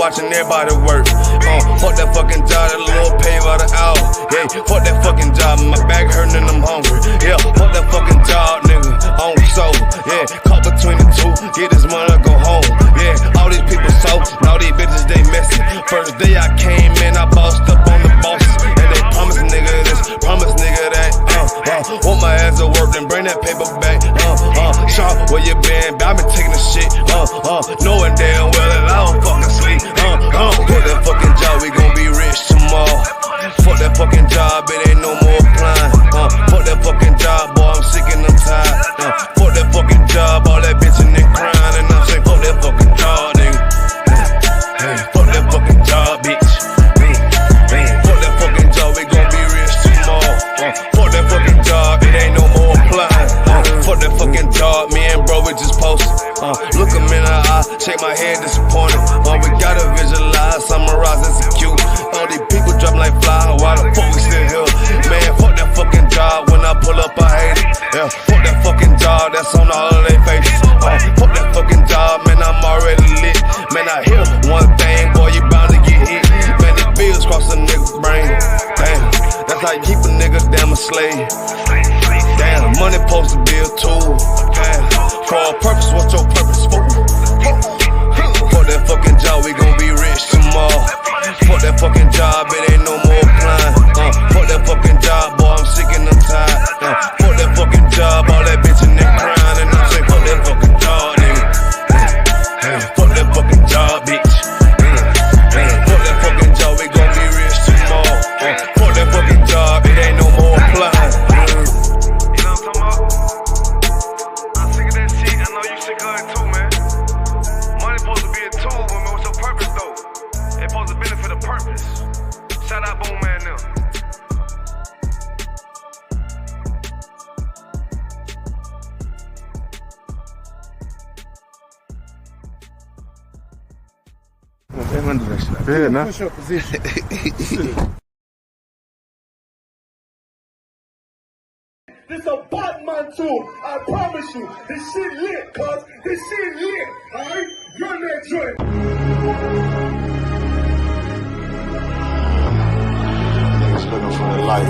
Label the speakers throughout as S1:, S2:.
S1: watching everybody work. Fuck that fucking job, that little pay by the hour. Yeah, fuck that fucking job, my back hurting and I'm hungry. Yeah, fuck that fucking job, nigga, on soul. Yeah, caught between the two, get this money, go home. Yeah, all these people so, all these bitches, they messy. First day I came in, I bossed up on the bosses. And they promise nigga this, promise nigga that. Want my ass to work, then bring that paper back. Shaw, where you been? I been taking the shit. Knowing damn well that I don't fucking sleep. Fuck that fucking job, we gon' be rich tomorrow. Fuck that fucking job, it ain't no more applying. Fuck that fucking job, boy, I'm sick and I'm tired. Fuck that fucking job, all that bitchin' and crying. And I'm saying, fuck that fucking job, nigga. Hey, fuck that fucking job, bitch. Fuck that fucking job, we gon' be rich tomorrow. Fuck that fucking job, it ain't no more applying. Fuck that fucking job, me and bro, we just posted. Look him in the eye, shake my head disappointed. We gotta visualize, summarize, execute. All these people dropping like fly, why the fuck we still here? Man, fuck that fucking job, when I pull up I hate it. Yeah, fuck that fucking job, that's on all of their faces. Fuck that fucking job, man, I'm already lit. Man, I hear one thing, boy, you bound to get hit. Man, the bills cross a nigga's brain. Damn, that's how you keep a nigga damn a slave. Damn, money supposed to be a tool. Damn, for a purpose, what's your purpose for? Fuck that fucking job, we gon' be rich tomorrow. Fuck that fucking job, it ain't no more applying. Fuck that fucking job, boy, I'm sick and I'm tired. Fuck that fucking job, all that bitchin' and crying. And I'm saying, fuck that fucking job, nigga. Fuck that fucking job, bitch. Fuck that fucking job, we gon' be rich tomorrow. Fuck that fucking job, it ain't no more applying. You know what I'm talking about? I'm sick of that shit, I know you sick of it too, man. Money supposed to be a tool, but man, what's your purpose though? It's supposed to benefit a purpose. Shout out Boom Man now.
S2: Fair enough.
S3: Push your position. This a Batman tool, I promise you. This shit lit, cuz. This shit lit, alright? Run that joint.
S4: Niggas looking for the light.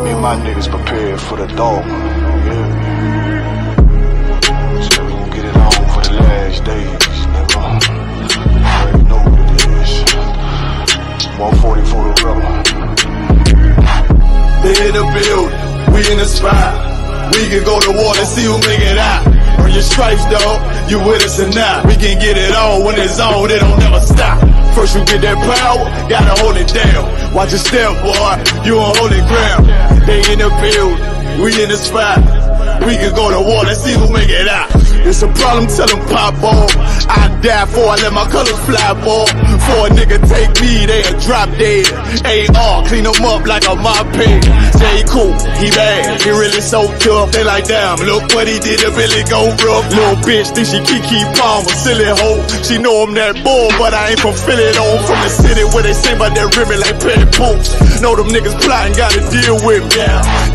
S4: Me and my niggas prepared for the dog. Yeah. So we gon' get it on for the last days, nigga. Already know what it is. 140 for the rubber.
S5: They in the building, we in the spot. We can go to war and see who make it out. Earn your stripes, dog, you with us or not. We can get it on when it's on, it don't never stop. First you get that power, gotta hold it down. Watch your step, boy, you on holy ground. They in the building, we in the spot. We can go to war and see who make it out. It's a problem, tell them pop ball. I die for, I let my colors fly, ball. For a nigga take me, they a drop dead. AR, clean them up like a mop pig. J. Cool, he bad, he really so tough. They like, damn, look what he did, it really gon' rough. Little bitch think she Kiki Palmer, silly hoe. She know I'm that bull, but I ain't from Philly though. From the city where they sing about that ribbon like petty poops. Know them niggas plotting, gotta deal with me.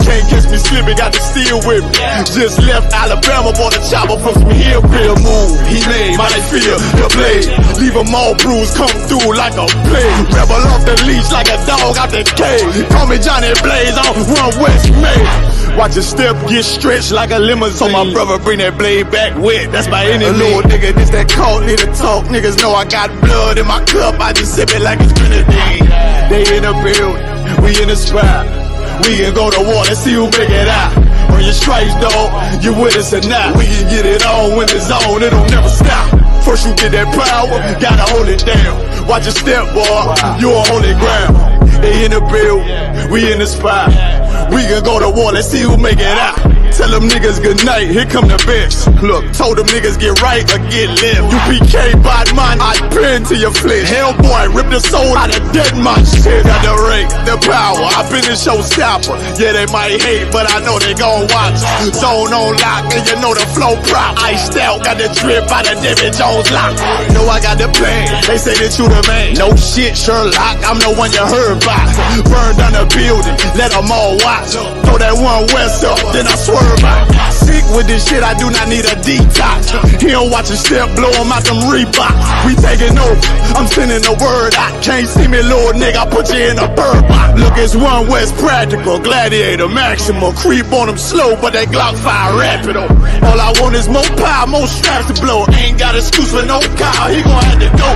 S5: Can't catch me slipping, got to steal with me. Just left Alabama, bought a chopper from some hillbilly move. He made my feel the blade. Leave them all bruised, come through like a plague. Rebel off the leash like a dog out the cage. Call me Johnny Blaze, I'm Run West May. Watch your step get stretched like a limousine. So my brother bring that blade back wet, that's by any means. A little nigga, this that call, need to talk. Niggas know I got blood in my cup, I just sip it like it's grenadine. They in the building, we in the spot. We can go to war and see who make it out. Earn your stripes, dog, you with us or not. We can get it on when it's on, it don't never stop. First you get that power, gotta hold it down. Watch your step, boy, you on holy ground. They in the building, we in the spot. We can go to war, let's see who make it out. Tell them niggas good night, here come the best. Look, told them niggas get right or get left. UPK, bad man, I pin to your flesh. Hellboy, rip the soul out of dead man shit. Got the ring, the power, I been the showstopper. Yeah, they might hate, but I know they gon' watch. Zone on lock, and you know the flow prop. Iced out, got the drip out of David Jones lock. Know I got the plan, they say that you the man. No shit, Sherlock, I'm the one you heard about. box. Burn down the building, let them all watch. Throw that one West up, then I swerve out. Sick with this shit, I do not need a detox. He don't watch a step, blow him out them Reeboks. We taking over, I'm sending the word out. Can't see me, little nigga, I put you in a bird box. Look, it's one West practical, gladiator, maximal. Creep on them slow, but that Glock 5 rapido. All I want is more power, more straps to blow. Ain't got excuse for no car, he gon' have to go.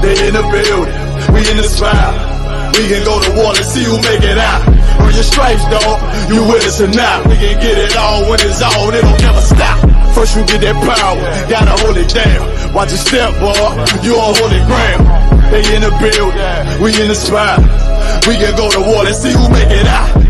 S5: They in the building, we in the spot. We can go to war and see who make it out. Earn your stripes, dog, you with us or not. We can get it all when it's on, it don't never stop. First you get that power, gotta hold it down. Watch your step, boy, you on holy ground. They in the building, we in the spot. We can go to war and see who make it out.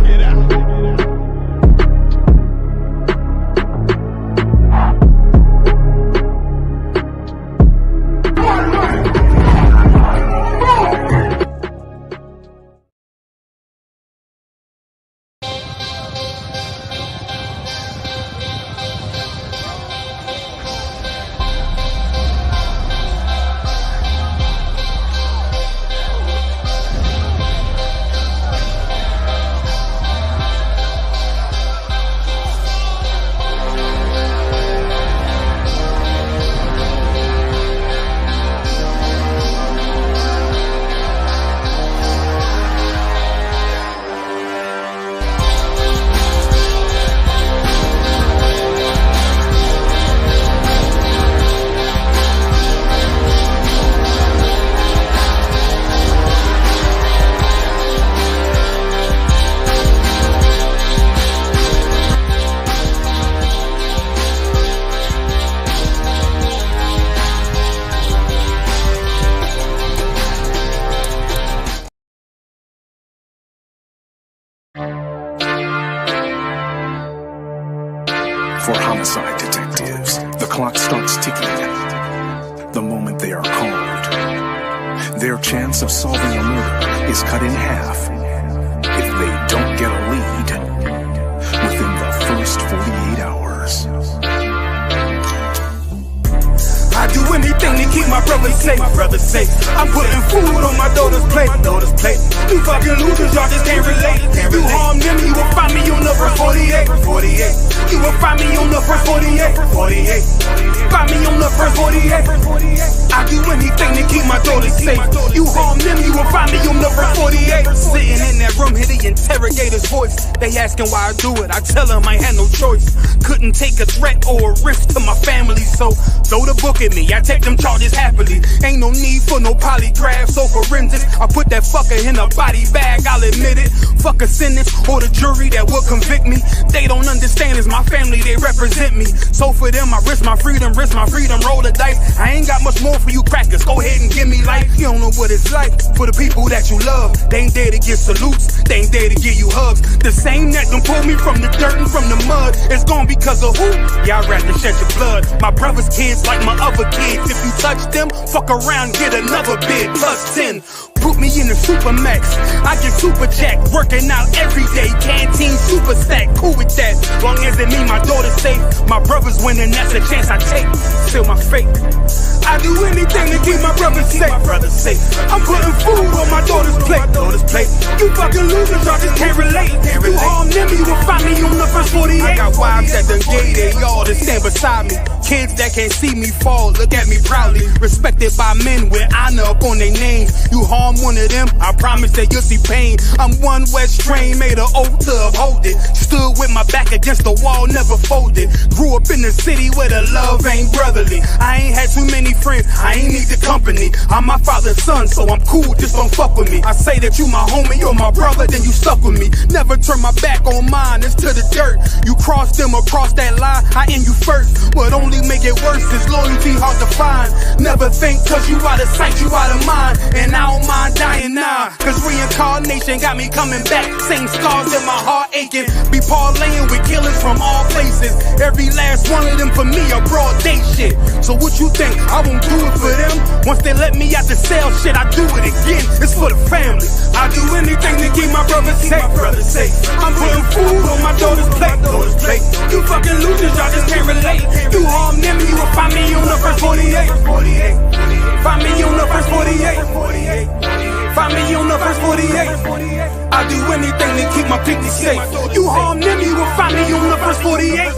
S2: For homicide detectives, the clock starts ticking the moment they are called. Their chance of solving a murder is cut in half if they don't get a lead within the first 48 hours.
S6: I do anything to keep my brothers safe. I'm putting food on my daughter's plate. You fucking losers, y'all just can't relate. You harm them, you will find me on the first 48. You will find me on the first 48. Find me on the first 48. I do anything to keep my daughters safe. You harm them, you will find me on the first 48. Sitting in that room, hear the interrogator's voice. They asking why I do it, I tell them I had no choice. Couldn't take a threat or a risk to my family, so throw the book at me, I take them charges happily. Ain't no need for no polygraphs or forensics. I put that fucker in a body bag, I'll admit it. Fuck a sentence or the jury that will convict me. They don't understand, it's my family, they represent me. So for them, I risk my freedom, roll the dice. I ain't got much more for you crackers, go ahead and give me life. You don't know what it's like for the people that you love. They ain't there to get salutes, they ain't there to give you hugs. The same that done pulled me from the dirt and from the mud, it's gone because of who? Yeah, I'd rather shed your blood. My brother's kids like my other kids. If you touch them, fuck around, get another bid. Plus 10. Put me in the Supermax, I get super jacked, working out every day, canteen super stack, cool with that. Long as it mean my daughter's safe, my brother's winning, that's a chance I take. Seal my fate. I do anything to keep my brothers safe. I'm putting food on my daughter's plate. You fucking losers, y'all just can't relate. You harm them, you will find me on the first 48. I got wives that done gave they all to stand beside me. Kids that can't see me fall, look at me proudly. Respected by men with honor up on their names. You harm one of them, I promise that you'll see pain. I'm one West train, made an oath to uphold it. Stood with my back against the wall, never folded. Grew up in the city where the love ain't brotherly. I ain't had too many friends, I ain't need the company. I'm my father's son, so I'm cool, just don't fuck with me. I say that you my homie, you're my brother, then you stuck with me. Never turn my back on mine, it's to the dirt. You cross them across that line, I end you first. What only make it worse is loyalty hard to find. Never think cause you out of sight, you out of mind. And I don't mind dying now, cause reincarnation got me coming back. Same scars in my heart aching. Be parlaying with killers from all places. Every last one of them for me a broad day shit. So what you think, I won't do it for them? Once they let me out the cell, shit, I do it again. It's for the family. I do anything to keep my brothers safe. I'm putting food on my daughter's plate. You fucking losers, y'all just can't relate. You harm them, you will find me on the first 48. Find me on the first 48. Find me on the first 48. keep my picnic safe. You harm them, you will find me on the first 48.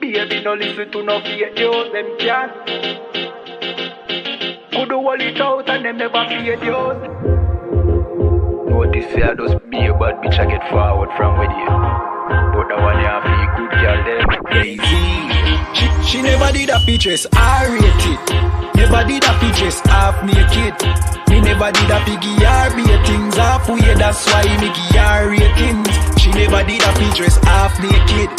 S7: Baby, no listen to no fake news, them can't. Could do all it out and them never fake news. Notice I just be a bad bitch, I get forward from with you. But the one you have feel good girl them crazy. She never did a features, I rate it. Never did a features, half naked. Me never did a piggy or ratings half way, that's why me give her ratings. She never did a features, half naked.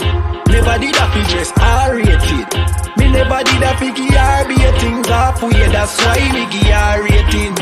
S7: Never did a features, R rated. Me never did a piggy or ratings half way, that's why me give her ratings.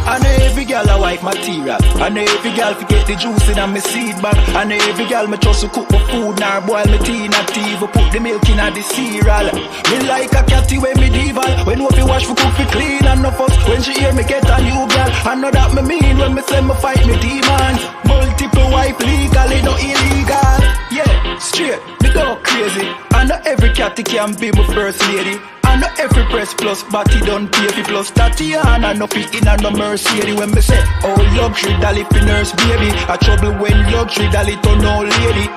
S7: I know every girl I wife material. I know every girl forget the juice in my seed bag. I know every girl me trust to cook my food, nor boil my tea, not even put the milk in the cereal. Me like a catty when me dival. When we wash for cook for clean and no fuss. When she hear me get a new girl, I know that me mean when me say me fight me demons. Multiple wife legally, no illegal. Yeah, straight, me go crazy. I know every catty can be my first lady. I know every press plus body done pay for plus Tatiana no fit in and no Mercedes. When me say oh luxury dolly fi nurse baby, a trouble when luxury dolly turn old lady.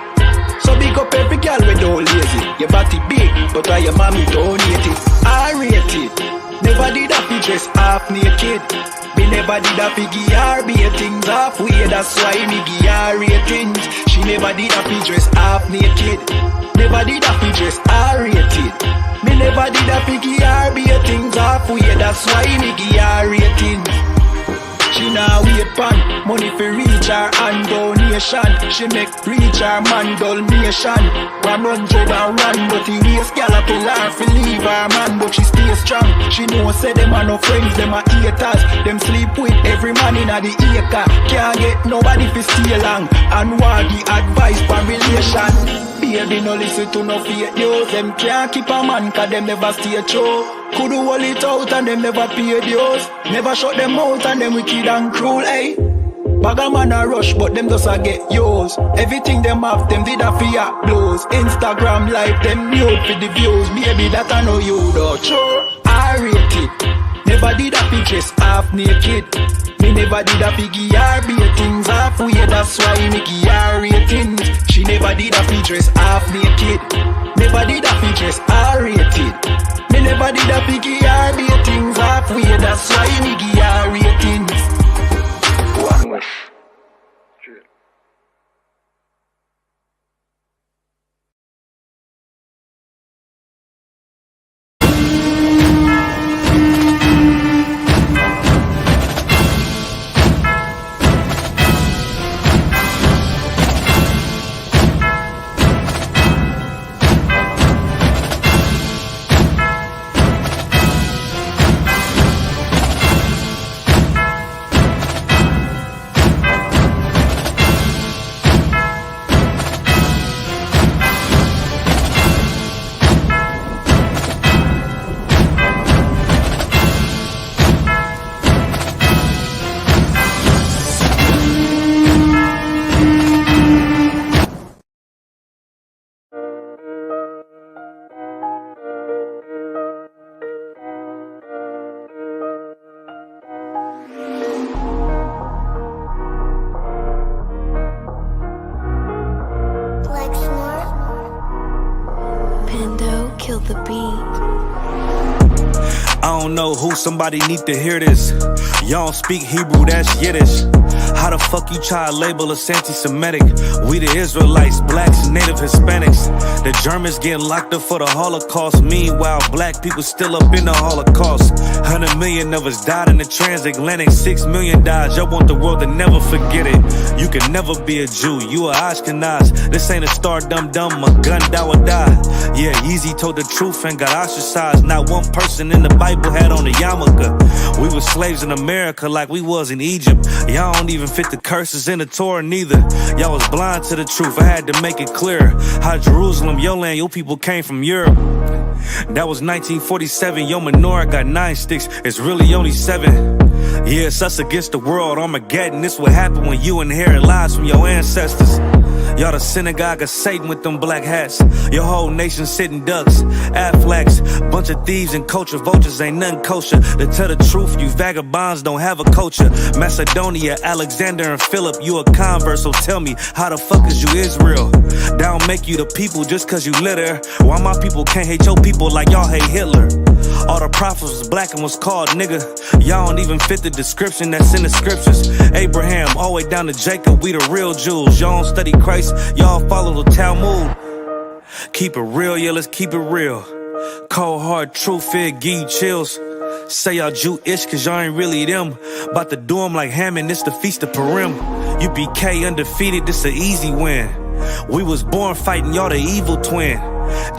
S7: So big up every girl with no lazy. Your body big, but I your mommy donate it. I rate it. Never did a fi dress half naked. Me never did a fi give her ratings halfway, that's why me give her ratings. She never did a fi dress half naked. Never did a fi dress R rated. Me never did a fi give her ratings halfway, that's why me give her ratings. She now wait pan money for reach her and donation. She make reach her man donation. 100 and run, but the waist gal a pull her fi leave her man, but she stay strong. She know say them a no friends, them a haters. Them sleep with every man in a the acre. Can't get nobody fi stay long and want the advice for relation. Baby no listen to no fake news. Them can't keep a man cause them never stay true. Could do all it out and them never pay dues. Never shut them out and them wicked and cruel, eh? Bag a man a rush but them just a get yours. Everything them have them did a fear blows. Instagram live them nude for the views. Baby that I know you though. Sure, I rate it. Never did a pictures half naked. Me never did a piggy or ratings halfway, that's why me give her ratings. She never did a features half naked. Never did a features R rated. Me never did a piggy or ratings halfway, that's why me give her ratings. One wish.
S8: the beat.
S9: I don't know who, somebody need to hear this. Y'all don't speak Hebrew, that's Yiddish. How the fuck you try to label us anti-Semitic? We the Israelites, blacks, native Hispanics. The Germans getting locked up for the Holocaust. Meanwhile, black people still up in the Holocaust. 100 million of us died in the transatlantic. 6 million died, y'all want the world to never forget it. You can never be a Jew, you a Ashkenaz. This ain't a star dum-dum, a gun die or die. Yeah, Yeezy told the truth and got ostracized. Not one person in the Bible had on a yarmulke. We were slaves in America like we was in Egypt. Y'all don't even fit the curses in the Torah neither. Y'all was blind to the truth, I had to make it clear. How Jerusalem, your land, your people came from Europe. That was 1947, your menorah got 9 sticks, it's really only 7. Yeah, it's us against the world, Armageddon. This what happened when you inherit lies from your ancestors. Y'all the synagogue of Satan with them black hats. Your whole nation sitting ducks, Aflacs. Bunch of thieves and culture vultures, ain't nothing kosher. To tell the truth, you vagabonds don't have a culture. Macedonia, Alexander and Philip, you a convert, so tell me, how the fuck is you Israel? That don't make you the people just cause you litter. Why my people can't hate your people like y'all hate Hitler? All the prophets was black and was called nigga. Y'all don't even fit the description that's in the scriptures. Abraham, all the way down to Jacob, we the real Jews. Y'all don't study Christ, y'all follow the Talmud. Keep it real, yeah, let's keep it real. Cold hard truth, it give you chills. Say y'all Jew-ish cause y'all ain't really them. About to do them like Hammond, it's the Feast of Purim. UPK undefeated, this an easy win. We was born fighting, y'all the evil twin.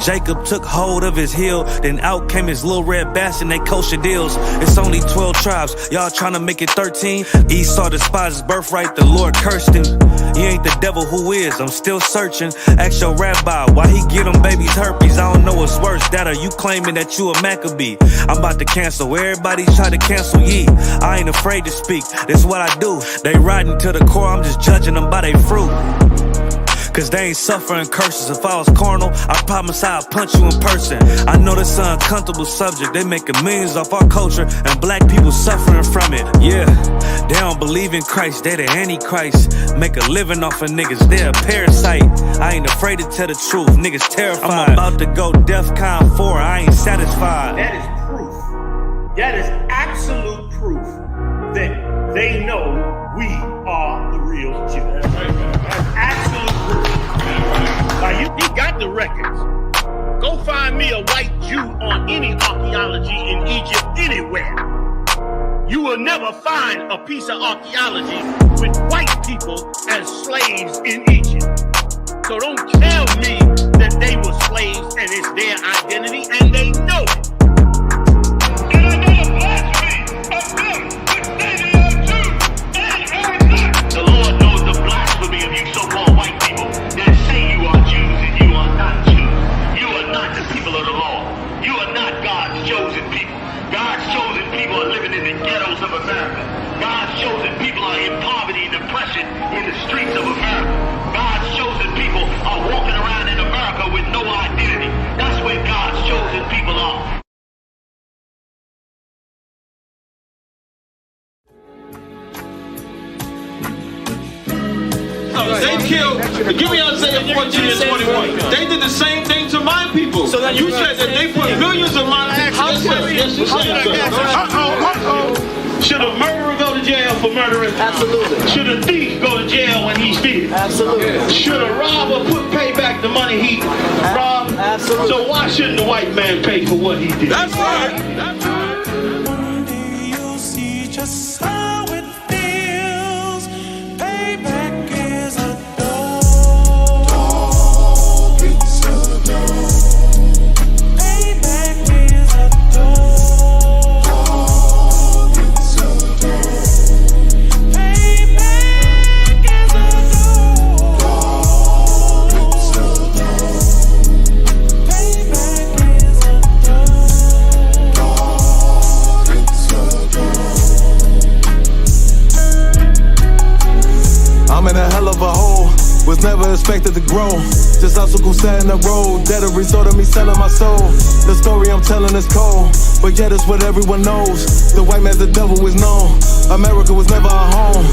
S9: Jacob took hold of his heel, then out came his little red bass and they kosher deals. It's only 12 tribes, y'all trying to make it 13. Esau despised his birthright, the Lord cursed him. He ain't the devil, who is? I'm still searching. Ask your rabbi, why he get them babies herpes? I don't know what's worse, that or you claiming that you a Maccabee. I'm about to cancel, everybody try to cancel ye. I ain't afraid to speak, that's what I do. They riding to the core, I'm just judging them by their fruit. Cause they ain't suffering curses. If I was carnal, I promise I'd punch you in person. I know this an uncomfortable subject. They making millions off our culture and black people suffering from it. Yeah, they don't believe in Christ, they the Antichrist. Make a living off of niggas, they a parasite. I ain't afraid to tell the truth, niggas terrified. I'm about to go DEFCON 4, I ain't satisfied.
S3: That is proof. That is absolute proof that they know we are the real Jews. That's absolute proof. Now, he got the records. Go find me a white Jew on any archaeology in Egypt anywhere. You will never find a piece of archaeology with white people as slaves in Egypt. So don't tell me that they were slaves and it's their identity, and they know it. And I know the blasphemy of them, which say they are Jews and are not. The Lord knows the blasphemy of you so-called white people that say you are Jews and you are not Jews. You are not the people of the law. You are not God's chosen people. God's chosen people are living in the ghettos of America. God's chosen people are in poverty and depression in the streets of America. God's chosen people are walking around in America with no identity. That's where God's chosen people are.
S10: They killed, give me Isaiah 14 and 21. They did the same thing to my people. So you said that they put millions of my people. Yes, you said. Should a murderer go to jail for murdering? Absolutely. Should a thief go to jail when he steals? Absolutely. Should a robber pay back the money he robbed? Absolutely. So why shouldn't the white man pay for what he did? That's right. That's right. One day you'll see just how it feels. Payback is a dog. It's a dog. Payback is a dog. It's a dog. Payback is a dog. It's a dog. Payback is a dog. It's a dog.
S5: I'm in a hell of a hole, was never expected to grow. Just obstacles set in the road, that a result of me selling my soul. The story I'm telling is cold, but yet it's what everyone knows. The white man's the devil is known. America was never our home,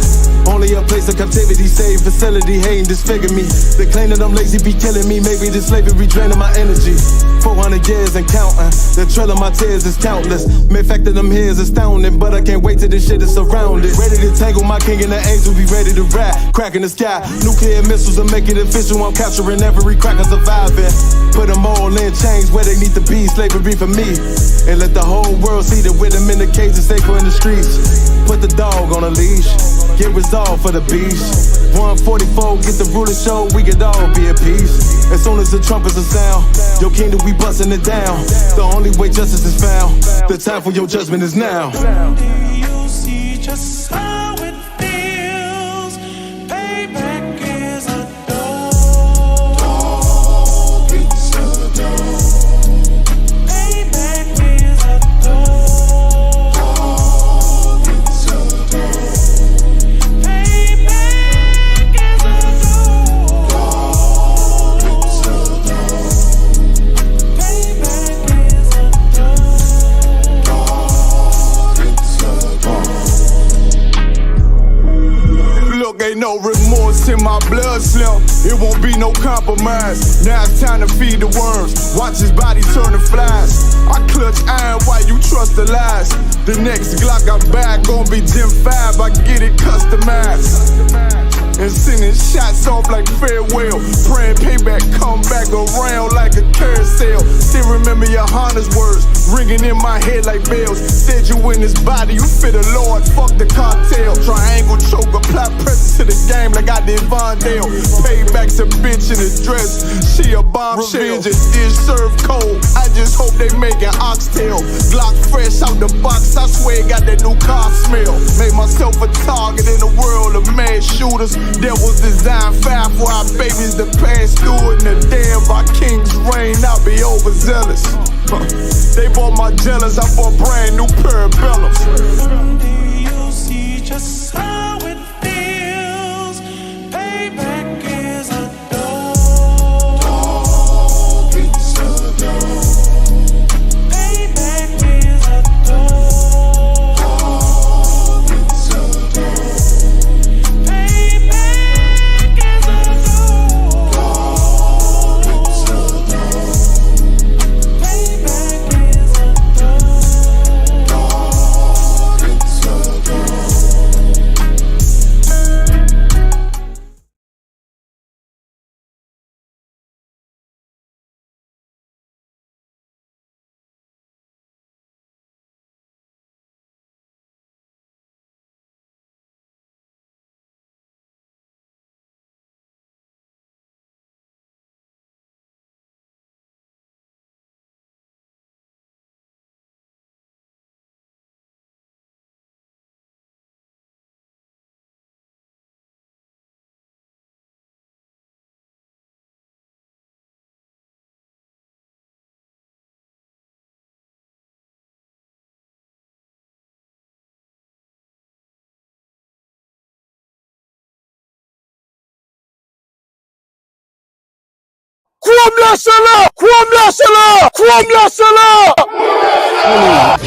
S5: only a place of captivity, safe facility, hating, disfigure me. They claim that I'm lazy, be killing me. Maybe this slavery draining my energy. 400 years and counting, the trail of my tears is countless. Main fact that I'm here is astounding, but I can't wait till this shit is surrounded. Ready to tangle my king and the angel, be ready to rap. Cracking the sky, nuclear missiles will make it official. I'm capturing every cracker surviving. Put them all in chains where they need to be, slavery for me. And let the whole world see that with them in the cage and safer in the streets. Put the dog on a leash, get resolved for the beast. 144, get the ruler show, we could all be at peace. As soon as the trumpets are sound, your kingdom we busting it down. The only way justice is found, the time for your judgment is now. You'll see just how it feels. Payback is a dog. It's a dog. Payback is a dog. It's a dog. Payback is a dog. in my blood slim, it won't be no compromise. Now it's time to feed the worms, watch his body turn to flies. I clutch iron while you trust the lies. The next Glock I buy gon' be Gen 5, I get it customized. And sending shots off like farewell, praying payback come back around like a carousel. Still remember your Honda's words, ringing in my head like bells. Said you in this body, you fit a Lord, fuck the cartel. Triangle choke, apply pressure to the game like I did Vondale. Payback to bitch in a dress, she a bombshell. Revenge is served cold, I just hope they making oxtail. Glock fresh out the box, I swear it got that new car smell. Made myself a target in the world of mad shooters. That was designed fire for our babies to pass through in the damn by King's reign, I'll be overzealous. They bought my jealous, I bought brand new parabellums.
S6: Someday you'll see just how it feels. Payback is a dog. Dog, it's a dog. Payback is a dog. Dog, it's a dog.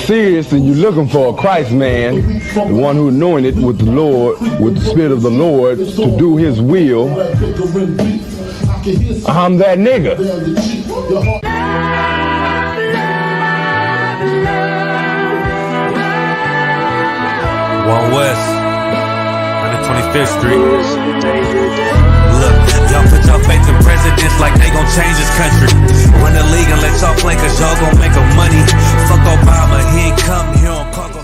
S11: Serious, and you're looking for a Christ man, the one who anointed with the Lord, with the Spirit of the Lord, to do His will. I'm that nigga.
S9: One West, 125th Street. Look, y'all put your faith in presidents like they gon' change this country. Run the league and let y'all play, cause y'all gon' make a money. Fuck Obama, he ain't come here on Congo.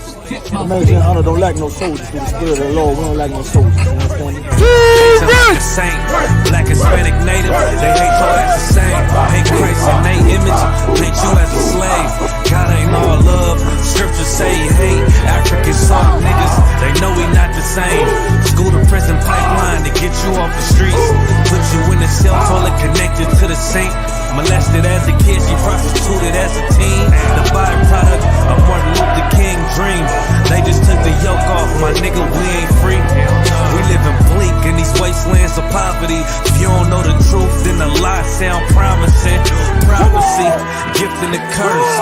S12: Amazing honor don't lack no soldiers. For the spirit of the Lord, we don't lack no soldiers.
S9: The saint, black, Hispanic, native, they hate your ass the same. Hate Christ in they image, hate you as a slave. God ain't all love, scriptures say he hate African soft niggas, they know we not the same. School to prison pipeline to get you off the streets. Put you in the cell, toilet connected to the saint. Molested as a kid, she prostituted as a teen. The byproduct of Martin Luther King dream. They just took the yoke off, my nigga, we ain't free. We living bleak in these wastelands of poverty. If you don't know the truth, then the lie sound promising. Prophecy, gift and the curse.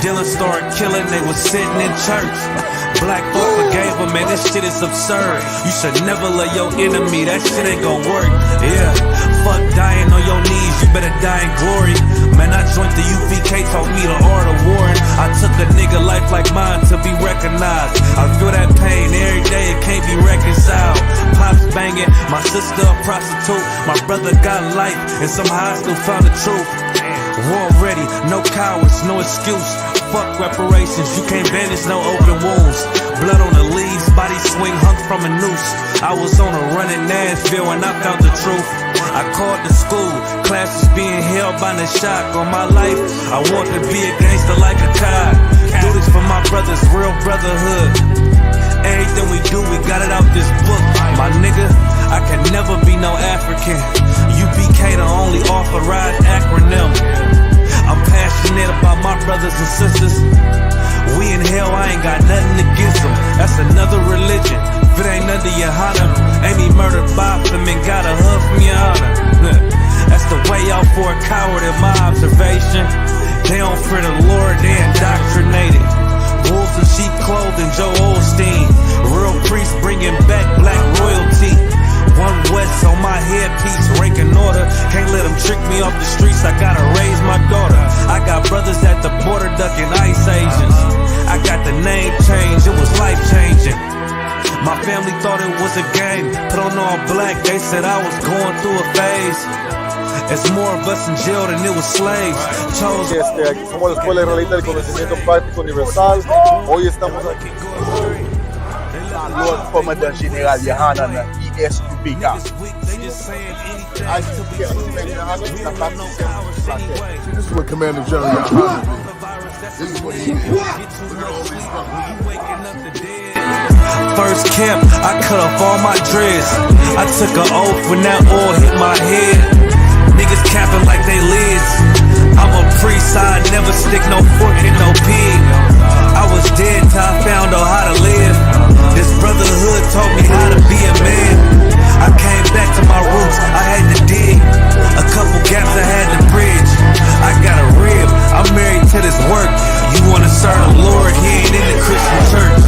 S9: Dylan started killing, they was sitting in church. Black folk forgave him, man, this shit is absurd. You should never love your enemy, that shit ain't gon' work. Yeah, fuck dying on your knees, you better die in glory. Man, I joined the UPK, taught me the art of warring. I took a nigga life like mine to be recognized. I feel that pain every day, it can't be reconciled. Pops banging, my sister a prostitute. My brother got life, and somehow I still found the truth. War ready, no cowards, no excuse. Fuck reparations, you can't bandage no open wounds. Blood on the leaves, body swing hung from a noose. I was on a run in Nashville and I found the truth. I called the school, classes being held by the shock on my life. I want to be a gangster like a cop. Do this for my brothers, real brotherhood. Everything we do, we got it out this book. My nigga, I can never be no African. UPK the only authorized acronym. I'm passionate about my brothers and sisters. We in hell, I ain't got nothing against them. That's another religion. If it ain't under your honor, ain't me murdered by them and got a hug from your honor. That's the way out for a coward in my observation. They don't fear the Lord, they indoctrinated. Wolves in sheep clothing, Joe Osteen. Real priests bringing back black royalty. One West on my headpiece, ranking order. Can't let them trick me off the streets, I gotta raise my daughter. I got brothers at the border ducking ICE agents. I got the name change, it was life changing. My family thought it was a game, put on all black, they said I was going through a phase. It's more of us in jail than it was slaves.
S12: Aquí somos la Escuela Israelita del Conocimiento Práctico Universal. Hoy estamos aquí.
S13: Lord Commander General Yohanan ISUPK.
S5: This is what Commander General Yohanan did. This is what he did. Look at all these
S9: First camp, I cut off all my dreads. I took an oath when that oil hit my head. Niggas capping like they lids. I'm a priest, I never stick no fork in no pig. I was dead till I found out how to live. This brotherhood taught me how to be a man. I came back to my roots, I had to dig. A couple gaps I had to bridge. I got a rib, I'm married to this work. You wanna serve the Lord, he ain't in the Christian church.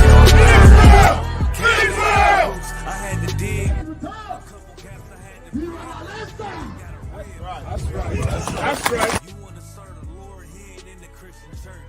S9: I had to dig.
S5: That's right.
S9: You wanna serve the Lord, he ain't in the Christian church.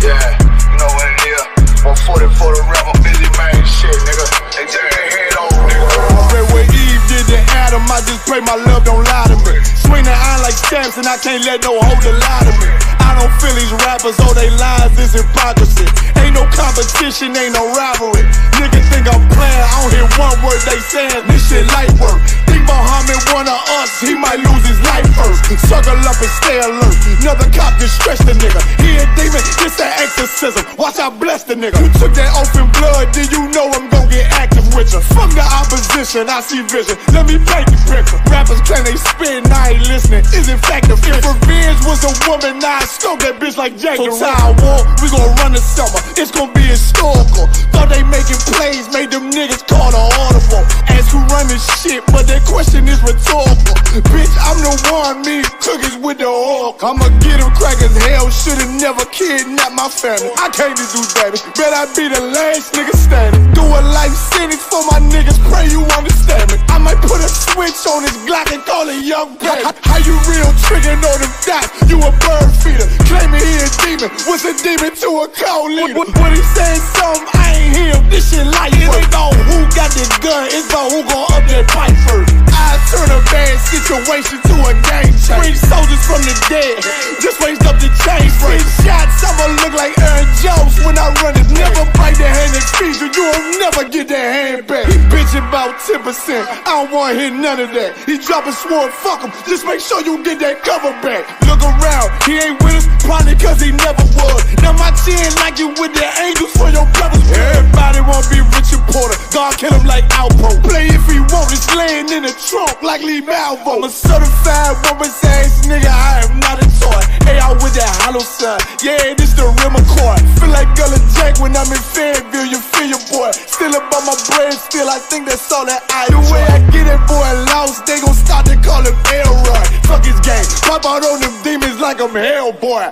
S4: Yeah, you know what it is. 140 for the rapper, busy man, shit, nigga. They take their head off, nigga.
S5: I read what Eve did to Adam, I just pray my love don't lie to me. Swing the iron like stamps and I can't let no holder lie to me. I don't feel these rappers, all they lies is hypocrisy. Ain't no competition, ain't no rivalry. Niggas think I'm playing, I don't hear one word they saying, this shit light work. Think Muhammad one of us, he might lose his life first. Circle up and stay alert, another cop just stretch the nigga. He a demon, this that exorcism, watch I bless the nigga. You took that oath in blood, then you know I'm gon' get active with you. From the opposition, I see vision, let me paint the picture. Rappers claim they spit and I ain't listening, is in fact a if revenge was a woman, now I stroke that bitch like Jack the Ripper. War, we gon' run the summer, it's gon' be historical. Thought they making plays, made them niggas call the audible. Ask who run this shit, but that question is rhetorical. Bitch, I'm the one, me cookies with the oil. I'ma get them crackers, hell, should've never kidnapped my family. I can't do that, bet I be the last nigga standing. Do a life sentence for my niggas, pray you understand me. I might put a switch on this Glock and call it young baby. How you real triggering on them dots? You a bird feeder, claiming he a demon. What's a demon to a cold leader? When he said something, I ain't hear him. This shit like it ain't about who got the gun, it's about who gon' up that pipe first. I turn a bad situation to a game changer. Bring soldiers from the dead, just raised up the chain. Free shots, I'ma look like Aaron Jones when I run it. Never bite the hand and feed you, you'll never get that hand back. He bitchin' about 10%, I don't wanna hear none of that. He dropping sword, fuck him, just make sure you get that cover back. Look around, he ain't with us, probably cause he never was. Now my chin like you with the angels for your brothers. Everybody wanna be Richard Porter, God kill him like Alpo. Play if he want, it's laying in the trunk like Lee Malvo. I'm a certified woman's ass nigga, I am not a toy. Hey, I with that hollow sign, yeah, this the real McCoy. Feel like Gullah Jack when I'm in Fayetteville, you feel your boy. Still about my bread, still I think that's all that I do. The way I get that boy lost, they gon' start to call him Elroy. Fuck his game, pop out on them demons like I'm Hellboy.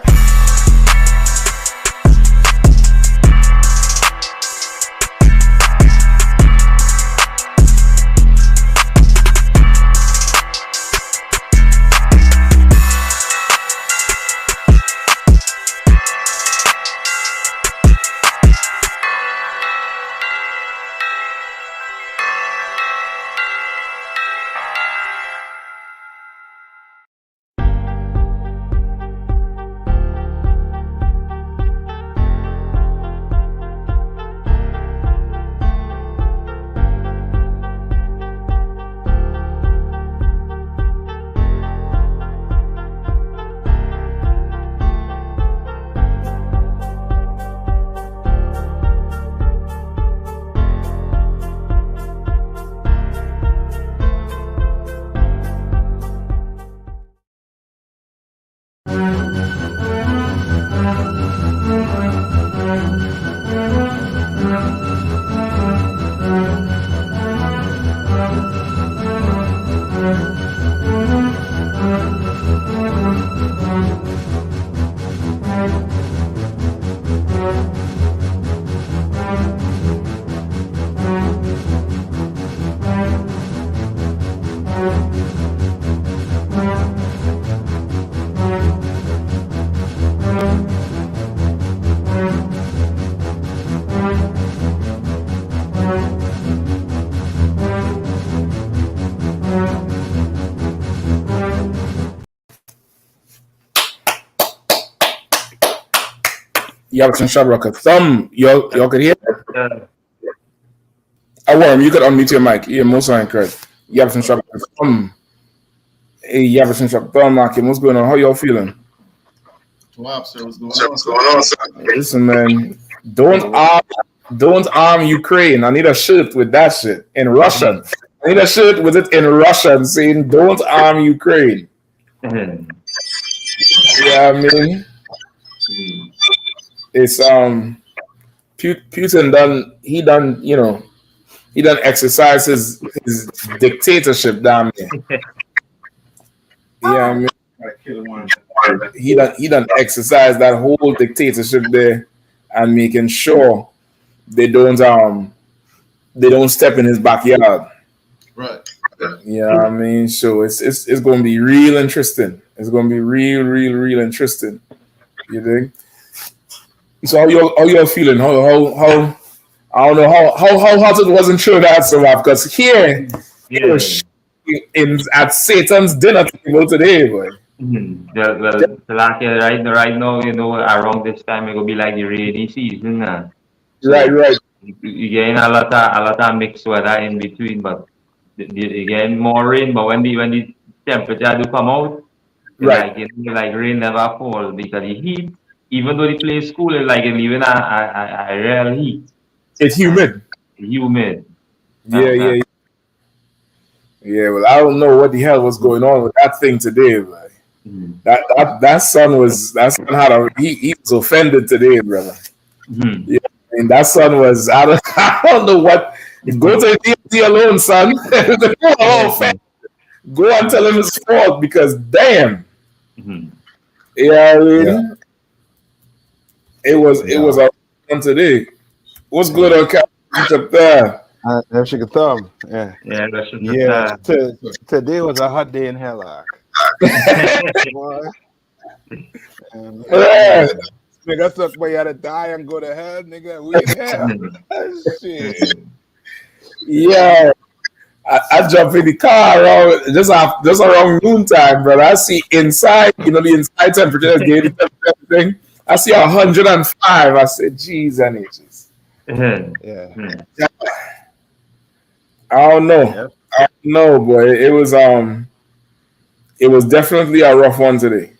S14: Yabson Shabraka. Thumb, y'all could hear? A worm, you could unmute your mic. Yeah, most sign correct. Yabson Shabraka. Thumb. Hey, Yabson Shabraka. Thumb, Marky, what's going on? How y'all feeling?
S10: Wow, sir, what's going on, sir?
S14: Listen, man, don't arm Ukraine. I need a shirt with that shit in Russian. I need a shirt with it in Russian saying "Don't arm Ukraine." Yeah, I mean, it's Putin done. He done exercise his dictatorship down there. Yeah, I mean, he done exercise that whole dictatorship there and making sure they don't step in his backyard.
S10: Right.
S14: Yeah, I mean, so it's going to be real interesting. It's going to be real interesting. You think? So how y'all feeling? How I don't know how hot it was in Trinidad, so because here it was at Satan's dinner table today, boy.
S15: Like right now, around this time it will be like the rainy season. So
S14: right.
S15: You get a lot of mixed weather in between, but again more rain. But when the temperature do come out,
S14: right,
S15: like rain never fall because the heat, even though the place is cool, it's like leaving a real heat.
S14: It's humid. Yeah. Well, I don't know what the hell was going on with that thing today, man. That son had he was offended today, brother. Yeah, and that son was I don't know what. Go to the DMZ alone, son. Go and tell him his fault because damn. Yeah, I mean, it was a fun today. What's good on Captain up there?
S16: That's your thumb. Yeah. Today was a hot day in Hell. Nigga took me out of die and go to hell, nigga. We in hell. Shit.
S14: Yeah. I jump in the car around just around noontime, brother. I see inside, the inside temperature, everything. I see 105. I said, geez, and ages.
S16: Yeah.
S14: I don't know. I don't know, boy. It was definitely a rough one today.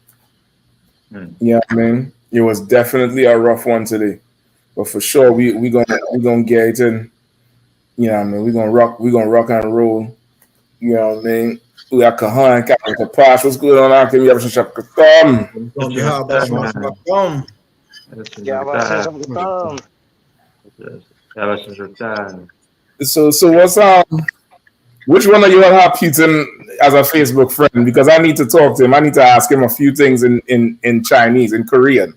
S14: Yeah, I mean, it was definitely a rough one today. But for sure, we gonna get it in. You know what I mean? We're gonna rock and roll. You know what I mean? We got Kahan, Captain Kapash. What's good on our team? We have some shop So what's which one of you all have Putin as a Facebook friend? Because I need to talk to him. I need to ask him a few things in Chinese, in Korean.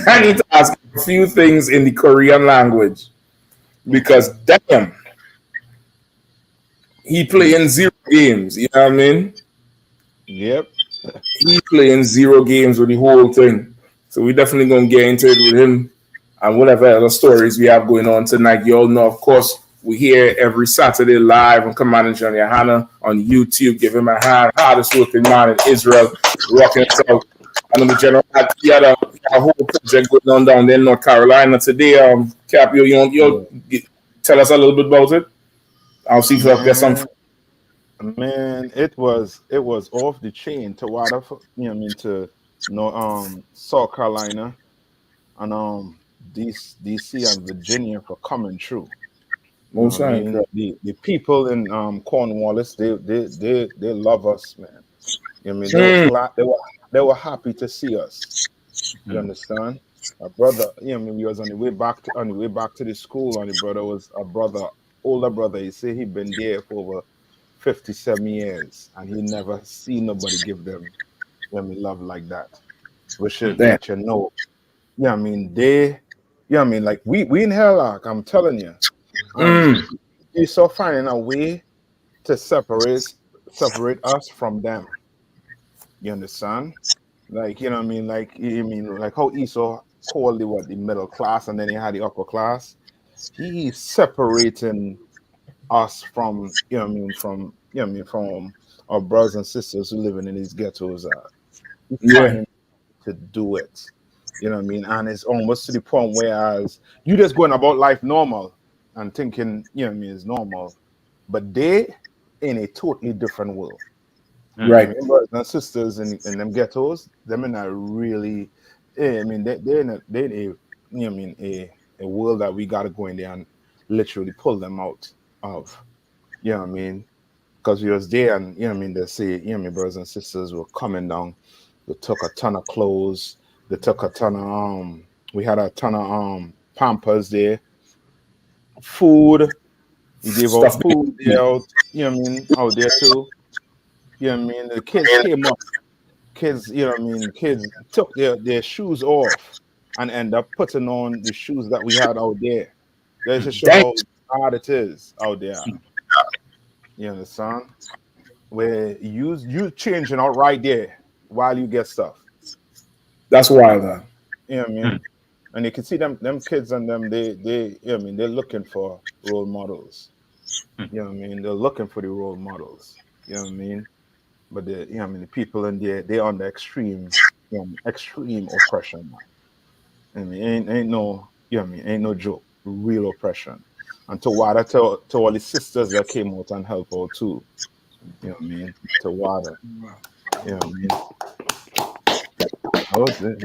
S14: I need to ask him a few things in the Korean language. Because damn, he playing 0 games. You know what I mean?
S16: Yep.
S14: He playing 0 games with the whole thing. So we definitely gonna get into it with him and whatever other stories we have going on tonight. You all know, of course, we're here every Saturday live on Command John Yohana on YouTube. Give him a hand. Hardest working man in Israel, rocking it out. I know the general had a whole project going on down there in North Carolina today. Cap, you'll tell us a little bit about it. I'll see if I get some.
S16: Man, it was off the chain to to South Carolina and DC and Virginia for coming through.
S14: Most
S16: the people in Cornwallis, they love us, man. You know what I mean? They were happy to see us. You understand? A brother, we was on the way back to the school, and the brother was older brother. He said he'd been there for over 57 years, and he never seen nobody give them love like that. We should let you know. Yeah, like we in hell, I'm telling you. He's so finding a way to separate us from them. You understand? Like, like how Esau called the middle class and then he had the upper class. He's separating us from from our brothers and sisters who living in these ghettos. To do it. You know what I mean? And it's almost to the point whereas you just going about life normal and thinking, you know what I mean, it's normal. But they in a totally different world.
S14: Right.
S16: You know, brothers and sisters in them ghettos, them in a really, I mean, they're in a, you know what I mean, a world that we got to go in there and literally pull them out of. You know what I mean? Because we was there and, you know what I mean, they say, you know what I mean, brothers and sisters were coming down. They took a ton of clothes. They took a ton of, we had a ton of Pampers there. Food. We gave out
S14: Stuff.
S16: food there out, you know what I mean, out there too. You know what I mean? The kids came up. Kids, you know what I mean? Kids took their shoes off and end up putting on the shoes that we had out there. That just show
S14: Dang.
S16: how hard it is out there. You understand? Where you changing out right there while you get stuff.
S14: That's wild, man.
S16: You know what I mean? And you can see them kids and them, they you know what I mean, they're looking for role models. You know what I mean? They're looking for the role models. You know what I mean? But the you know what I mean, the people in there, they're on the extreme oppression. I mean, ain't no, you know what I mean, ain't no joke, real oppression. And to Wada, to all the sisters that came out and helped out too. You know what I mean? To Wada. You know what I mean? You know what I mean?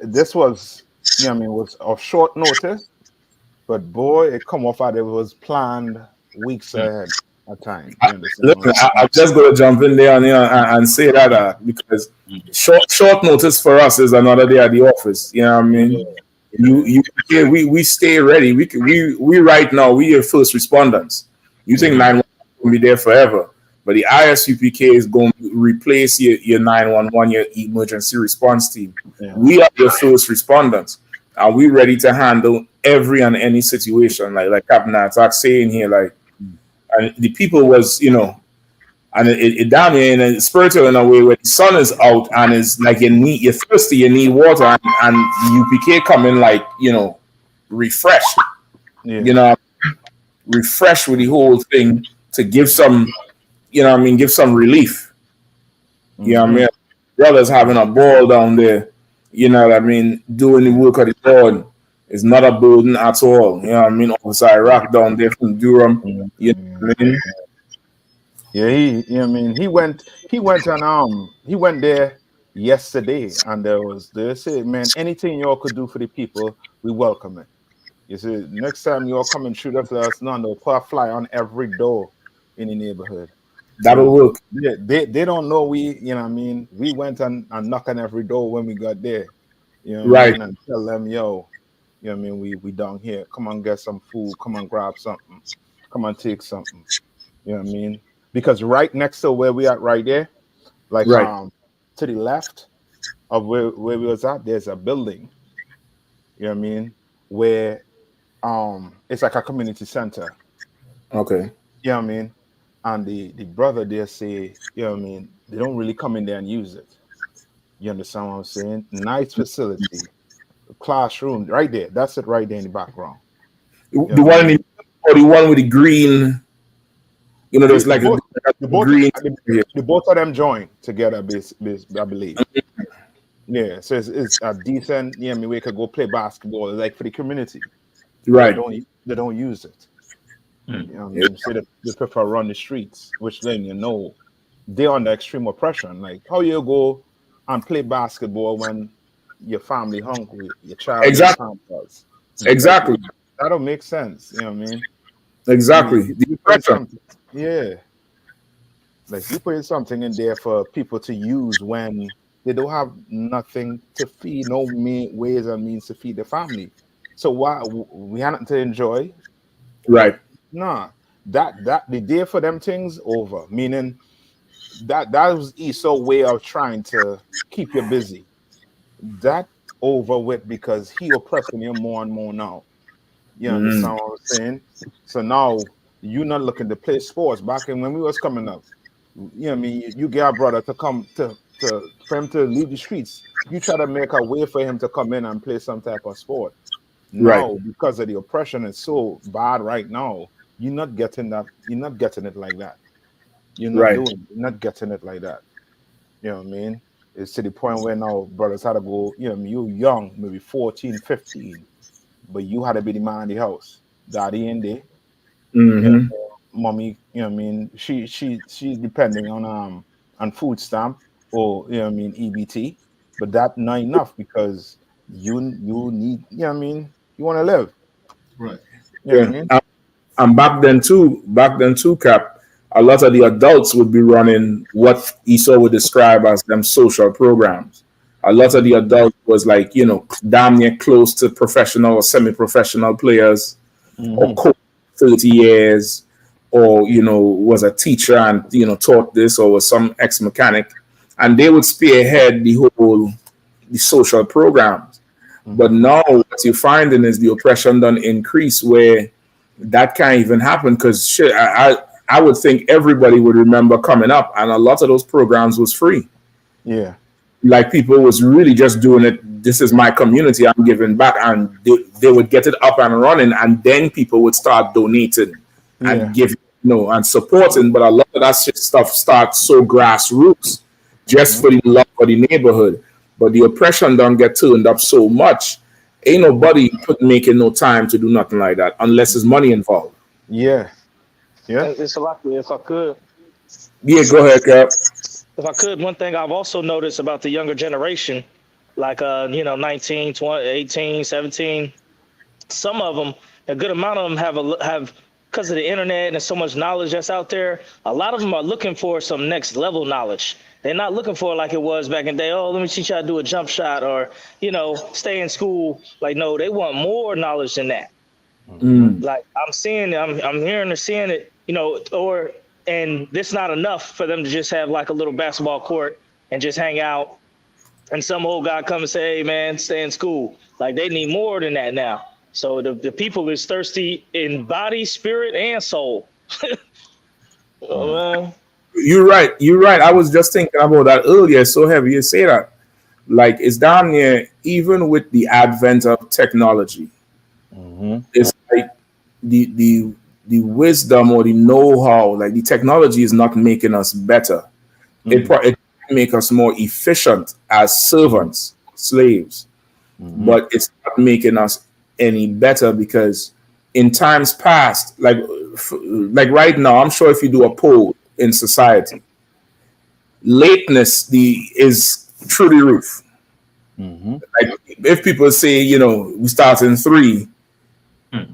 S16: This was, you know what I mean, was of short notice, but boy, it come off that it was planned weeks ahead of time. You understand?
S14: Look, I'm just going to jump in there and say that because short notice for us is another day at the office. You know what I mean? Yeah. We stay ready. We right now, we are first responders. You think 911 will be there forever, but the ISUPK is going to replace your 911, your emergency response team.
S16: Yeah.
S14: We are your first responders. Are we ready to handle every and any situation? Like Captain Attack saying here, like, and the people was, you know, and it damn you in a spiritual in a way where the sun is out and it's like you're thirsty, you need water, and UPK come in like, you know, refreshed.
S16: Yeah.
S14: You know, refreshed with the whole thing to give some, you know what I mean, give some relief. You know what I mean? Brothers having a ball down there, you know what I mean, doing the work of the Lord is not a burden at all. You know what I mean? Officer Iraq down there from Durham, you know what I mean?
S16: Yeah, you know what I mean, he went there yesterday and they said, man, anything y'all could do for the people, we welcome it. You see, next time y'all come and shoot us, let us know, and they'll put a fly on every door in the neighborhood.
S14: That'll work.
S16: Yeah, they don't know we, you know what I mean, we went and knocked on every door when we got there. You know what I
S14: Right.
S16: mean? And tell them, yo, you know what I mean, we down here. Come on, get some food, come on, grab something, come on, take something. You know what I mean? Because right next to where we at right there, like
S14: Right.
S16: to the left of where we was at, there's a building. You know what I mean? Where it's like a community center.
S14: Okay.
S16: You know what I mean? And the brother there say, you know what I mean, they don't really come in there and use it. You understand what I'm saying? Nice facility, classroom right there. That's it right there in the background.
S14: The one in or the one with the green, you know, there's like
S16: the
S14: green.
S16: both of them join together, I believe. Yeah, so it's a decent, you know what I mean, we could go play basketball, like for the community.
S14: Right.
S16: They don't use it. You know what I mean? So they prefer run the streets, which then you know they're under extreme oppression. Like how you go and play basketball when your family hungry, your child
S14: Exactly.
S16: does.
S14: Exactly.
S16: Like, that don't make sense. You know what I mean?
S14: Exactly.
S16: You put something, yeah. Like you put something in there for people to use when they don't have nothing to feed, no ways and means to feed the family. So why we had nothing to enjoy?
S14: Right.
S16: Nah, that the day for them things over. Meaning that was Esau's way of trying to keep you busy. That over with because he oppressing you more and more now. You understand what I'm saying? So now you're not looking to play sports. Back in when we was coming up, you know what I mean, you get a brother to come for him to leave the streets. You try to make a way for him to come in and play some type of sport. Now, because of the oppression is so bad right now, you're not getting that. You're not getting it like that. You're not not getting it like that. You know what I mean? It's to the point where now brothers had to go, you know, you young, maybe 14, 15, but you had to be the man in the house. Daddy in there. Yeah,
S14: Mm-hmm.
S16: mommy, you know what I mean? She's depending on food stamp or you know what I mean EBT, but that not enough because you need, you know what I mean, you want to live.
S10: Right.
S16: You know what I mean?
S14: And back then too, Cap, a lot of the adults would be running what Esau would describe as them social programs. A lot of the adults was like, you know, damn near close to professional or semi-professional players, or coach 30 years, or, you know, was a teacher and, you know, taught this, or was some ex-mechanic. And they would spearhead the social programs. But now what you're finding is the oppression done increase where that can't even happen because shit, I would think everybody would remember coming up, and a lot of those programs was free.
S16: Yeah.
S14: Like people was really just doing it. This is my community. I'm giving back, and they would get it up and running, and then people would start donating and giving, you know, and supporting. But a lot of that shit stuff starts so grassroots, just for the love for the neighborhood. But the oppression don't get turned up so much. Ain't nobody making no time to do nothing like that unless there's money involved.
S16: Yeah.
S17: It's a lot. If I could.
S14: Yeah, go ahead, Cap.
S17: If I could, one thing I've also noticed about the younger generation, like, 19, 20, 18, 17, some of them, a good amount of them have, because of the internet and there's so much knowledge that's out there, a lot of them are looking for some next level knowledge. They're not looking for like it was back in the day. Oh, let me teach you how to do a jump shot or, stay in school. Like, no, they want more knowledge than that. Like I'm hearing or seeing it, and this not enough for them to just have like a little basketball court and just hang out. And some old guy come and say, hey man, stay in school. Like they need more than that now. So the people is thirsty in body, spirit, and soul.
S14: You're right. I was just thinking about that earlier. So heavy you say that. Like it's down there, even with the advent of technology, it's like the wisdom or the know-how, like the technology is not making us better. It can make us more efficient as servants, slaves, but it's not making us any better because in times past, like right now, I'm sure if you do a poll in society, lateness is through the roof. Like if people say, we start in 3,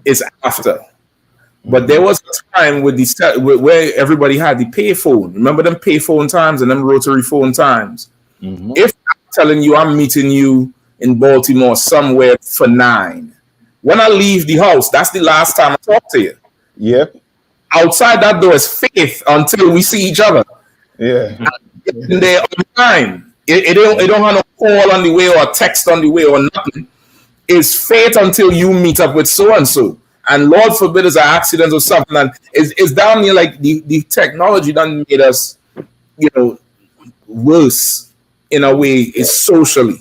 S14: it's after. But there was a time with where everybody had the payphone. Remember them payphone times and them rotary phone times? If I'm telling you I'm meeting you in Baltimore somewhere for 9, when I leave the house, that's the last time I talk to you.
S16: Yep.
S14: Outside that door is faith until we see each other.
S16: Yeah.
S14: And there on time. It don't have no call on the way or text on the way or nothing. It's faith until you meet up with so and so. And Lord forbid it's an accident or something. And it's down here like the technology done made us, worse in a way is socially.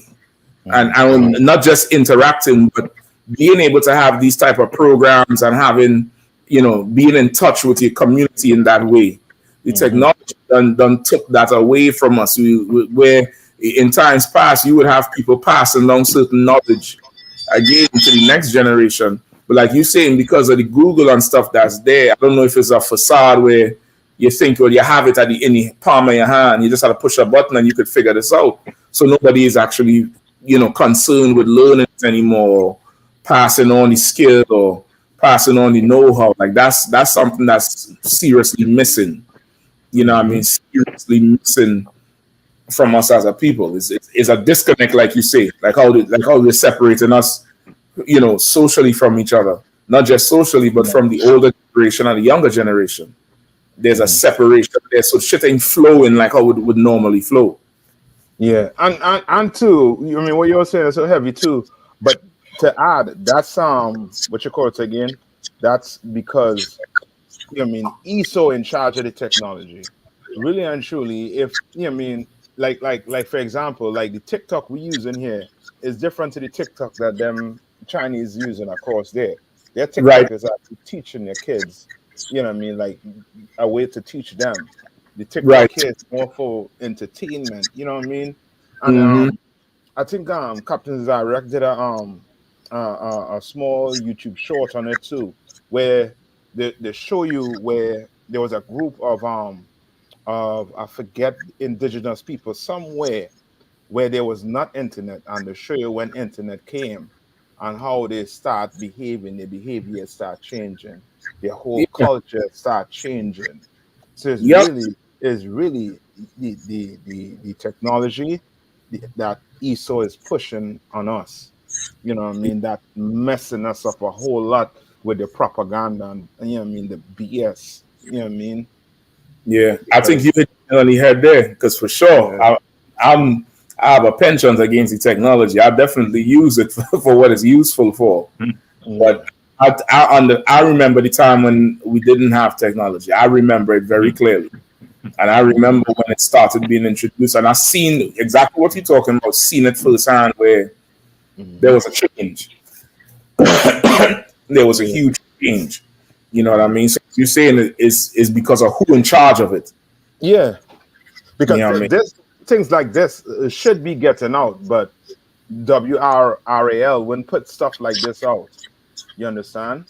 S14: And not just interacting, but being able to have these type of programs and having, being in touch with your community in that way. The technology done took that away from us. Where in times past, you would have people passing along certain knowledge again to the next generation. But like you're saying, because of the Google and stuff that's there, I don't know if it's a facade where you think, well, you have it in the palm of your hand. You just have to push a button and you could figure this out. So nobody is actually, concerned with learning it anymore, passing on the skill or passing on the know-how. Like that's something that's seriously missing. Seriously missing from us as a people. It's a disconnect, like you say, like how they're separating us, socially from each other. Not just socially, but from the older generation and the younger generation. There's a separation there, so shit ain't flowing like how it would normally flow.
S16: Yeah, and too, what you're saying is so heavy too. But to add, that's what you call it again. That's because Esau in charge of the technology. Really and truly, if like for example, like the TikTok we use in here is different to the TikTok that them Chinese using across there. Their TikTok is actually teaching their kids, like a way to teach them. The TikTok kids more for entertainment, And I think Captain Zarek did a small YouTube short on it too, where they show you where there was a group of I forget indigenous people somewhere where there was not internet, and they show you when internet came and how they start behaving, their behavior start changing, their whole culture start changing. So it's really the technology that ESO is pushing on us. You know what I mean? That messing us up a whole lot with the propaganda and you know what I mean, the BS. You know what I mean?
S14: Yeah, I think you hit it on the head there, because for sure, I have a penchant against the technology. I definitely use it for what it's useful for. But I remember the time when we didn't have technology. I remember it very clearly. And I remember when it started being introduced, and I seen exactly what you're talking about, seen it firsthand where there was a change. There was a huge change. You know what I mean? So you're saying it is because of who in charge of it.
S16: Yeah. Because
S14: You know what I mean?
S16: this things like this should be getting out, but WRAL wouldn't put stuff like this out. You understand?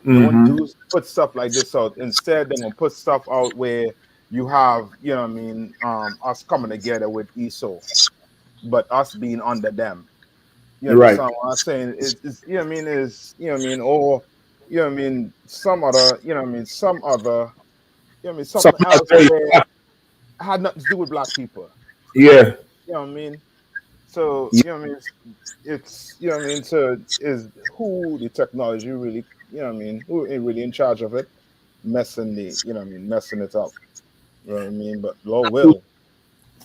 S16: They won't put stuff like this out. Instead, they're gonna put stuff out where you have, you know what I mean, us coming together with ESO, but us being under them. You understand what I'm saying? It's you know what I mean, is you know what I mean, or you know what I mean, some other, you know what I mean, some other, you know what I mean, something else where had nothing to do with black people.
S14: Yeah.
S16: You know what I mean? So, you know what I mean? It's you know what I mean? So is who the technology really, you know what I mean, who is really in charge of it, messing you know what I mean, messing it up. You know what I mean? But Lord will.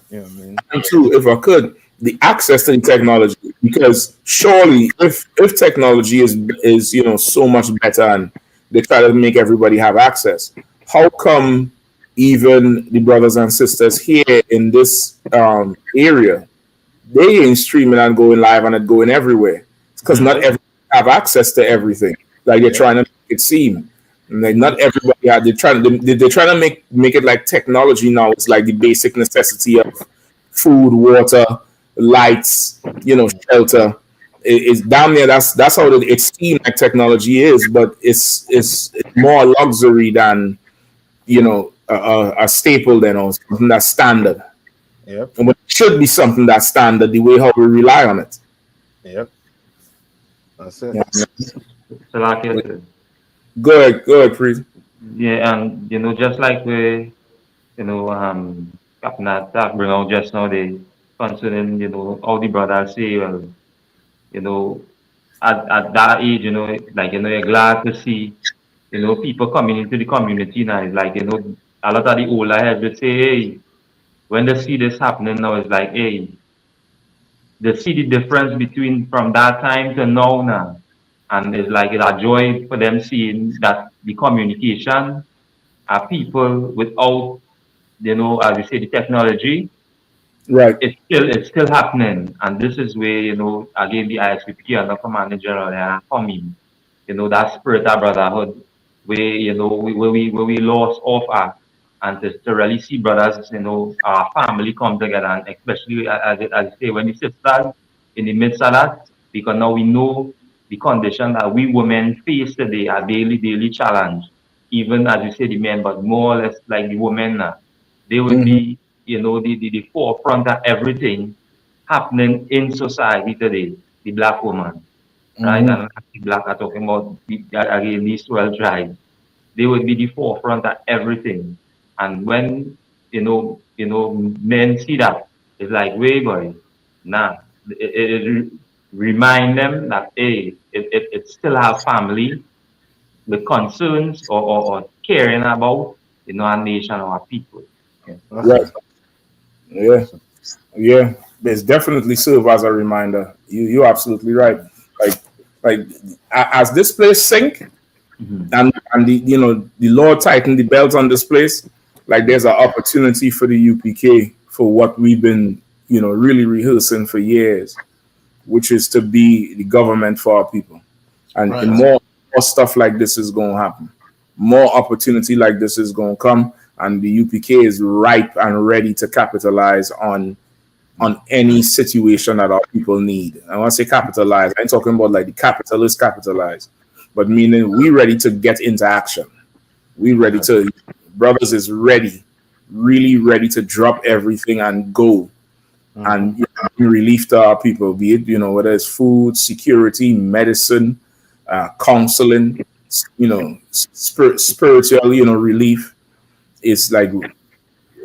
S16: You know what I mean?
S14: And two, if I could, the access to the technology, because surely if technology is you know so much better and they try to make everybody have access, how come even the brothers and sisters here in this area, they ain't streaming and going live and it going everywhere? It's because not everybody have access to everything. Like they're trying to make it seem. And like not everybody they're trying to make it like technology now is like the basic necessity of food, water, lights, you know, shelter. It's damn near that's how it seems like technology is, but it's more luxury than, you know, a staple then, or something that's standard.
S16: Yep.
S14: And it should be something that's standard the way how we rely on it.
S16: Yep. That's it.
S15: So like it.
S14: Go ahead, please.
S15: Yeah, and you know, just like we, you know, Captain Attack bring out just now, they concerning, you know, all the brothers say, well, you know, at that age, you know, like, you know, you're glad to see, you know, people coming into the community now. It's like, you know, a lot of the older heads would say, hey, when they see this happening now, it's like, hey, they see the difference between from that time to now. And it's like it's a joy for them seeing that the communication are people without, you know, as you say, the technology.
S14: Right.
S15: It's still happening. And this is where, you know, again the ISUPK and the Commander General they are coming. You know, that spirit of brotherhood where, you know, where we lost off at, and to really see brothers, you know, our family come together, and especially as I say, when the sisters in the midst of that, because now we know the condition that we women face today, a daily challenge. Even as you say, the men, but more or less like the women now. They would be, you know, the forefront of everything happening in society today, the black woman, right? And the black are talking about again these 12 tribes. They would be the forefront of everything. And when men see that, it's like, wait, boy, nah. It remind them that hey, it still have family with concerns or caring about, you know, our nation or our people. Yeah.
S14: Right. Yeah. It's definitely serve as a reminder. You're absolutely right. Like as this place sink, and the, you know, the Lord tighten the belt on this place, like there's an opportunity for the UPK for what we've been, you know, really rehearsing for years, which is to be the government for our people. And more stuff like this is going to happen. More opportunity like this is going to come, and the UPK is ripe and ready to capitalize on on any situation that our people need. I want to say capitalize. I ain't talking about like the capitalist capitalize, but meaning we ready to get into action. We ready to, brothers is ready, really ready to drop everything and go and bring relief to our people, be it, whether it's food, security, medicine, counseling, spiritual, relief. It's like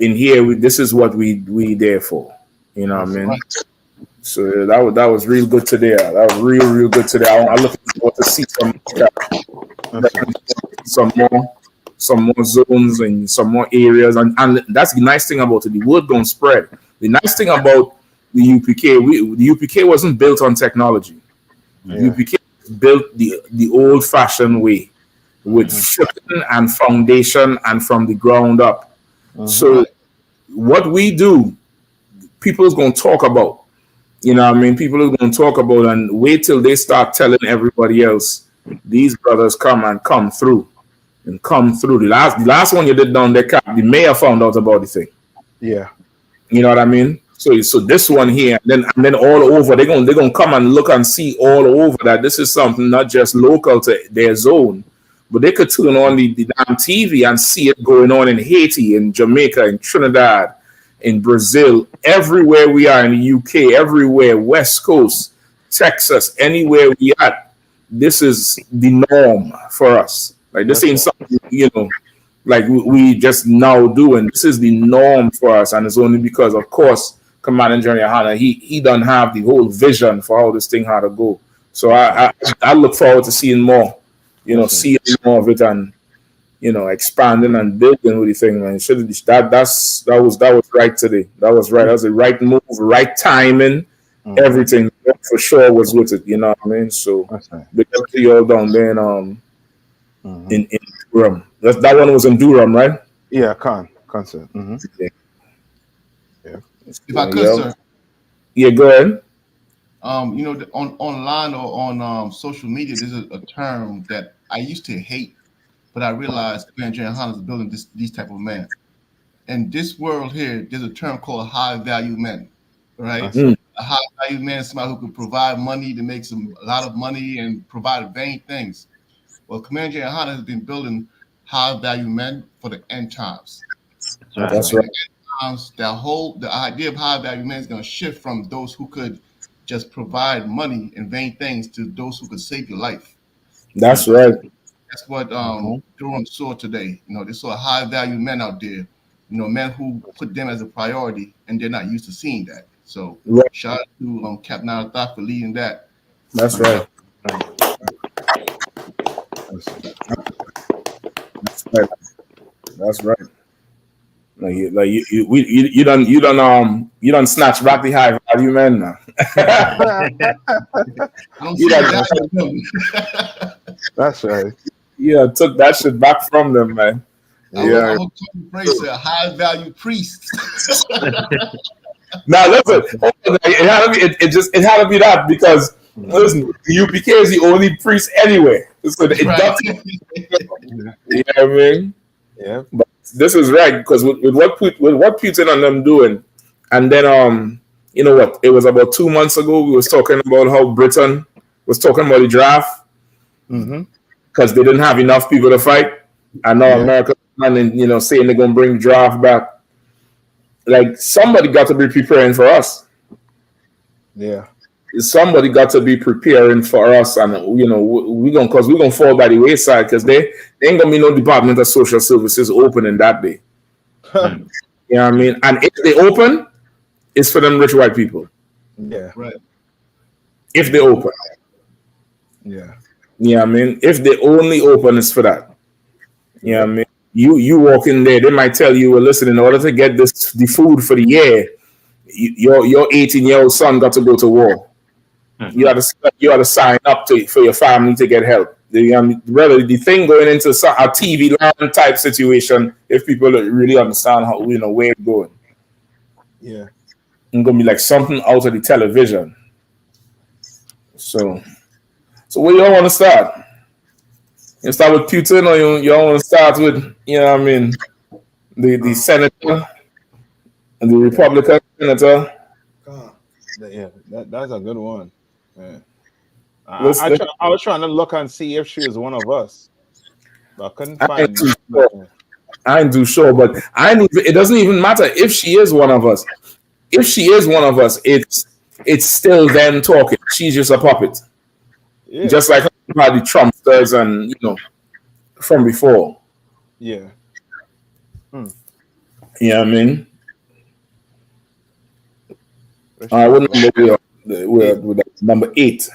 S14: in here, this is what we there for. You know what I mean? Right. So that was real good today. That was real good today. I look forward to see some more zones and some more areas, and that's the nice thing about it. The word don't spread. The nice thing about the UPK, the UPK wasn't built on technology. The UPK was built the old-fashioned way, with footing and foundation and from the ground up. So what we do, people's going to talk about. You know what I mean? People are going to talk about, and wait till they start telling everybody else, these brothers come through. And come through. The last one you did down there, the mayor found out about the thing.
S16: Yeah.
S14: You know what I mean? So this one here, and then all over, they're gonna come and look and see all over that this is something not just local to their zone, but they could turn on the damn TV and see it going on in Haiti, in Jamaica, in Trinidad, in Brazil, everywhere we are in the UK, everywhere, West Coast, Texas, anywhere we at, this is the norm for us. Like this ain't something, like we just now doing. This is the norm for us, and it's only because, of course, Commander General Hanna, he done have the whole vision for how this thing had to go. So I look forward to seeing more, seeing more of it, and expanding and building with the thing, man. That was right today. That was right. That was the right move, right timing. Everything for sure was with it. You know what I mean? So big up to you all down there in Durham. That one was in Durham, right?
S16: Yeah, concert.
S14: Yeah.
S10: If I could, sir.
S14: Yeah, go ahead.
S10: Online or on social media, there's a term that I used to hate, but I realized Commander Hanna is building these type of men. In this world here, there's a term called high value men, right? A high value man is somebody who can provide money to make a lot of money and provide vain things. Well, Commander Hanna has been building high value men for the end times.
S14: That's right.
S10: The idea of high value men is going to shift from those who could just provide money and vain things to those who could save your life.
S14: That's right.
S10: That's what Durham saw today. They saw high value men out there, men who put them as a priority, and they're not used to seeing that. So shout out to Captain Aratha for leading that.
S14: That's right. That's right. You done snatch back the high value men now.
S16: That's right.
S14: Yeah, took that shit back from them, man.
S10: Yeah, I'm a high value priest.
S14: Now listen, it had to be that, because listen, the UPK is the only priest anywhere. So it doesn't. You know what I mean?
S16: Yeah.
S14: But this is right, because with what Putin and them doing, and then you know what? It was about 2 months ago we was talking about how Britain was talking about the draft, because they didn't have enough people to fight, and now America and saying they're gonna bring the draft back. Like, somebody got to be preparing for us.
S16: Yeah.
S14: Somebody got to be preparing for us, and we're gonna fall by the wayside, because they ain't gonna be no Department of Social Services opening that day. You know what I mean? And if they open, it's for them rich white people.
S16: Yeah.
S10: Right.
S14: If they open.
S16: Yeah.
S14: You know what I mean? If they only open, it's for that. You know what I mean? You walk in there, they might tell you, well, listen, in order to get the food for the year, your 18-year-old son got to go to war. You had to sign up for your family to get help. The thing going into a TV land type situation, if people really understand how where it's going,
S16: yeah,
S14: it's gonna be like something out of the television. So where you all want to start? You start with Putin, or you all want to start with the senator and the Republican senator?
S16: That's a good one. Yeah.
S14: Let's,
S16: I
S14: let's,
S16: was trying to look and see if she was one of us, but I couldn't
S14: I ain't
S16: find
S14: too sure.
S16: nothing.
S14: I ain't too sure, but it doesn't even matter if she is one of us. If she is one of us, it's still them talking. She's just a puppet.
S16: Yeah.
S14: Just like how the Trumpsters and from before.
S16: Yeah.
S14: You know what I mean? All right, what number we're at? Number 8.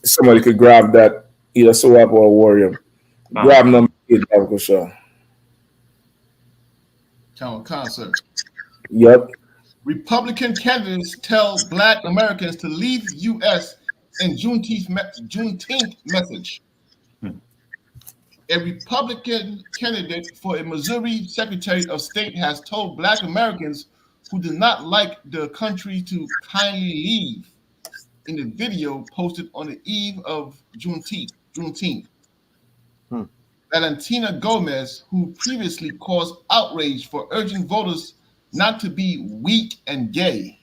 S14: Somebody could grab that, either Swap or Warrior. Grab number 8, Uncle Shaw.
S10: Town concert.
S14: Yep.
S10: Republican candidates tell Black Americans to leave U.S. in Juneteenth message. A Republican candidate for a Missouri Secretary of State has told Black Americans who do not like the country to kindly leave in the video posted on the eve of Juneteenth. Valentina Gomez, who previously caused outrage for urging voters not to be weak and gay,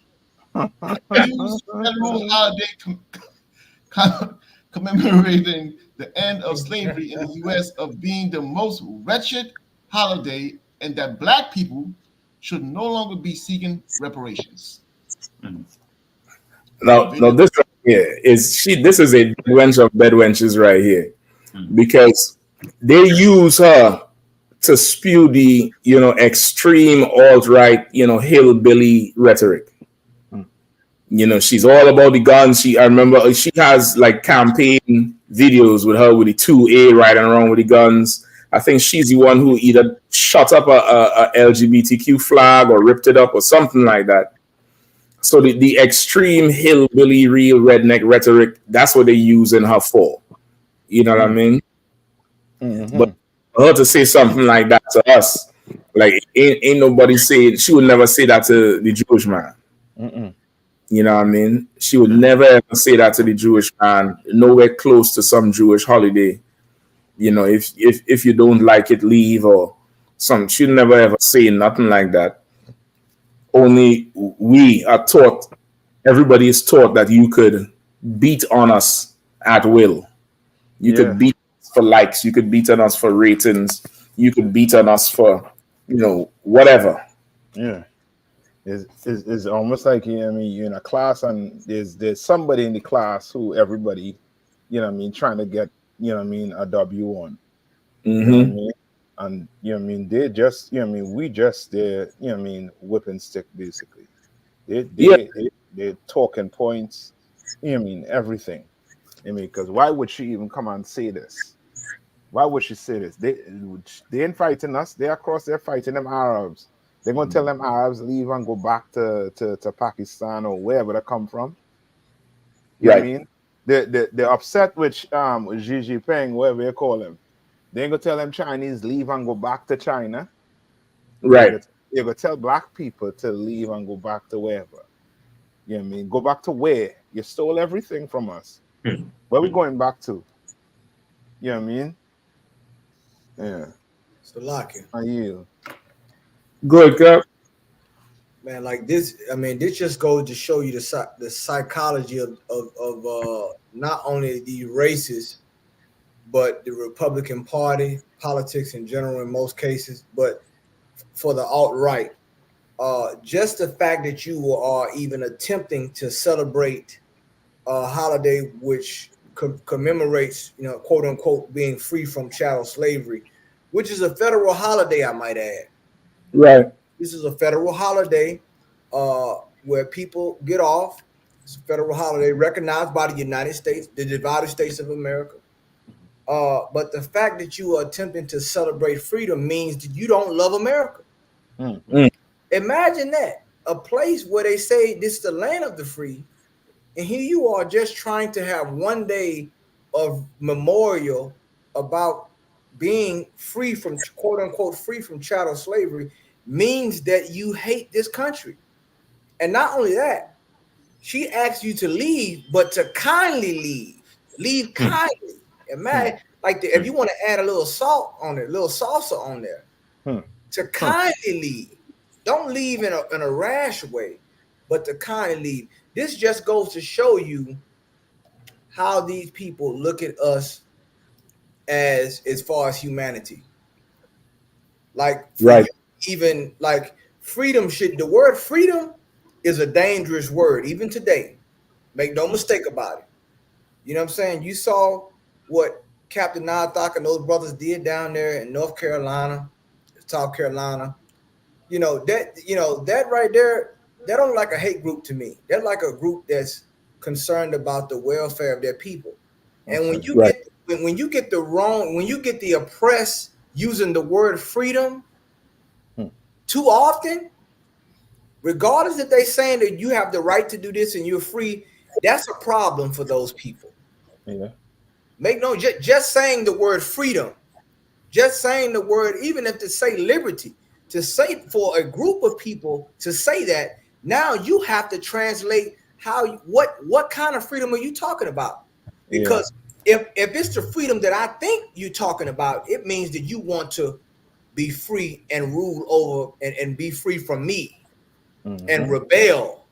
S10: accused federal holiday commemorating the end of slavery in the U.S. of being the most wretched holiday, and that Black people should no longer be seeking reparations.
S14: Now this right here is this is a wench of bed wenches right here, because they use her to spew the extreme alt-right hillbilly rhetoric. She's all about the guns. I remember she has like campaign videos with her with the 2A riding around with the guns. I think she's the one who either shot up a LGBTQ flag or ripped it up or something like that. So the extreme hillbilly, real redneck rhetoric, that's what they use in her for. You know what I mean? But for her to say something like that to us, like ain't nobody say, she would never say that to the Jewish man. You know what I mean? She would never ever say that to the Jewish man, nowhere close to some Jewish holiday. If you don't like it, leave or something. She'd never ever say nothing like that. Only we are taught, everybody is taught that you could beat on us at will. You could beat us for likes, you could beat on us for ratings, you could beat on us for, whatever.
S16: Yeah. It's almost like, you're in a class and there's somebody in the class who everybody, trying to get, a W on. You know what I mean? And they just, we just there, whipping stick basically. They're talking points, everything. Because why would she even come and say this? Why would she say this? They ain't fighting us. They're across there fighting them Arabs. They're gonna tell them Arabs leave and go back to Pakistan or wherever they come from. You know what I mean? They're upset with Xi Jinping, whatever you call him. They ain't gonna tell them Chinese leave and go back to China.
S14: Right.
S16: You're gonna tell Black people to leave and go back to wherever. You know what I mean? Go back to where? You stole everything from us. Where we going back to? You know what I mean? Yeah.
S18: So locking.
S16: I yield.
S14: Good, girl.
S18: Man, like this, this just goes to show you the psychology of not only the racists, but the Republican Party, politics in general in most cases, but for the alt-right. Just the fact that you are even attempting to celebrate a holiday which commemorates, quote unquote, being free from chattel slavery, which is a federal holiday, I might add.
S14: Right.
S18: This is a federal holiday where people get off. It's a federal holiday recognized by the United States, the divided states of America. But the fact that you are attempting to celebrate freedom means that you don't love America. Imagine that. A place where they say this is the land of the free, and here you are just trying to have one day of memorial about being free from, quote unquote, free from chattel slavery, means that you hate this country. And not only that, she asks you to leave, but to kindly leave kindly. Imagine, if you want to add a little salt on it, a little salsa on there, to kindly leave. Don't leave in a rash way. but to kindly leave. This just goes to show you how these people look at us as far as humanity. Like,
S14: right.
S18: Even like freedom the word freedom is a dangerous word, even today. Make no mistake about it. You know what I'm saying? You saw what Captain Nathok and those brothers did down there in North Carolina, South Carolina. That right there, that don't like a hate group to me. They're like a group that's concerned about the welfare of their people. And when you
S14: right.
S18: when you get the oppressed using the word freedom too often, regardless if they're saying that you have the right to do this and you're free, that's a problem for those people.
S16: Yeah.
S18: Just saying the word freedom, just saying the word, even if to say liberty, to say for a group of people to say that, now you have to translate what kind of freedom are you talking about? Because if it's the freedom that I think you're talking about, it means that you want to be free and rule over and be free from me and rebel.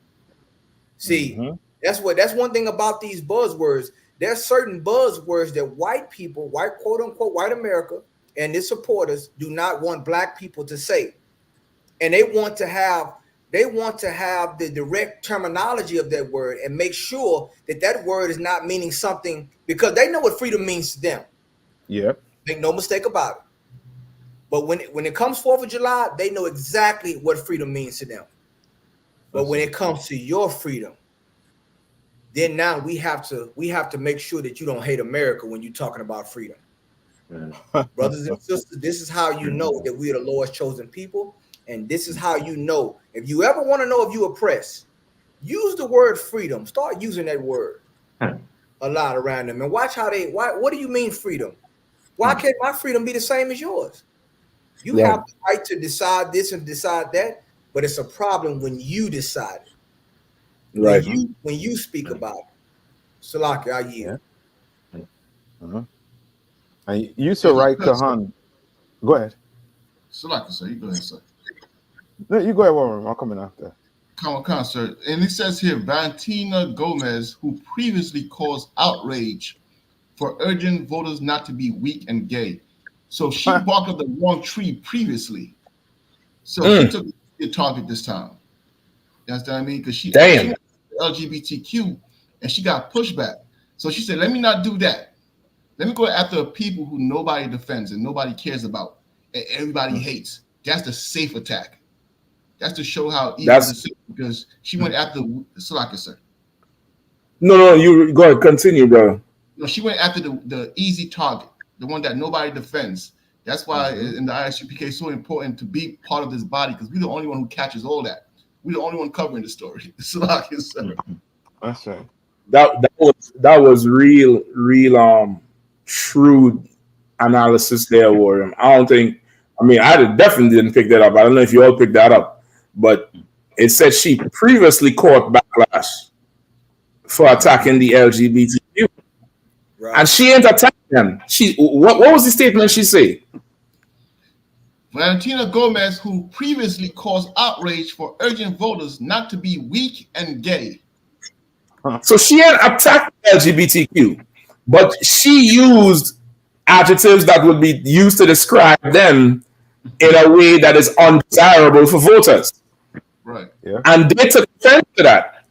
S18: See, that's one thing about these buzzwords. There's certain buzzwords that white people, quote unquote white America and its supporters do not want black people to say. And they want to have the direct terminology of that word and make sure that word is not meaning something, because they know what freedom means to them.
S16: Yep.
S18: Make no mistake about it. But when it comes 4th of July, they know exactly what freedom means to them. But when it comes to your freedom, then now we have to make sure that you don't hate America when you're talking about freedom. Brothers and sisters, this is how you know that we are the Lord's chosen people. And this is how you know. If you ever want to know if you oppressed, use the word freedom. Start using that word a lot around them. And watch how what do you mean freedom? Why can't my freedom be the same as yours? You have the right to decide this and decide that, but it's a problem when you decide it.
S14: Right.
S18: When you speak about it. Salaki, I yield.
S16: And you so right, Kahan. Go ahead.
S10: Salaki, sir. You go ahead, sir.
S16: No, you go ahead, Warren. I'll come in after.
S10: Come on, sir. And it says here, Valentina Gomez, who previously caused outrage for urging voters not to be weak and gay. So she barked up the wrong tree previously. So she took the target this time. You understand what I mean? Because she LGBTQ and she got pushback. So she said, let me not do that. Let me go after people who nobody defends and nobody cares about and everybody hates. That's the safe attack. That's to show how evil this is, because she went after Salaka, sir.
S14: No, you go ahead, continue, brother.
S10: No, she went after the easy target, the one that nobody defends. That's why in the ISUPK it's so important to be part of this body, because we're the only one who catches all that. We're the only one covering the story. Salaka, sir.
S16: That's right.
S14: That was real shrewd analysis there, Warren. I definitely didn't pick that up. I don't know if you all picked that up. But it said she previously caught backlash for attacking the LGBTQ. Right. And she ain't attacked them. What was the statement she said?
S10: Valentina Gomez, who previously caused outrage for urging voters not to be weak and gay.
S14: So she ain't attacked LGBTQ, but she used adjectives that would be used to describe them in a way that is undesirable for voters.
S10: Right.
S14: Yeah. And they took offense to that.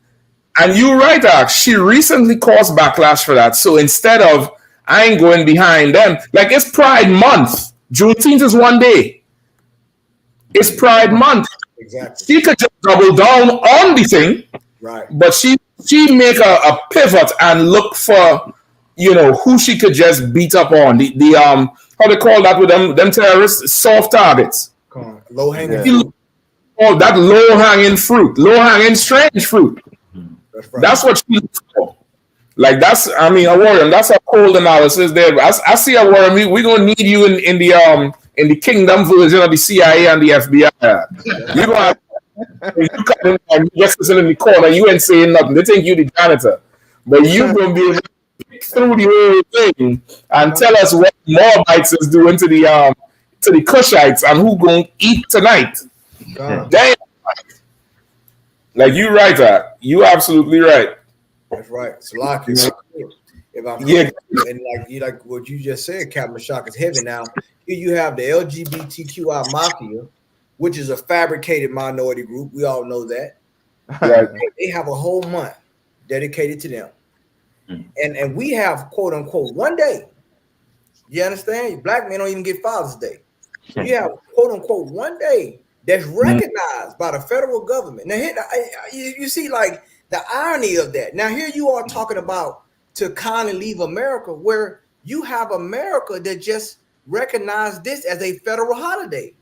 S14: And you're right, Ash. She recently caused backlash for that. So instead of, I ain't going behind them, like it's Pride Month. Juneteenth is one day. It's Pride Month.
S18: Exactly.
S14: She could just double down on the thing.
S18: Right.
S14: But she make a pivot and look for, who she could just beat up on. The how they call that with them terrorists? Soft targets.
S18: Low hanging fruit.
S14: Oh, that low-hanging fruit, low-hanging strange fruit. That's what she looks for. Like Warren, that's a cold analysis there. I see a Warren. We're gonna need you in the kingdom version of the CIA and the FBI. You gonna you come in and you just sitting in the corner, you ain't saying nothing. They think you the janitor. But you're gonna be able to pick through the whole thing and tell us what Moabites is doing to the Cushites and who gonna eat tonight. Damn. Like you right, that you absolutely right.
S18: That's right. Salaki. If I
S14: Yeah.
S18: could, and like what you just said, Captain Shock is heavy. Now here you have the LGBTQI mafia, which is a fabricated minority group. We all know that.
S14: Right.
S18: They have a whole month dedicated to them, and we have quote unquote one day. You understand? Black men don't even get Father's Day, so you have quote unquote one day that's recognized by the federal government. Now here, you see like the irony of that. Now here you are talking about to kindly leave America, where you have America that just recognized this as a federal holiday.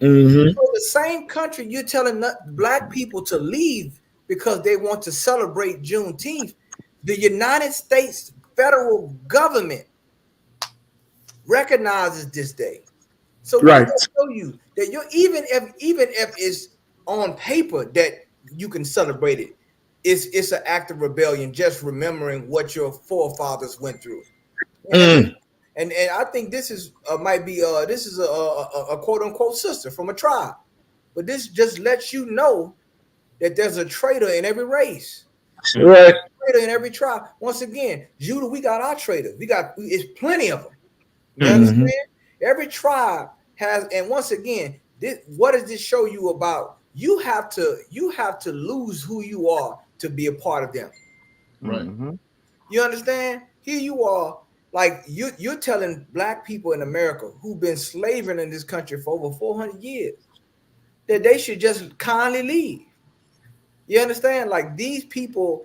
S14: Mm-hmm.
S18: So the same country you're telling black people to leave because they want to celebrate Juneteenth, the United States federal government recognizes this day. So what
S14: Right.
S18: does that show you? That you're even if it's on paper that you can celebrate it, it's an act of rebellion, just remembering what your forefathers went through. And I think this is might be this is a quote unquote sister from a tribe, but this just lets you know that there's a traitor in every race,
S14: Right.
S18: traitor in every tribe. Once again, Judah, we got our traitors. It's plenty of them. You understand? Every tribe has, and once again, what does this show you about? You have to lose who you are to be a part of them.
S16: Right.
S18: You understand? Here you are, like you're telling black people in America who've been slaving in this country for over 400 years that they should just kindly leave. You understand? Like these people,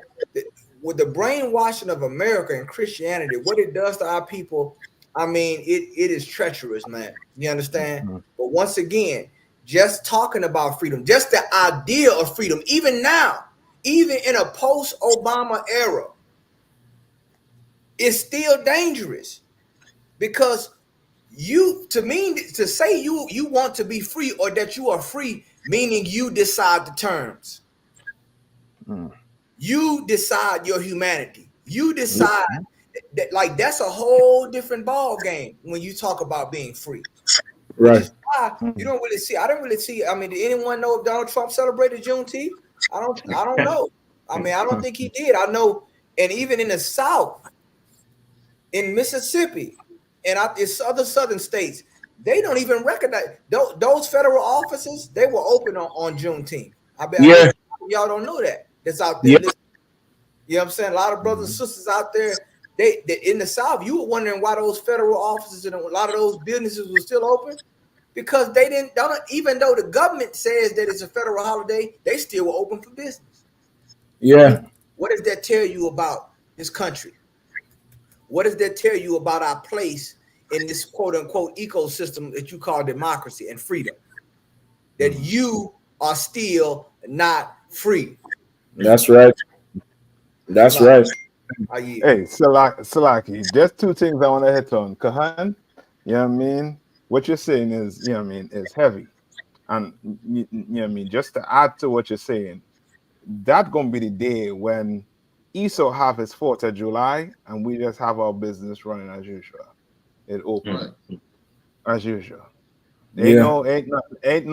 S18: with the brainwashing of America and Christianity, what it does to our people, I mean, it is treacherous, man. You understand? But once again, just talking about freedom, just the idea of freedom, even now, even in a post-Obama era, is still dangerous because to say you want to be free or that you are free, meaning you decide the terms. You decide your humanity. You decide that, like, that's a whole different ball game when you talk about being free.
S14: Right.
S18: Which is why you don't really see. I don't really see. I mean, did anyone know if Donald Trump celebrated Juneteenth? I don't know. I mean, I don't think he did. I know, and even in the South, in Mississippi, and it's other southern states, they don't even recognize those federal offices. They were open on Juneteenth. I bet y'all don't know that. That's out there. Listening. You know what I'm saying? A lot of brothers and sisters out there, they in the South, you were wondering why those federal offices and a lot of those businesses were still open, because they didn't, even though the government says that it's a federal holiday, they still were open for business.
S14: Yeah.
S18: What does that tell you about this country? What does that tell you about our place in this quote unquote ecosystem that you call democracy and freedom? That you are still not free.
S14: That's right. That's right.
S16: Hey, Salaki, just two things I want to hit on. Kahan, you know what I mean? What you're saying is, you know what I mean, is heavy. And, you know what I mean? Just to add to what you're saying, that's going to be the day when Esau have his 4th of July and we just have our business running as usual. It open as usual. Ain't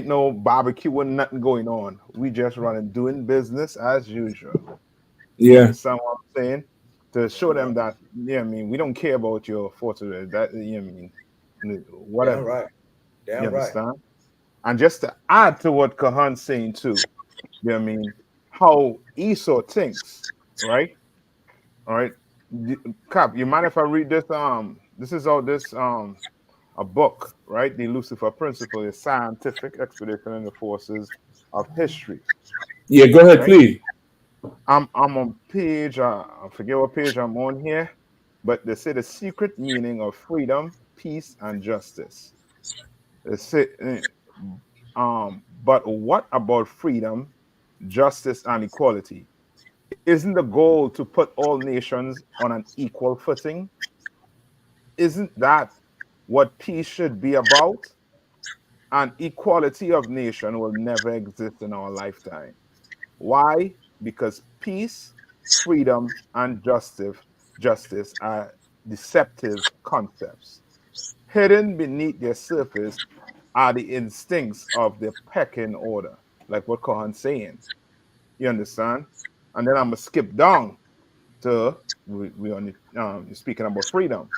S16: no barbecue and nothing going on. We just running, doing business as usual.
S14: Yeah.
S16: You understand what I'm saying? To show them that, yeah, I mean, we don't care about your 4th of July. That, you know, I mean, whatever.
S18: Damn right. Damn
S16: you
S18: right.
S16: understand? And just to add to what Kahan's saying too, you know what I mean, how Esau thinks, right? All right. Cap, you mind if I read this? This is all this a book, right? The Lucifer Principle is Scientific Expedition in the Forces of History.
S14: Yeah, go ahead,
S16: right?
S14: please.
S16: I'm on page, I forget what page I'm on here, but they say the secret meaning of freedom, peace, and justice. They say, but what about freedom, justice, and equality? Isn't the goal to put all nations on an equal footing? Isn't that what peace should be about? And equality of nation will never exist in our lifetime. Why? Because peace, freedom, and justice are deceptive concepts. Hidden beneath their surface are the instincts of the pecking order. like what Kohan's saying. You understand? And then I'm gonna skip down to we only speaking about freedom.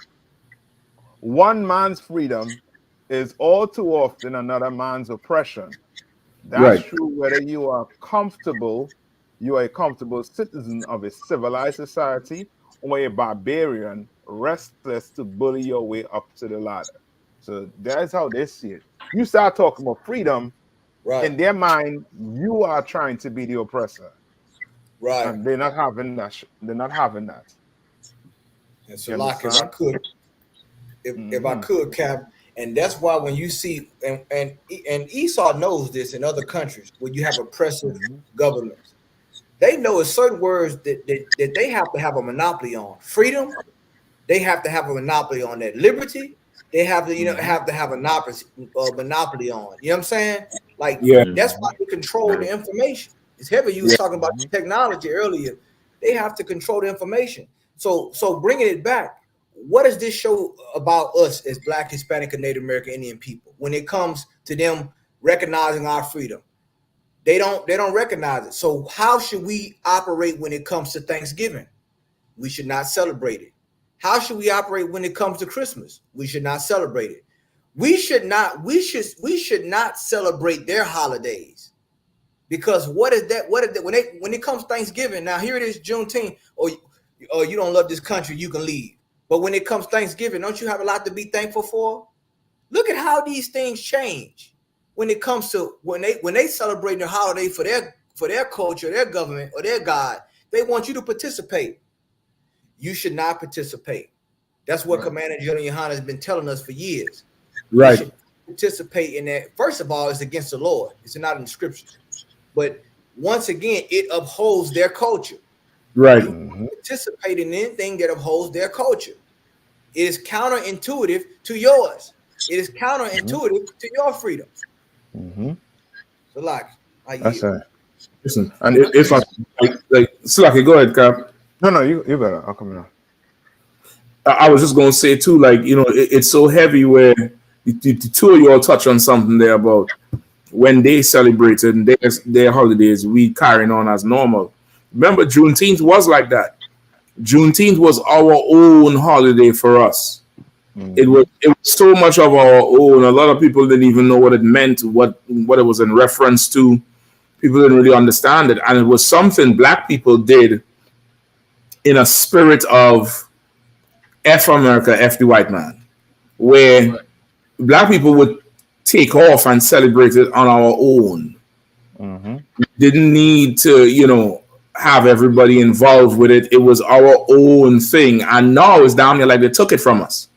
S16: One man's freedom is all too often another man's oppression. That's
S14: Right.
S16: true whether you are a comfortable citizen of a civilized society, or a barbarian restless to bully your way up to the ladder. So that's how they see it. You start talking about freedom,
S18: Right.
S16: in their mind, you are trying to be the oppressor.
S18: Right.
S16: And they're not having that. They're not having that.
S18: And so,
S16: You
S18: like, if I
S16: understand?
S18: could, if I could, Cap, and that's why when you see and Esau knows this in other countries where you have oppressive governments, they know it's certain words that they have to have a monopoly on. Freedom, they have to have a monopoly on that. Liberty, they have to have to have a monopoly on. You know what I'm saying? Like,
S14: Yeah.
S18: that's why they control the information. It's heavy. You was talking about technology earlier. They have to control the information. So bringing it back, what does this show about us as Black, Hispanic, and Native American Indian people when it comes to them recognizing our freedom? They don't recognize it. So how should we operate when it comes to Thanksgiving? We should not celebrate it. How should we operate when it comes to Christmas? We should not celebrate it. We should not celebrate their holidays. Because what is that? When it comes Thanksgiving? Now here it is, Juneteenth. Or you don't love this country, you can leave. But when it comes Thanksgiving, don't you have a lot to be thankful for? Look at how these things change when it comes to when they celebrate their holiday for their culture, their government, or their God. They want you to participate. You should not participate. That's what Commander General Yohana has been telling us for years.
S14: Right.
S18: You should participate in that. First of all, it's against the Lord. It's not in the scriptures. But once again, it upholds their culture.
S14: Right.
S18: You participate in anything that upholds their culture. It is counterintuitive to yours. It is counterintuitive to your freedom. So, like,
S16: That's right.
S14: Listen, and if I like, Slacky, go ahead, Cap.
S16: No, you better. I'll come in.
S14: I was just going to say too, like, you know, it's so heavy where the two of you all touch on something there about when they celebrated their holidays, we carrying on as normal. Remember, Juneteenth was like that. Juneteenth was our own holiday for us. It was so much of our own. A lot of people didn't even know what it meant, what it was in reference to. People didn't really understand it, and it was something Black people did in a spirit of F America, F the white man, where Black people would take off and celebrate it on our own. We didn't need to, you know, have everybody involved with it. It was our own thing. And now it's down there like they took it from us.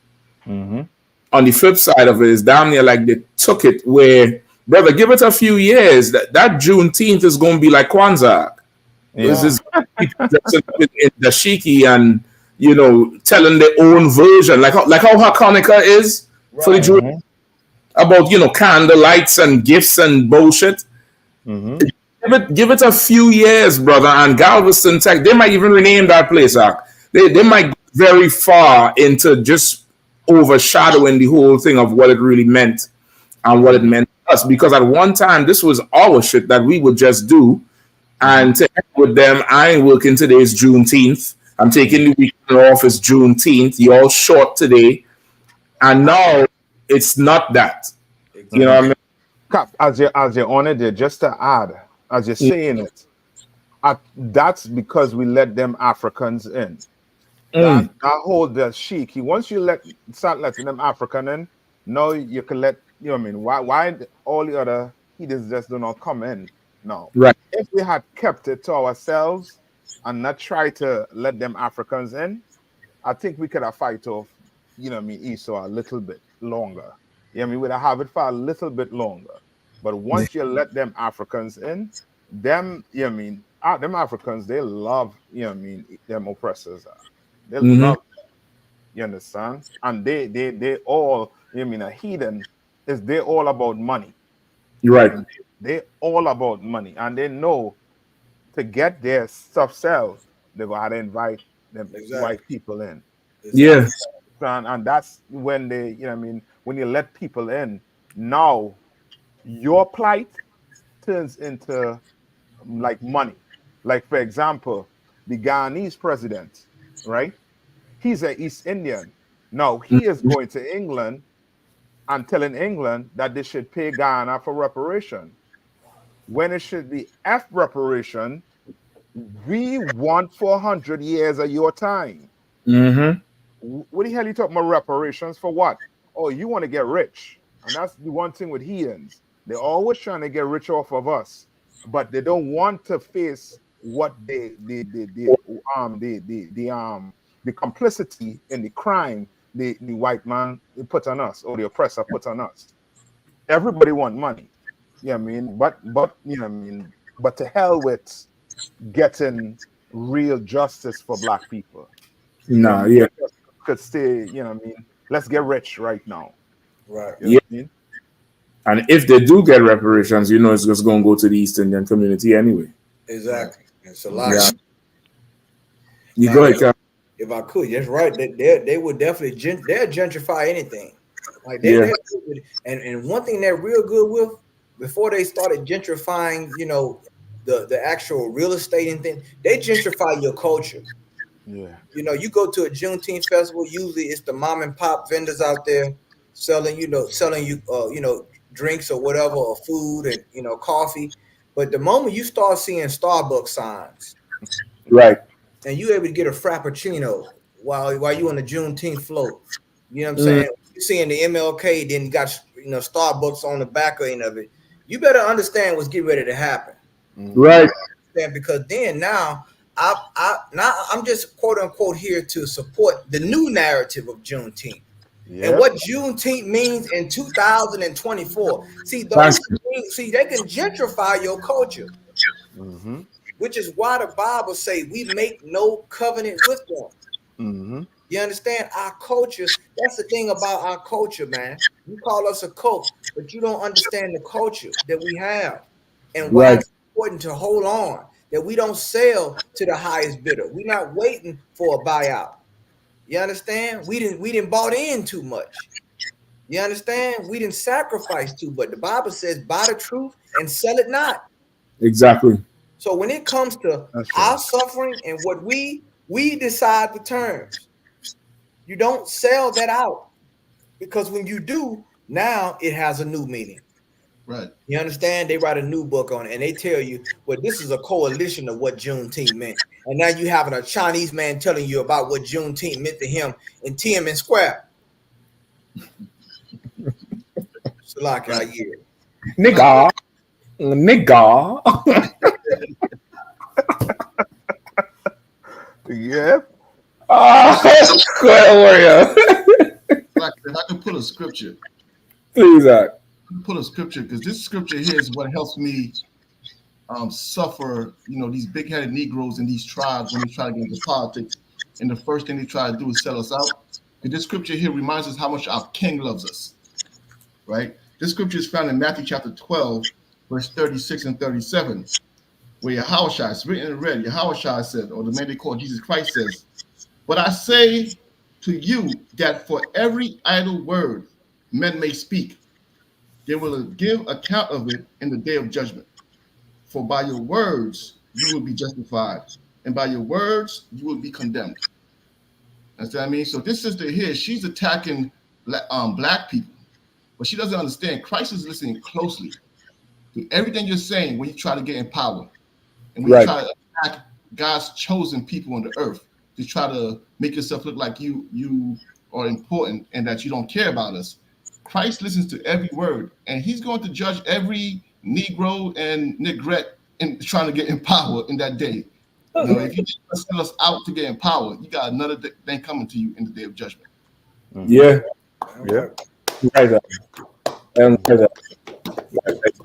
S14: On the flip side of it, it's down there like they took it where, brother, give it a few years. That Juneteenth is going to be like Kwanzaa. This is people dressing up in dashiki and, you know, telling their own version, like how Hanukkah is for the Jews, about, you know, candle lights and gifts and bullshit. Give it a few years, brother, and Galveston, Tech, they might even rename that place. They might go very far into just overshadowing the whole thing of what it really meant and what it meant to us. Because at one time, this was our shit that we would just do. And to heck with them, I ain't working today. It's Juneteenth. I'm taking the weekend off. It's Juneteenth. You're all short today. And now it's not that. You know what I mean?
S16: Cap, as you're on it, just to add, as you're saying it, that's because we let them Africans in. That whole the sheiky. Once you start letting them African in, now you can let, you know what I mean? Why all the other heathens just do not come in? No.
S14: Right.
S16: If we had kept it to ourselves and not try to let them Africans in, I think we could have fight off, you know what I mean, Esau a little bit longer. You know what I mean? We'd have it for a little bit longer. But once you let them Africans in, them, you know what I mean, them Africans, they love, you know what I mean, them oppressors. They love them. You understand? And they all, you know what I mean, a heathen they're all about money.
S14: You're right.
S16: They're all about money. And they know to get their stuff sold, they're going to invite them white people in.
S14: Yeah.
S16: And that's when you know what I mean, when you let people in, now your plight turns into like money. Like for example, the Guyanese president, right? He's an East Indian. Now he is going to England and telling England that they should pay Guyana for reparation. When it should be F reparation, we want 400 years of your time.
S14: Mm-hmm.
S16: What the hell are you talking about reparations for what? Oh, you want to get rich. And that's the one thing with heathens. They're always trying to get rich off of us, but they don't want to face what the complicity in the crime the white man put on us, or the oppressor put on us. Everybody want money. Yeah, I mean, but you know what I mean, but to hell with getting real justice for black people.
S14: Nah, yeah.
S16: Could stay, you know what I mean? Let's get rich right now.
S18: Right.
S16: You know what I mean?
S14: And if they do get reparations, you know it's just going to go to the East Indian community anyway.
S18: Exactly. It's a lot.
S14: Yeah. You go ahead, Cal.
S18: If I could, that's right. They would definitely they'll gentrify anything. Like and one thing they're real good with, before they started gentrifying, you know, the actual real estate and thing, they gentrify your culture.
S16: Yeah.
S18: You know, you go to a Juneteenth festival, usually it's the mom and pop vendors out there selling you drinks or whatever, or food and, you know, coffee. But the moment you start seeing Starbucks signs,
S14: right,
S18: and you able to get a frappuccino while you on the Juneteenth float, you know what I'm saying? You're seeing the MLK, then you got, you know, Starbucks on the back end of it. You better understand what's getting ready to happen,
S14: right?
S18: Because then now I'm just quote unquote here to support the new narrative of Juneteenth.
S16: Yeah.
S18: And what Juneteenth means in 2024. See, those things, they can gentrify your culture.
S16: Mm-hmm.
S18: Which is why the Bible say we make no covenant with them.
S16: Mm-hmm.
S18: You understand? Our culture, that's the thing about our culture, man. You call us a cult, but you don't understand the culture that we have and why it's important to hold on, that we don't sell to the highest bidder. We're not waiting for a buyout. You understand? We didn't bought in too much. You understand? We didn't sacrifice too much. The Bible says, buy the truth and sell it not.
S14: Exactly.
S18: So when it comes to our suffering and what we decide the terms, you don't sell that out, because when you do, now it has a new meaning.
S10: Right.
S18: You understand? They write a new book on it and they tell you, well, this is a coalition of what Juneteenth meant. And now you having a Chinese man telling you about what Juneteenth meant to him in Tiananmen Square. Salaki, I hear.
S14: Nigga.
S16: Yeah.
S14: Warrior.
S10: If I could pull a scripture.
S14: Please, Zach.
S10: Pull a scripture, because this scripture here is what helps me suffer, you know, these big-headed Negroes in these tribes when they try to get into politics. And the first thing they try to do is sell us out. And this scripture here reminds us how much our King loves us, right? This scripture is found in Matthew chapter 12, verse 36 and 37, where Yahushua, it's written in red, Yahushua said, or the man they call Jesus Christ says, but I say to you that for every idle word men may speak, they will give account of it in the day of judgment. For by your words you will be justified, and by your words you will be condemned. That's what I mean. So this sister here, she's attacking black people, but she doesn't understand. Christ is listening closely to everything you're saying when you try to get in power, and when you try to attack God's chosen people on the earth, to try to make yourself look like you are important and that you don't care about us. Christ listens to every word, and he's going to judge every Negro and negrette in trying to get in power in that day. You know, if you sell us out to get in power, you got another thing coming to you in the day of judgment.
S14: Yeah.
S16: Yeah.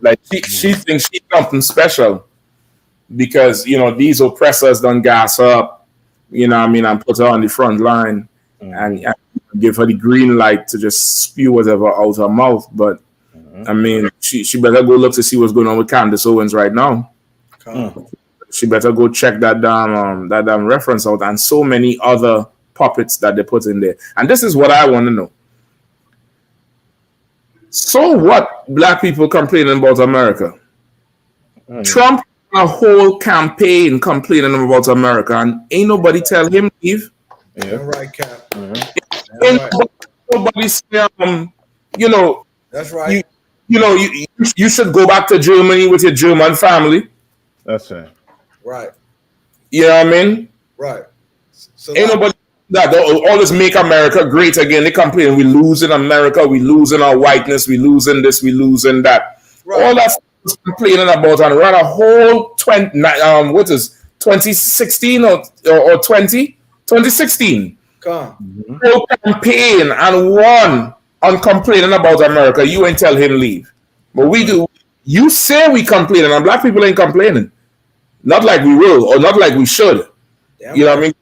S14: Like she thinks she's something special because, you know, these oppressors done gas up, you know what I mean, and put her on the front line and give her the green light to just spew whatever out her mouth. But I mean, she better go look to see what's going on with Candace Owens right now. She better go check that damn reference out, and so many other puppets that they put in there. And this is what I want to know. So what black people complaining about America? Trump a whole campaign complaining about America, and ain't nobody tell him leave.
S18: Yeah. Right, Cap.
S14: Ain't nobody say, you know,
S18: that's right.
S14: You should go back to Germany with your German family.
S16: That's right.
S18: Right.
S14: You know what I mean?
S18: Right. So
S14: ain't nobody that all this make America great again. They complain we losing America, we losing our whiteness, we losing this, we losing that. Right. All that complaining about and run a whole 2016 or 2016 whole campaign and won on complaining about America. You ain't tell him leave, but we do. You say we complaining, and black people ain't complaining. Not like we will, or not like we should.
S18: Damn
S14: you know what I mean?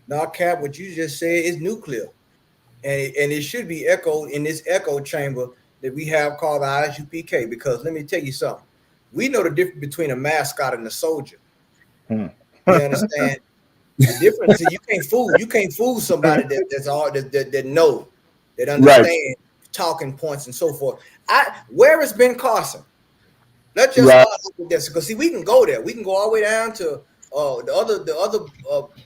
S18: Now, Cap, what you just said is nuclear, and it should be echoed in this echo chamber that we have called the ISUPK. Because let me tell you something, we know the difference between a mascot and a soldier. You understand? The difference is you can't fool somebody that know, that understand talking points and so forth. Where has Ben Carson? Let's just start with this, because see, we can go there. We can go all the way down to the other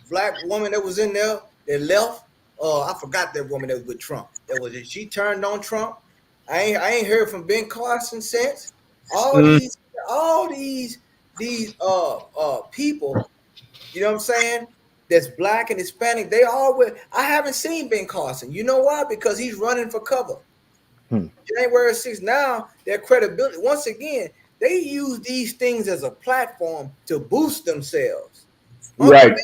S18: black woman that was in there that left. I forgot that woman that was with Trump. She turned on Trump. I ain't heard from Ben Carson since. All these people, you know what I'm saying, that's black and Hispanic, they always, I haven't seen Ben Carson. You know why? Because he's running for cover. January 6th, now their credibility, once again, they use these things as a platform to boost themselves.
S14: Right.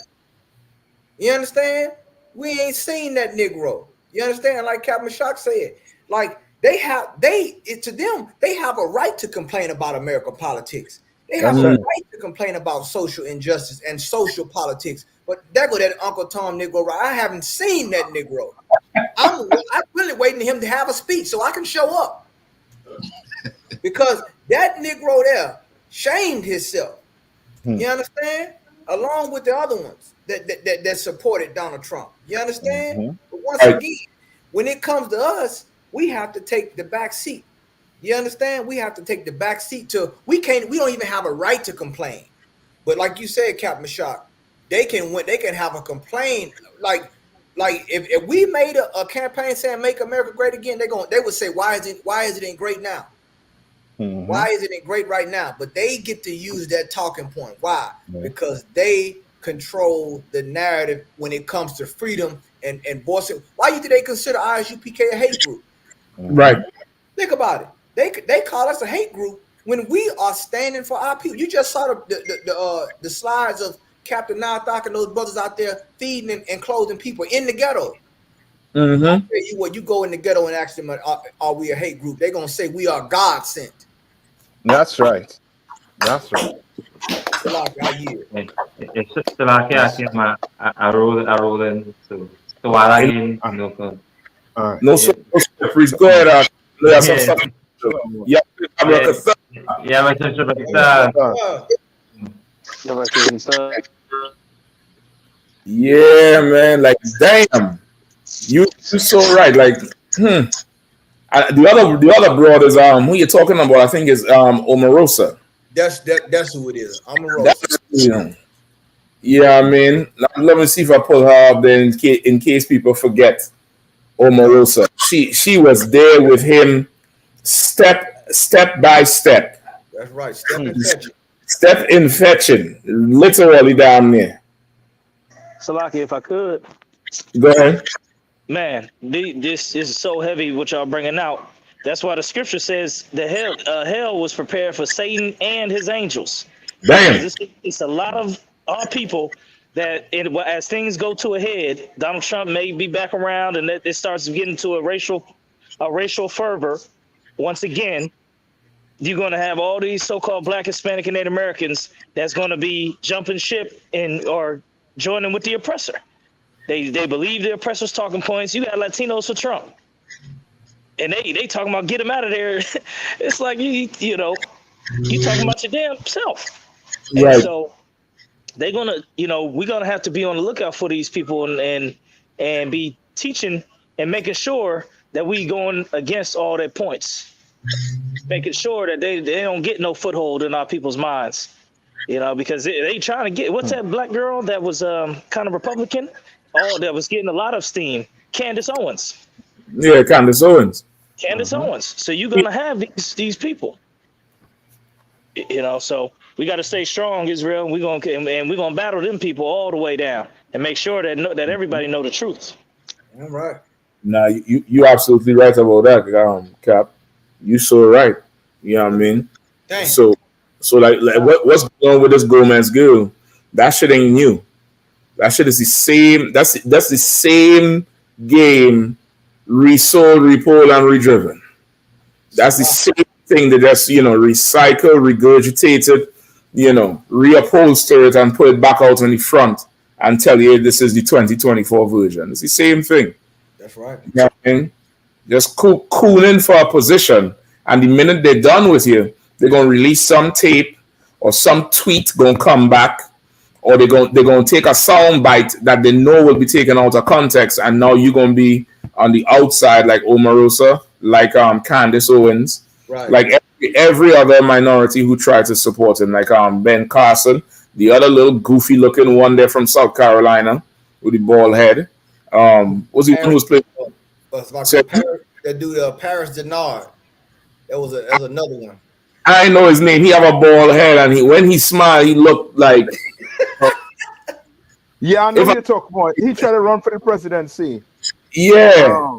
S18: You understand? We ain't seen that Negro. You understand? Like Captain Shock said, like they have a right to complain about American politics. They have a right to complain about social injustice and social politics. But there go that Uncle Tom Negro. Right? I haven't seen that Negro. I'm really waiting for him to have a speech so I can show up. Because that Negro there shamed himself. You understand? Along with the other ones that supported Donald Trump. You understand? But once again, when it comes to us, we have to take the back seat. You understand? We have to take the back seat to we don't even have a right to complain. But like you said, Captain Shock, they can have a complaint. Like if we made a campaign saying make America great again, they would say, why is it ain't great now? Why isn't it great right now? But they get to use that talking point. Why? Because they control the narrative when it comes to freedom and voicing. Why do they consider ISUPK a hate group?
S14: Right.
S18: Think about it. They call us a hate group when we are standing for our people. You just saw the slides of Captain Nathak and those brothers out there feeding and clothing people in the ghetto. I'll tell you what, you go in the ghetto and ask them, are we a hate group? They're gonna say we are God sent.
S16: That's right. That's right.
S15: It's just like I roll in. So while I in,
S14: no, sir. Please go ahead. Yeah, man. Like, damn, you're so right. Like, the other brothers, who you talking about? I think is Omarosa.
S18: That's who it is. Omarosa.
S14: Yeah, I mean, let me see if I pull her up there in case people forget. Omarosa. She was there with him, step by step.
S18: That's right.
S14: Step in fetching, literally down there.
S17: Salaki, if I could.
S14: Go ahead.
S17: Man, this is so heavy what y'all bringing out. That's why the scripture says the hell was prepared for Satan and his angels.
S14: Damn.
S17: It's a lot of our people that as things go to a head, Donald Trump may be back around and it starts getting to a racial fervor. Once again, you're going to have all these so-called Black, Hispanic, and Native Americans that's going to be jumping ship or joining with the oppressor. They believe the oppressor's talking points. You got Latinos for Trump, and they talking about get him out of there. It's like you talking about your damn self.
S14: Right.
S17: And so they're gonna, we're gonna have to be on the lookout for these people and be teaching and making sure that we going against all their points. making sure that they don't get no foothold in our people's minds. You know, because they trying to get, what's that black girl that was kind of Republican? Oh, that was getting a lot of steam. Candace Owens.
S14: Yeah, Candace Owens.
S17: Candace Owens. So you're gonna have these people. You know, so we got to stay strong, Israel. We're gonna battle them people all the way down and make sure that everybody know the truth.
S18: All right.
S14: Nah, you absolutely right about that, Cap. You so right. You know what I mean?
S18: Dang.
S14: So like what's going on with this Gomez girl? That shit ain't new. That shit is the same. That's the same game resold, repoed, and redriven. That's the same thing that just, recycle, regurgitate it, reupholster it and put it back out on the front and tell you this is the 2024 version. It's the same thing.
S18: That's right.
S14: You know what I mean? Just cooling for a position, and the minute they're done with you, they're gonna release some tape or some tweet gonna come back, or they're gonna take a sound bite that they know will be taken out of context, and now you're gonna be on the outside like Omarosa, like Candace Owens,
S18: right,
S14: like every other minority who tried to support him, like Ben Carson, the other little goofy looking one there from South Carolina with the bald head. Was he one who was playing?
S18: That dude, Paris Denard. That was another one.
S14: I know his name. He have a bald head, and when he smiled, he looked like.
S16: Yeah, I know you're talking about. He tried to run for the presidency.
S14: Yeah,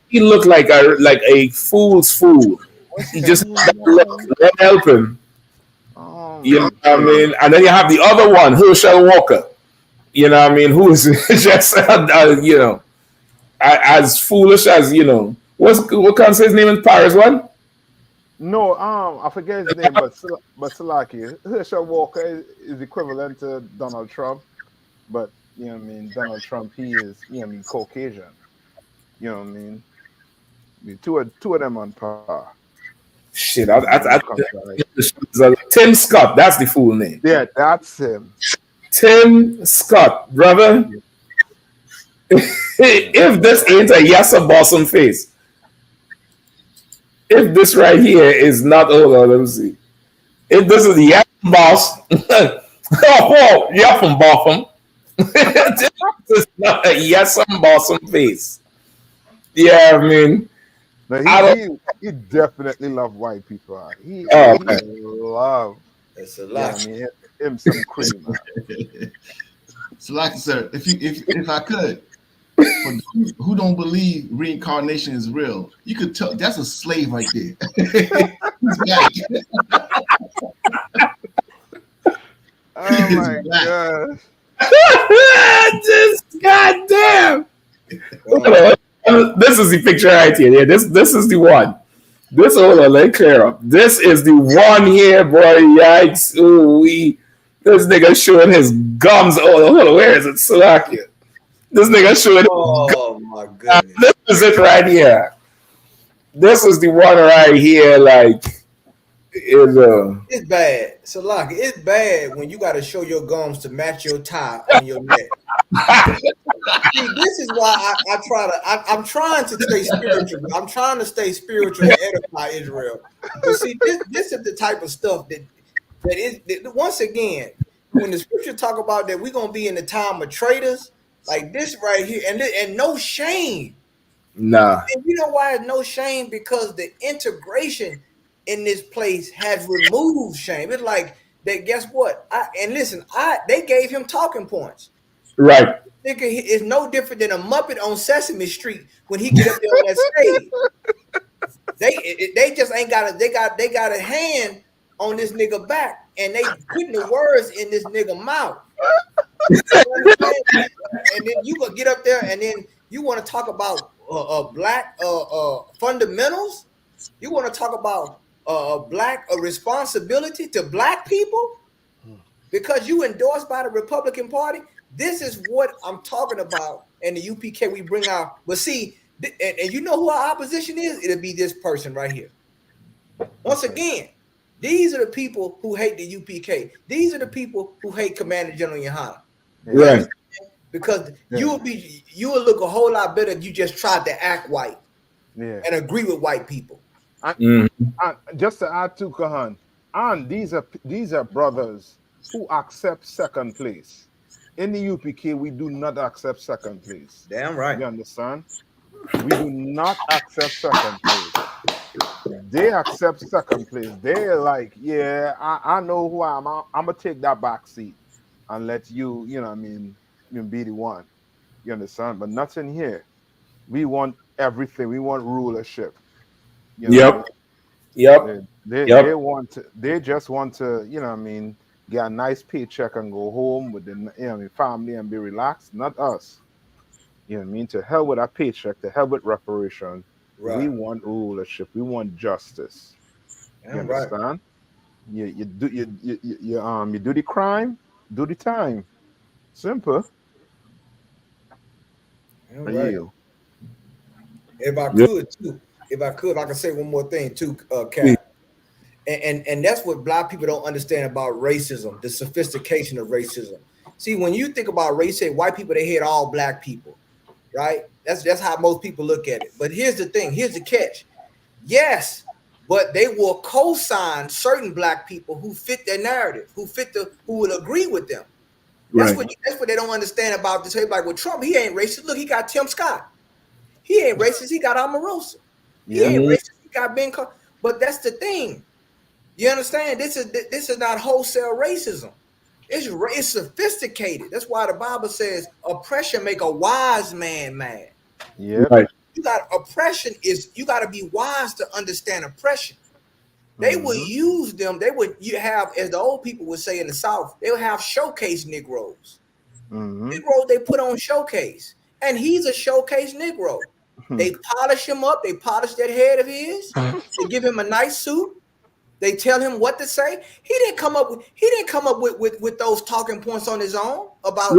S14: he looked like a fool's fool. He just let help him. You know what I mean? And then you have the other one, Herschel Walker. You know what I mean? Who is just as foolish as what can I say his name in Paris one?
S16: No, I forget his name, but Salaki. Herschel Walker is equivalent to Donald Trump, but you know what I mean. Donald Trump, he is Caucasian. You know what I mean? The two of them on par.
S14: Shit, Tim Scott. That's the full name.
S16: Yeah, that's him.
S14: Tim Scott, brother. If this ain't a Yassa Bossum face, if this right here is not, hold on, let me see. If this is the Yassa Boss, Yassa Bossum, this is not a Yassa Bossum face. Yeah, I mean,
S16: he definitely love white people. He love.
S18: It's a lot.
S16: Yeah, him some cream.
S10: So, like I said, if I could, for those who don't believe reincarnation is real, you could tell that's a slave right there.
S16: Oh my god!
S14: Just goddamn. This is the picture right here. Yeah, this is the one. This hold on, let me clear up. This is the one here, boy. Yikes! Ooh, this nigga showing his gums. Hold on, where is it? Slovakia. This nigga showing.
S18: Oh my goodness!
S14: This is it right here. This is the one right here. Like,
S18: it's bad. So, like, it's bad when you got to show your gums to match your tie on your neck. See, this is why I'm trying to stay spiritual. I'm trying to stay spiritual and edify Israel. But see, this is the type of stuff that once again, when the scripture talk about that we're gonna be in the time of traitors, like this right here, and no shame.
S14: Nah.
S18: And you know why it's no shame? Because the integration in this place has removed shame. It's like that. Guess what? They gave him talking points.
S14: Right.
S18: Nigga is no different than a Muppet on Sesame Street when he get up there on that stage. They just ain't got they got a hand on this nigga back, and they putting the words in this nigga mouth. And then you gonna get up there, and then you want to talk about black fundamentals. You want to talk about black responsibility to black people because you endorsed by the Republican Party. This is what I'm talking about, and the UPK we bring out. But see, and you know who our opposition is? It'll be this person right here. Once again, these are the people who hate the UPK. These are the people who hate Commander General Yohana.
S14: Right.
S18: Because you will look a whole lot better if you just tried to act white.
S16: Yeah.
S18: and agree with white people.
S16: And just to add to Kahan, and these are brothers who accept second place. In the UPK, we do not accept second place.
S18: Damn right.
S16: You understand? We do not accept second place. They accept second place. They're like, yeah, I know who I am. I'm gonna take that back seat and let you, you know what I mean, you be the one. You understand? But nothing here. We want everything. We want rulership. You know what I mean? They want to, they just want to, you know what I mean, get a nice paycheck and go home with the, you know what I mean, family and be relaxed. Not us. You know what I mean? To hell with our paycheck, to hell with reparation.
S18: Right.
S16: We want rulership. We want justice. You
S18: Damn right.
S16: understand? You do you do the crime, do the time. Simple.
S18: Damn
S16: I
S18: right.
S16: yield.
S18: If I could too, if I could say one more thing too, Cap. And that's what black people don't understand about racism, the sophistication of racism. See, when you think about race, say white people, they hate all black people, right? That's how most people look at it. But here's the thing, here's the catch. Yes, but they will co-sign certain black people who fit their narrative, who will agree with them. That's what they don't understand about this. Like with Trump, he ain't racist. Look, he got Tim Scott. He ain't racist. He got Omarosa. He ain't racist. He got Ben. But that's the thing. You understand? This is not wholesale racism. It's sophisticated. That's why the Bible says oppression make a wise man mad.
S16: Yeah.
S14: Right.
S18: You got oppression you got to be wise to understand oppression. They will use them. You have, as the old people would say in the South, they will have showcase Negroes. Negroes they put on showcase, and he's a showcase Negro. They polish him up. They polish that head of his. They give him a nice suit. They tell him what to say. He didn't come up with those talking points on his own about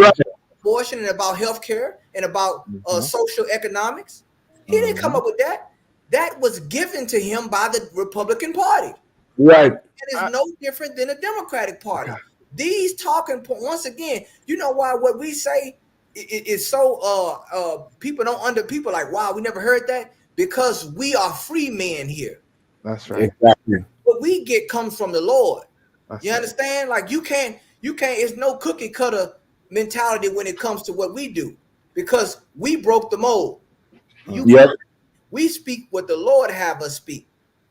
S18: abortion and about healthcare and about social economics. He didn't come up with that. That was given to him by the Republican Party.
S14: Right.
S18: It is no different than the Democratic Party. These talking points, once again, you know why what we say is so people like, wow, we never heard that, because we are free men here.
S16: That's right.
S14: Exactly.
S18: What we get comes from the Lord. You understand? Like you can't, it's no cookie cutter mentality when it comes to what we do, because we broke the mold. We speak what the Lord have us speak.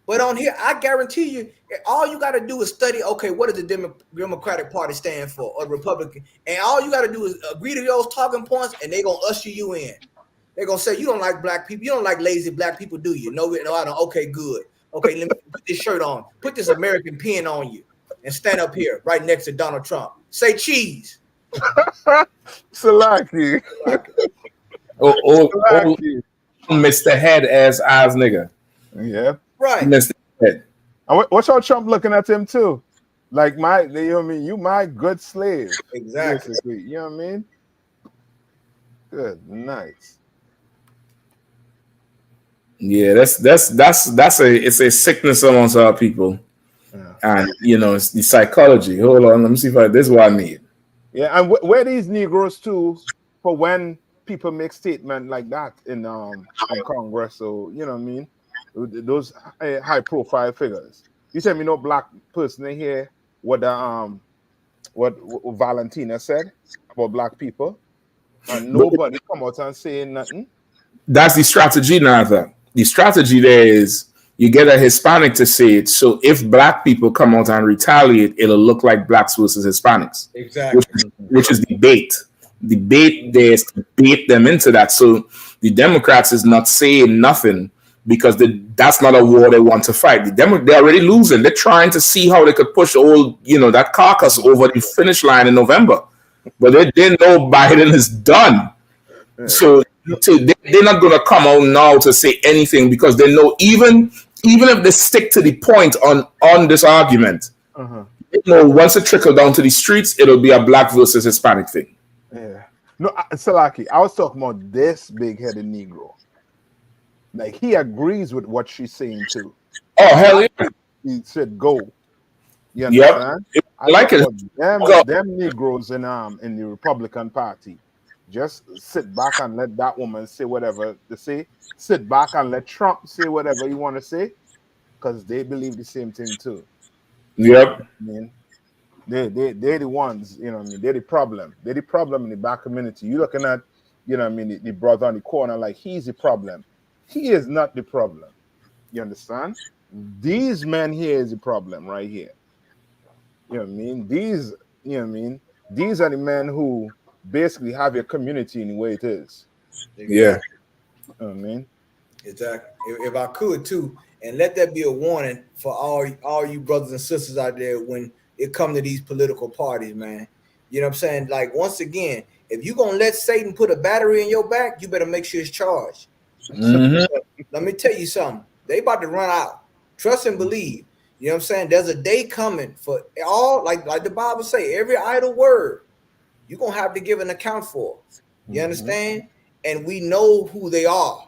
S18: But on here, I guarantee you, all you got to do is study, okay, what does the Democratic Party stand for, or Republican? And all you got to do is agree to those talking points, and they're going to usher you in. They're going to say, you don't like black people. You don't like lazy black people, do you? No, I don't. Okay, good. Okay, let me put this shirt on. Put this American pin on you and stand up here right next to Donald Trump. Say cheese.
S16: Salaki.
S14: Mr. Head as eyes nigga.
S16: Yeah.
S18: Right.
S14: Mr. Head.
S16: What's y'all Trump looking at him too? Like you know what I mean? You my good slave.
S18: Exactly.
S16: Basically. You know what I mean? Good nice.
S14: Yeah, it's a sickness amongst our people. Yeah. And you know, it's the psychology. Hold on, let me see if this is what I need.
S16: Yeah, and where these Negroes too for when people make statement like that in Congress, so you know what I mean? Those high profile figures. You tell me no black person in here what Valentina said about black people, and nobody come out and say nothing.
S14: That's the strategy, Nathan. The strategy there is you get a Hispanic to say it, so if black people come out and retaliate, it'll look like blacks versus Hispanics.
S18: Exactly.
S14: Which is the bait. The bait there is to bait them into that. So the Democrats is not saying nothing because that's not a war they want to fight. They're already losing. They're trying to see how they could push that caucus over the finish line in November. But they didn't know Biden is done. So they're not going to come out now to say anything because they know even if they stick to the point on this argument, they know once it trickles down to the streets, it'll be a black versus Hispanic thing.
S16: Yeah. No, Salaki, I was talking about this big-headed Negro. Like, he agrees with what she's saying, too.
S14: Oh, hell yeah.
S16: He said, go. You understand?
S14: I like it.
S16: Them Negroes in the Republican Party. Just sit back and let that woman say whatever to say. Sit back and let Trump say whatever you want to say, because they believe the same thing too.
S14: Yep.
S16: I mean, they're the ones, you know what I mean? They're the problem. They're the problem in the black community. You're looking at, you know what I mean, the brother on the corner like he's the problem. He is not the problem. You understand? These men here is the problem right here. You know what I mean? These, you know what I mean? These are the men who basically have your community in the way it is.
S18: Exactly.
S14: Yeah.
S16: You know what I mean?
S18: Exactly. If I could too, and let that be a warning for all you brothers and sisters out there when it come to these political parties, man. You know what I'm saying? Like, once again, if you're gonna let Satan put a battery in your back, you better make sure it's charged.
S14: Mhm.
S18: Let me tell you something. They about to run out. Trust and believe. You know what I'm saying? There's a day coming for all, like the Bible say, every idle word you're gonna have to give an account for. You understand? And we know who they are.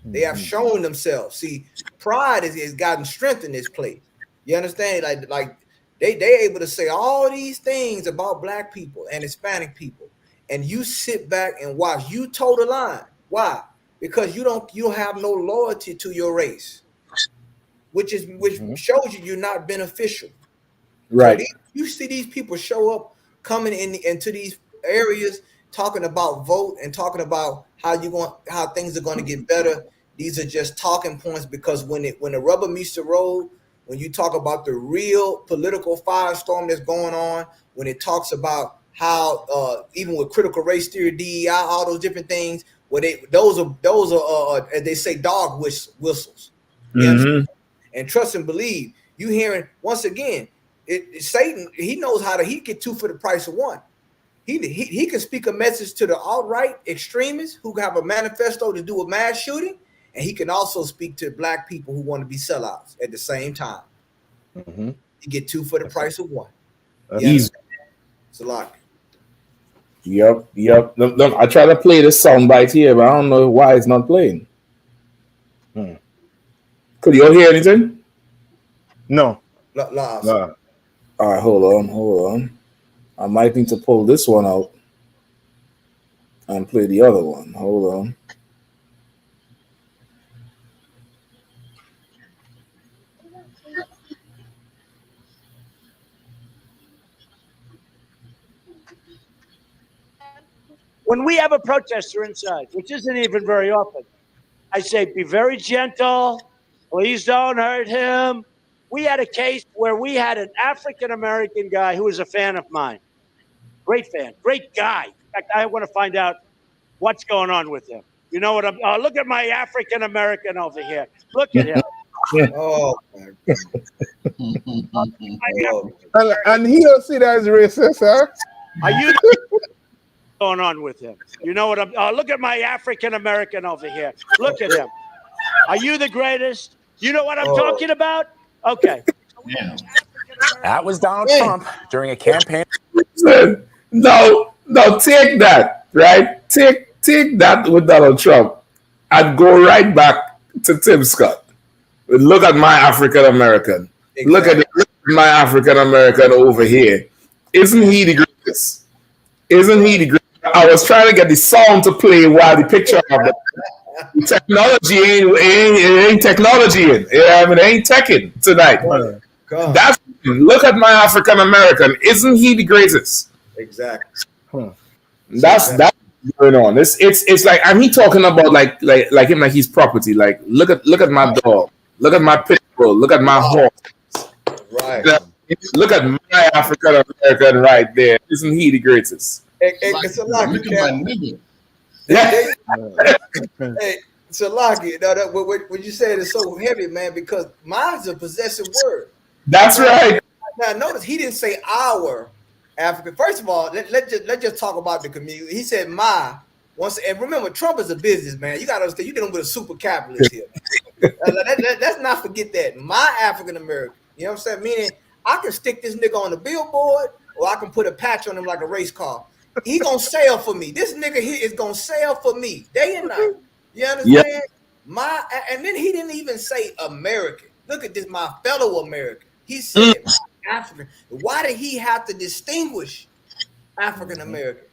S18: They have shown themselves. See, pride is gotten strength in this place. You understand? Like they able to say all these things about black people and Hispanic people, and you sit back and watch. You toe the line. Why? Because you don't have no loyalty to your race, which shows you're not beneficial.
S14: Right.
S18: So you see these people show up coming into these areas talking about vote and talking about how things are going to get better. These are just talking points, because when the rubber meets the road, when you talk about the real political firestorm that's going on, when it talks about how even with critical race theory, DEI, all those different things, where those are as they say, dog whistles. You understand? And trust and believe. You hearing once again. Satan, he knows how to get two for the price of one. He can speak a message to the alt-right extremists who have a manifesto to do a mass shooting, and he can also speak to black people who want to be sellouts at the same time. You get two for the price of one.
S14: Easy.
S18: It's a lot.
S14: Yep. Look, I try to play this soundbite here, but I don't know why it's not playing. Could you all hear anything?
S16: No.
S14: No. All right, hold on. I might need to pull this one out and play the other one. Hold on.
S19: When we have a protester inside, which isn't even very often, I say, be very gentle. Please don't hurt him. We had a case where we had an African-American guy who was a fan of mine. Great fan, great guy. In fact, I want to find out what's going on with him. You know what I'm, look at my African-American over here. Look at him.
S18: Oh, my God.
S16: And he don't see that as racist, huh?
S19: Are you going on with him? You know what I'm, look at my African-American over here. Look at him. Are you the greatest? You know what I'm talking about? Okay.
S20: That was Donald Trump during a campaign.
S14: No, take that, right? Take that with Donald Trump and go right back to Tim Scott. Look at my African American. Exactly. Look at my African American over here. Isn't he the greatest? Isn't he the greatest? I was trying to get the song to play while the picture of the technology ain't technology in. I mean, it ain't teching tonight. That's, look at my African American. Isn't he the greatest?
S18: Exactly.
S14: That's going on. It's like, and he talking about like him like he's property. Like look at my dog. Look at my pit bull. Look at my horse.
S18: Right.
S14: Look at my African American right there. Isn't he the greatest?
S18: It's a lot.
S10: Look at my nigga.
S18: Hey, it's a lot. What you said is so heavy, man, because mine's a possessive word.
S14: That's right.
S18: Now notice he didn't say our African. First of all, let's just talk about the community. He said my once, and remember, Trump is a businessman. You got to understand, you're dealing with a super capitalist here. Let's not forget that. My African American. You know what I'm saying? Meaning, I can stick this nigga on the billboard, or I can put a patch on him like a race car. He gonna sell for me. This nigga here is gonna sell for me day and night. You understand? Yep. And then he didn't even say American. Look at this, my fellow American. He said African. Why did he have to distinguish African American?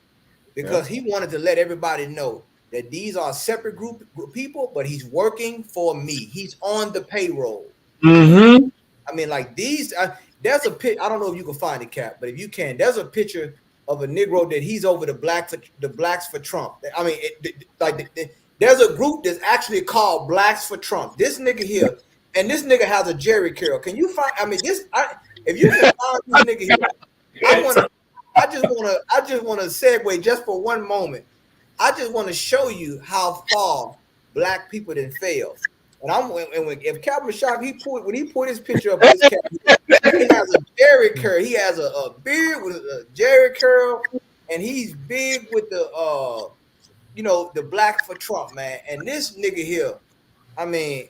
S18: because he wanted to let everybody know that these are separate group people, but he's working for me. He's on the payroll.
S14: Mm-hmm.
S18: I mean, like these. There's a pic. I don't know if you can find it, Cap, but if you can, there's a picture of a Negro that he's over the blacks for Trump. I mean, there's a group that's actually called Blacks for Trump. This nigga here, and this nigga has a Jerry curl. Can you find? I mean, if you can find this nigga here, I just want to segue just for one moment. I just want to show you how far black people didn't fail. And if Calvin Shock, when he put his picture up, his cap, he has a Jerry curl. He has a beard with a Jerry curl, and he's big with the the black for Trump, man. And this nigga here, I mean,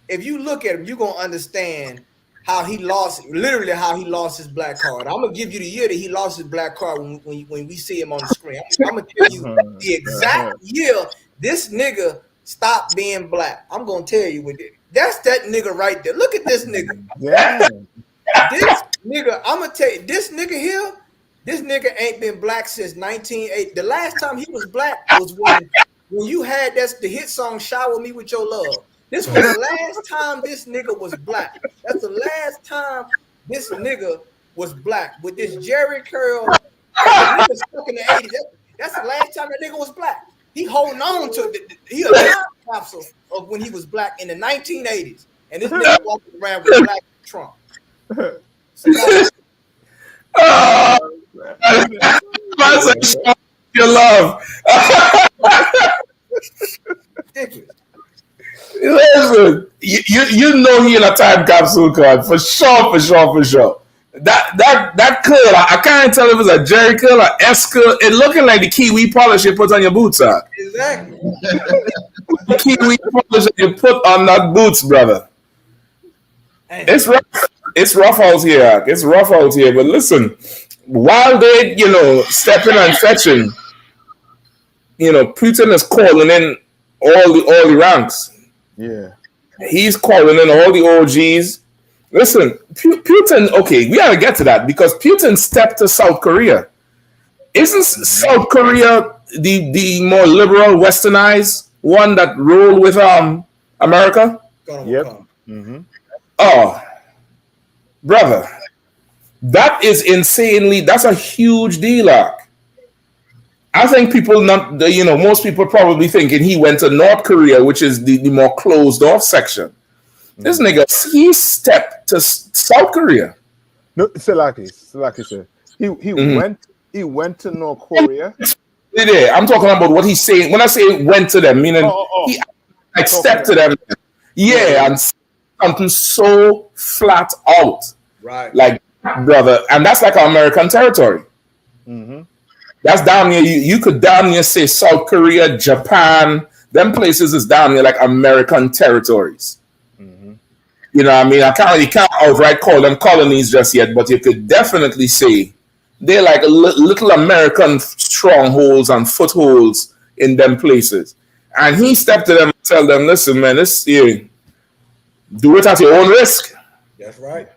S18: if you look at him, you're gonna understand how he lost his black card. I'm gonna give you the year that he lost his black card when we see him on the screen. I'm gonna tell you the exact year this nigga stopped being black. I'm gonna tell you with it. That's that nigga right there. Look at this nigga.
S16: Yeah.
S18: This nigga, I'm gonna tell you, this nigga here, this nigga ain't been black since 1980. The last time he was black was when you had the hit song "Shower Me with Your Love." This was the last time this nigga was black. That's the last time this nigga was black with this Jerry curl. The nigga stuck in the 80s. That's the last time that nigga was black. He holding on to he a time capsule of when he was black in the 1980s, and this nigga walking around with black Trump.
S14: Your love.
S18: Ridiculous.
S14: Listen, you know he in a time capsule card for sure. That curl, I can't tell if it's a Jerry curl or S curl. It looking like the kiwi polish you put on your boots, huh?
S18: Exactly.
S14: The kiwi polish that you put on that boots, brother. It's rough. It's rough out here. It's rough out here. But listen, while they, stepping and fetching, Putin is calling in all the ranks.
S16: Yeah.
S14: He's calling in all the OGs. Listen, Putin, okay, we gotta get to that because Putin stepped to South Korea. Isn't South Korea the more liberal, westernized one that ruled with America?
S16: Yep. Mm-hmm.
S14: Oh, brother, that's a huge deal. I think most people probably thinking he went to North Korea, which is the more closed off section. This nigga, he stepped to South Korea.
S16: No, Selaki said he went to North Korea.
S14: Yeah, I'm talking about what he's saying. When I say went to them, meaning he stepped to them. Yeah, and something so flat out.
S18: Right.
S14: Like, brother, and that's like American territory.
S16: Mm-hmm.
S14: That's down near you could down near say South Korea, Japan, them places is down near like American territories.
S16: Mm-hmm.
S14: You know what I mean? You can't outright call them colonies just yet, but you could definitely say they're like little American strongholds and footholds in them places. And he stepped to them and tell them, listen, man, do it at your own risk.
S18: That's right.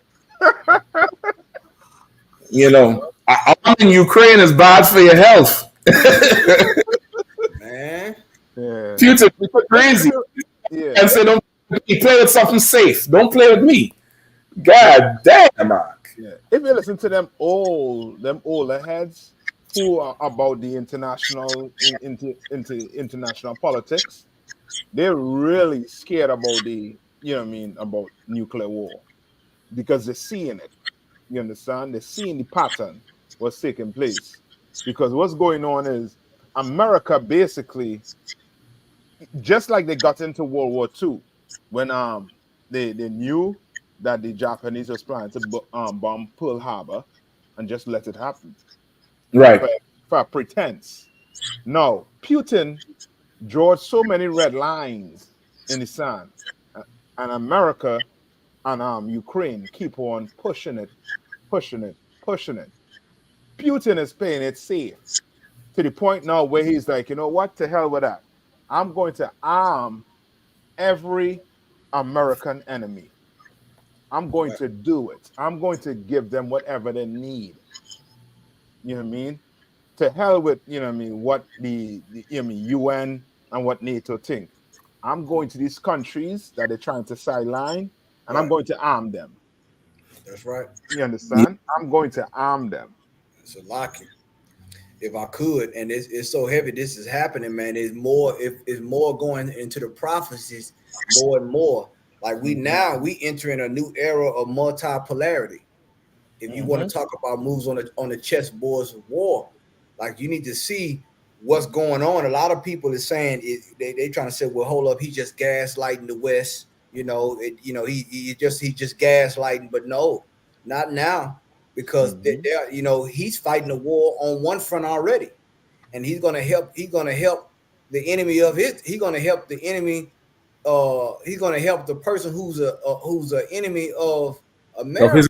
S14: I'm in Ukraine is bad for your health.
S18: Man.
S16: Yeah.
S14: Putin, crazy.
S16: Yeah.
S14: And say, don't play with something safe. Don't play with me. God damn, Mark.
S16: Yeah. If you listen to them older heads who are about the international into international politics, they're really scared about about nuclear war because they're seeing it. You understand? They're seeing the pattern what's taking place. Because what's going on is America basically, just like they got into World War II, when they knew that the Japanese was planning to bomb Pearl Harbor and just let it happen.
S14: Right.
S16: For a pretense. No, Putin drew so many red lines in the sand. And America and Ukraine keep on pushing it. Putin is playing it safe to the point now where he's like, you know what, to hell with that. I'm going to arm every American enemy. I'm going to do it. I'm going to give them whatever they need. You know what I mean? to hell with what the UN and what NATO think. I'm going to these countries that they're trying to sideline, and I'm
S18: Right.
S16: going to arm them.
S18: That's right.
S16: You understand? I'm going to arm them.
S18: It's a locking. If I could, and it's so heavy, this is happening, man. It's more going into the prophecies more and more. Like we entering a new era of multipolarity. If you want to talk about moves on the chessboards of war, like you need to see what's going on. A lot of people is saying they trying to say, well, hold up, he just gaslighting the West. He just gaslighting, but no, not now, because he's fighting a war on one front already, and he's gonna help. He's gonna help the enemy of his. He's gonna help the enemy. He's gonna help the person who's an enemy of America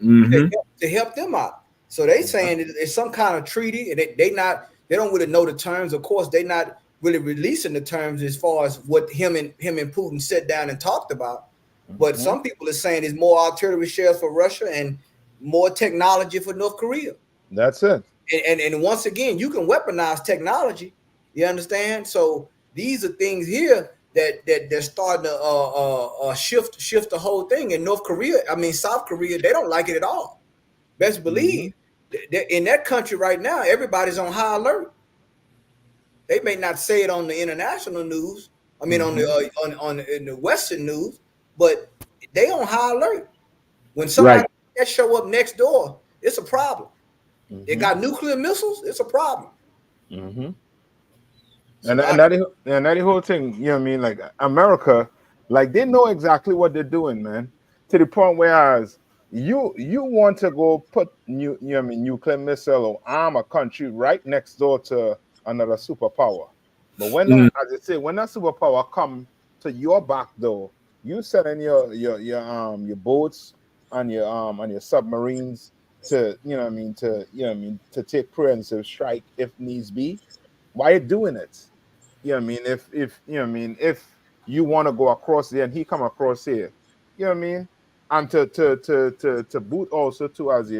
S18: to help them out. So they saying it's some kind of treaty, and they don't really know the terms. Of course, they not really releasing the terms as far as what him and Putin sat down and talked about. But some people are saying it's more artillery shells for Russia and more technology for North Korea.
S16: That's it.
S18: And once again, you can weaponize technology. You understand? So these are things here that they're starting to shift the whole thing. In South Korea, they don't like it at all. Best believe in that country right now, everybody's on high alert. They may not say it on the international news. On the Western news, but they on high alert. When somebody that show up next door, it's a problem. They got nuclear missiles. It's a problem.
S16: And that whole thing, like America, like they know exactly what they're doing, man. To the point whereas you want to go put nuclear missile or arm a country right next door to another superpower. But when as I say, when that superpower come to your back door, you send in your boats and your submarines to to take preemptive strike if needs be. Why are you doing it? If you want to go across there and he come across here, and to boot also too, as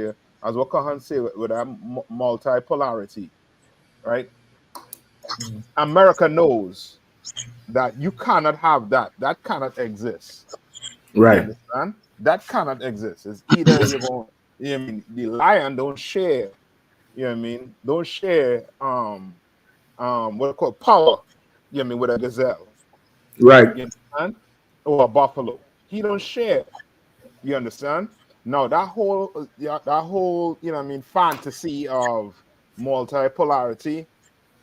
S16: what Kahan say with that multipolarity, right? America knows that you cannot have that. That cannot exist.
S14: Right.
S16: You understand? That cannot exist. It's either you're going, the lion don't share, don't share what they call power, with a gazelle.
S14: Right.
S16: You understand? Or a buffalo. He don't share. You understand? Now that whole fantasy of multipolarity,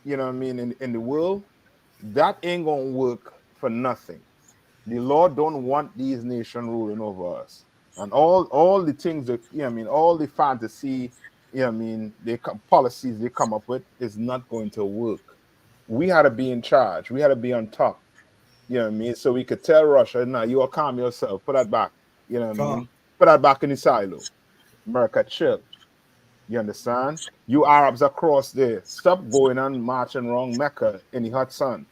S16: in the world, that ain't gonna work for nothing. The Lord don't want these nations ruling over us. And all the things that all the fantasy, policies they come up with is not going to work. We had to be in charge. We had to be on top. So we could tell Russia, "Nah, you all calm yourself. Put that back." Put that back in the silo. America, chill. You understand? You Arabs across there, stop going and marching around Mecca in the hot sun.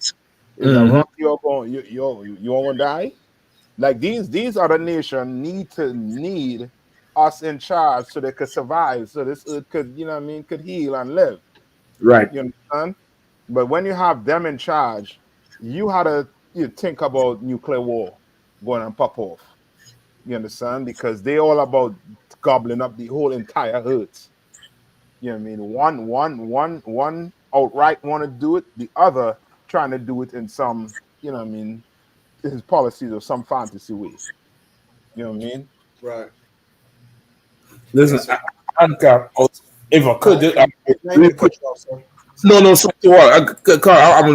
S16: Is that wrong? You're gonna die? Like these other nations need us in charge so they could survive, so this earth could, could heal and live.
S14: Right.
S16: You understand? But when you have them in charge, you had to think about nuclear war going and pop off. You understand? Because they all about gobbling up the whole entire earth. One outright want to do it, the other trying to do it in some, his policies or some fantasy way. You know what I mean?
S18: Right.
S14: Listen, if I could, real quick. So I'm gonna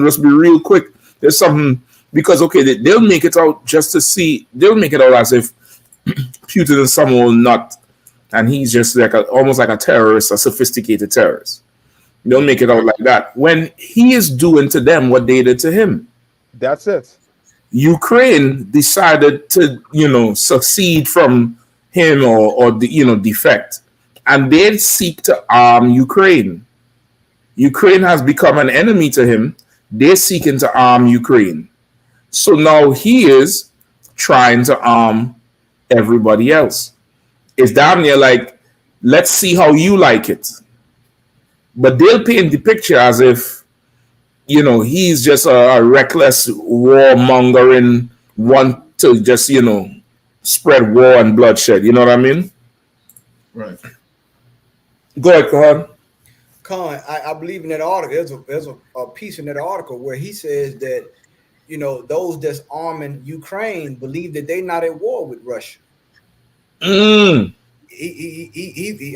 S14: just be real quick. There's something because they'll make it out just to see. They'll make it out as if Putin is some old nut, and he's just like almost like a terrorist, a sophisticated terrorist. They'll make it out like that when he is doing to them what they did to him.
S16: That's it.
S14: Ukraine decided to succeed from him or defect, and they seek to arm Ukraine. Ukraine has become an enemy to him. They're seeking to arm Ukraine. So now he is trying to arm everybody else. It's damn near like, let's see how you like it. but they'll paint the picture as if, you know, he's just a reckless warmongering one to just, you know, spread war and bloodshed. You know what I mean?
S12: Right.
S14: Go ahead, Kahan.
S18: Con, I believe in that article. There's a piece in that article where he says that, you know, those that's arming Ukraine believe that they're not at war with Russia.
S14: Mm.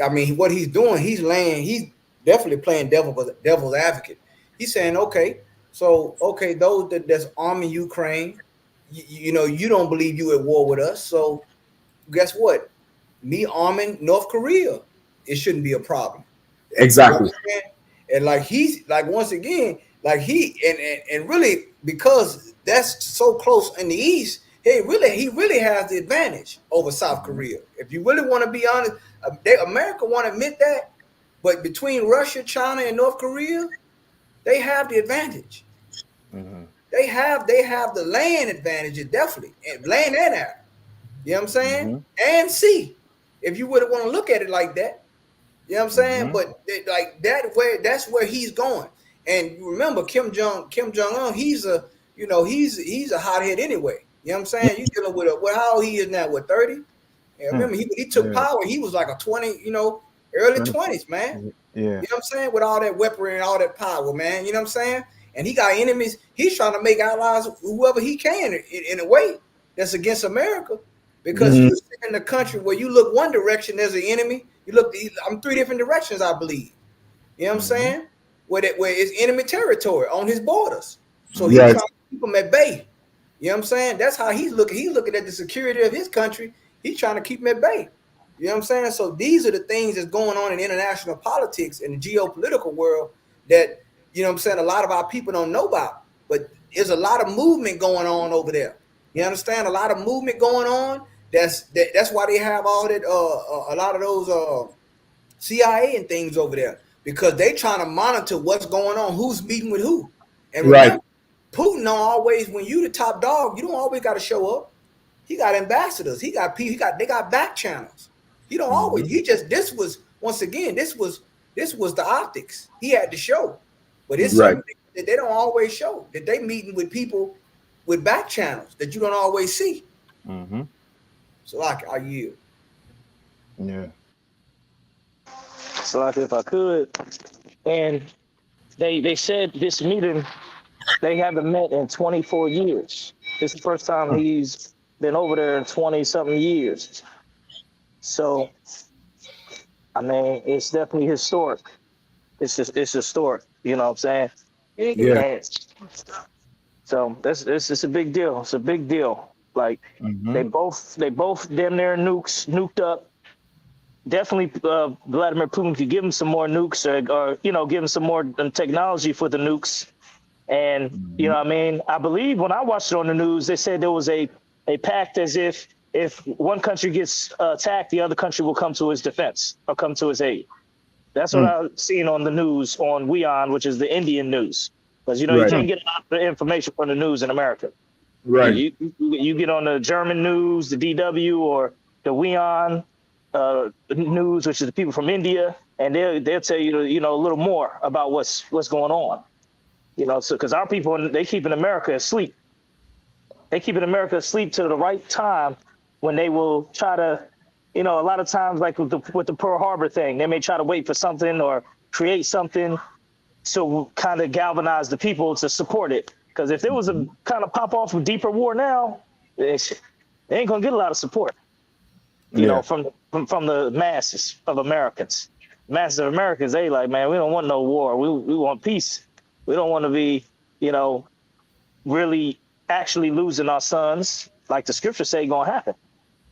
S18: I mean, what he's doing, he's definitely playing devil's advocate. He's saying, okay, those that's arming Ukraine, you know, you don't believe you at war with us. So guess what? Me arming North Korea, it shouldn't be a problem.
S14: Exactly.
S18: You know, and like he's like, once again, like and really, because that's so close in the East, he really has the advantage over South Korea. If you really want to be honest, America won't admit that, but between Russia, China, and North Korea, they have the advantage.
S16: Mm-hmm.
S18: They have the land advantage, definitely, and land and air. You know what I'm saying?
S16: Mm-hmm.
S18: And sea, if you would want to look at it like that. You know what I'm saying?
S16: Mm-hmm.
S18: But that's where he's going. And remember, Kim Jong Un, he's a hothead anyway. You know what I'm saying? You dealing with how he is now, what, 30? And remember, he took power. He was like a 20, early 20s, man.
S16: Yeah.
S18: You know what I'm saying? With all that weaponry and all that power, man. You know what I'm saying? And he got enemies. He's trying to make allies whoever he can in a way that's against America. Because you sit in a country where you look one direction, there's an enemy. You look, I'm 3 different directions, I believe. You know what I'm saying? Where it's enemy territory on his borders. So he's trying to keep them at bay. You know what I'm saying? That's how he's looking. He's looking at the security of his country. He's trying to keep them at bay. You know what I'm saying? So these are the things that's going on in international politics and the geopolitical world that, you know what I'm saying, a lot of our people don't know about. But there's a lot of movement going on over there. You understand? A lot of movement going on. That's why they have all that a lot of those CIA and things over there, because they trying to monitor what's going on, who's meeting with who. And remember, Putin don't always, when you the top dog, you don't always got to show up. He got ambassadors. They got back channels. He don't always. This was the optics. He had to show, but it's something that they don't always show, that they meeting with people with back channels that you don't always see.
S16: Mm-hmm.
S18: So I yield.
S16: Yeah.
S17: So if I could, and they said this meeting, they haven't met in 24 years. This is the first time he's been over there in 20-something years. So, I mean, it's definitely historic. It's historic. You know what I'm saying?
S16: Yeah.
S17: And so it's a big deal. It's a big deal. Like they both damn near nuked up. Definitely, Vladimir Putin could give him some more nukes, or give him some more technology for the nukes. And you know what I mean? I believe when I watched it on the news, they said there was a pact as if one country gets attacked, the other country will come to his defense or come to his aid. That's what I've seen on the news on WARNS, which is the Indian news. Because you can't get a lot of information from the news in America.
S14: Right.
S17: You get on the German news, the DW, or the WARNS news, which is the people from India, and they'll tell you a little more about what's going on. So because our people, they keep in America asleep. They keep in America asleep to the right time when they will try to, a lot of times, like with the Pearl Harbor thing, they may try to wait for something or create something to kind of galvanize the people to support it. Because if there was a kind of pop off of deeper war now, they ain't gonna get a lot of support. From the masses of Americans. Masses of Americans, they like, man, we don't want no war. We want peace. We don't want to be, really actually losing our sons, like the scriptures say gonna happen.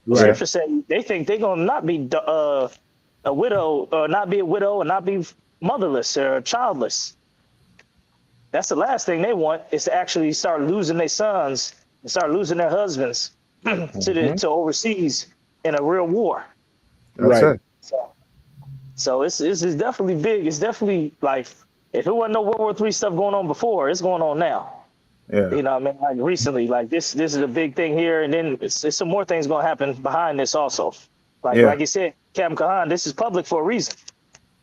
S17: The scriptures say they think they're gonna not be a widow, or not be a widow, or not be motherless or childless. That's the last thing they want, is to actually start losing their sons and start losing their husbands to overseas in a real war.
S16: That's it.
S17: So it's definitely big. It's definitely like, if it wasn't no World War III stuff going on before, it's going on now.
S16: Yeah.
S17: You know what I mean? Like recently, like this is a big thing here, and then it's some more things going to happen behind this also. Like you said, Captain Kahan, this is public for a reason.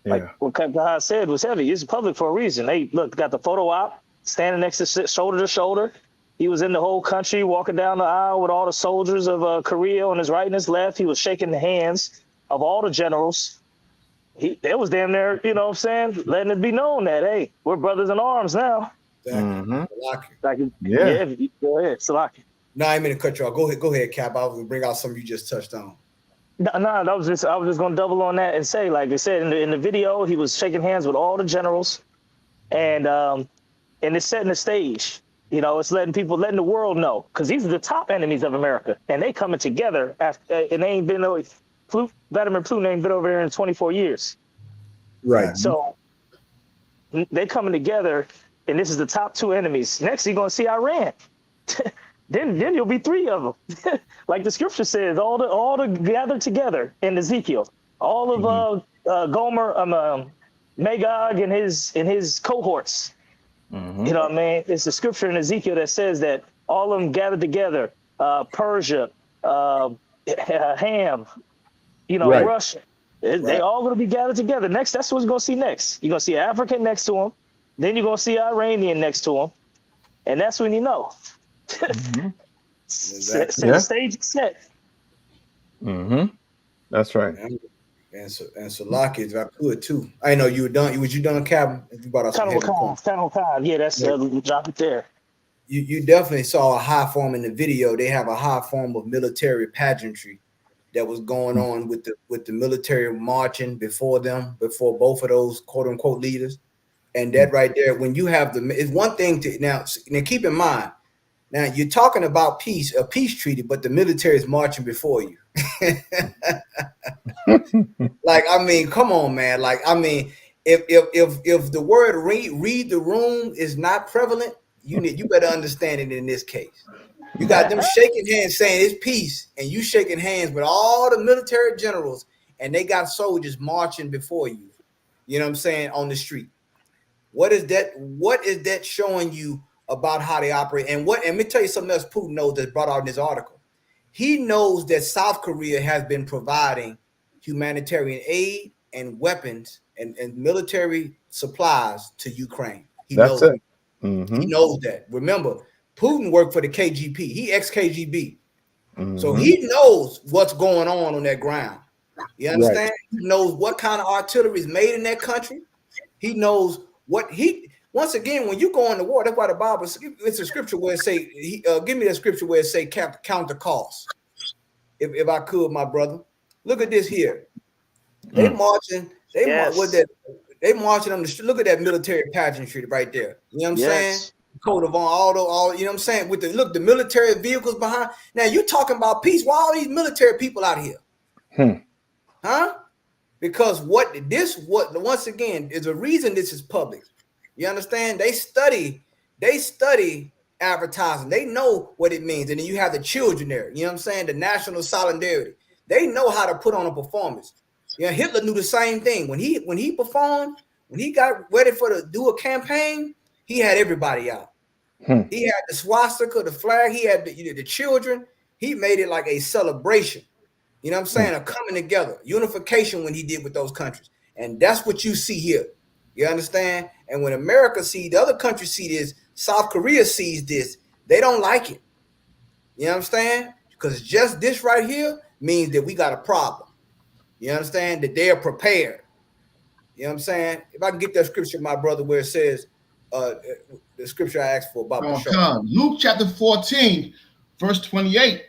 S17: Like what God said was heavy. It's public for a reason. They got the photo op standing next to shoulder. He was in the whole country walking down the aisle with all the soldiers of Korea on his right and his left. He was shaking the hands of all the generals. It was damn near, you know what I'm saying, letting it be known that, hey, we're brothers in arms now.
S18: Exactly.
S17: Yeah, go ahead, Salaki.
S18: No, I didn't mean to cut you off. Go ahead, Cap. I was gonna bring out something you just touched on.
S17: No, I was just gonna double on that and say, like they said in the video, he was shaking hands with all the generals, and it's setting the stage. You know, it's letting the world know, because these are the top enemies of America, and they coming together after, and they ain't been Vladimir Putin ain't been over here in 24 years.
S16: Right.
S17: So they coming together, and this is the top two enemies. Next, you're gonna see Iran. then you'll be three of them. Like the scripture says, all the gathered together in Ezekiel. All of Gomer, Magog and his cohorts.
S16: Mm-hmm.
S17: You know what I mean? It's the scripture in Ezekiel that says that all of them gathered together. Persia, Ham,
S16: Right.
S17: Russia. They all going to be gathered together. Next, that's what you're going to see next. You're going to see African next to him. Then you're going to see Iranian next to him. And that's when you know.
S16: Mm-hmm.
S17: The stage is set.
S16: Mm-hmm. That's right.
S18: And Salaki, if I could too. I know you were done. Was you done, Captain? If you brought out some heavy points.
S17: Yeah, that's drop it there.
S18: You definitely saw a high form in the video. They have a high form of military pageantry that was going on with the military marching before both of those quote unquote leaders. And that right there, when you have it's one thing to now keep in mind. Now you're talking about a peace treaty, but the military is marching before you. Like, I mean, come on, man. Like, I mean, if the word read the room is not prevalent, you better understand it in this case. You got them shaking hands saying it's peace, and you shaking hands with all the military generals, and they got soldiers marching before you. You know what I'm saying? On the street. What is that showing you about how they operate? And let me tell you something else Putin knows that's brought out in this article. He knows that South Korea has been providing humanitarian aid and weapons and military supplies to Ukraine. He knows it. Mm-hmm. He knows that. Remember, Putin worked for the KGB. He ex-KGB. Mm-hmm. So he knows what's going on that ground. You understand? Right. He knows what kind of artillery is made in that country. He knows once again, when you go on the war, that's why the Bible, it's a scripture where it say, give me that scripture where it say count the cost. If I could, my brother. Look at this here. They marching, they marching on the street. Look at that military pageantry right there. You know what I'm saying? Coat of all, you know what I'm saying? With the military vehicles behind. Now you talking about peace. Why all these military people out here? Huh? Because once again, is a reason this is public. You understand? They study advertising. They know what it means. And then you have the children there. You know what I'm saying? The national solidarity. They know how to put on a performance. You know, Hitler knew the same thing. When he performed, when he got ready to do a campaign, he had everybody out. He had the swastika, the flag. He had the children. He made it like a celebration. You know what I'm saying? A coming together, unification when he did with those countries. And that's what you see here. You understand? And when America the other countries see this, South Korea sees this, they don't like it. You know what I'm saying? Because just this right here means that we got a problem. You understand? That they are prepared. You know what I'm saying? If I can get that scripture, my brother, where it says, the scripture I asked for about
S10: Luke chapter 14, verse 28.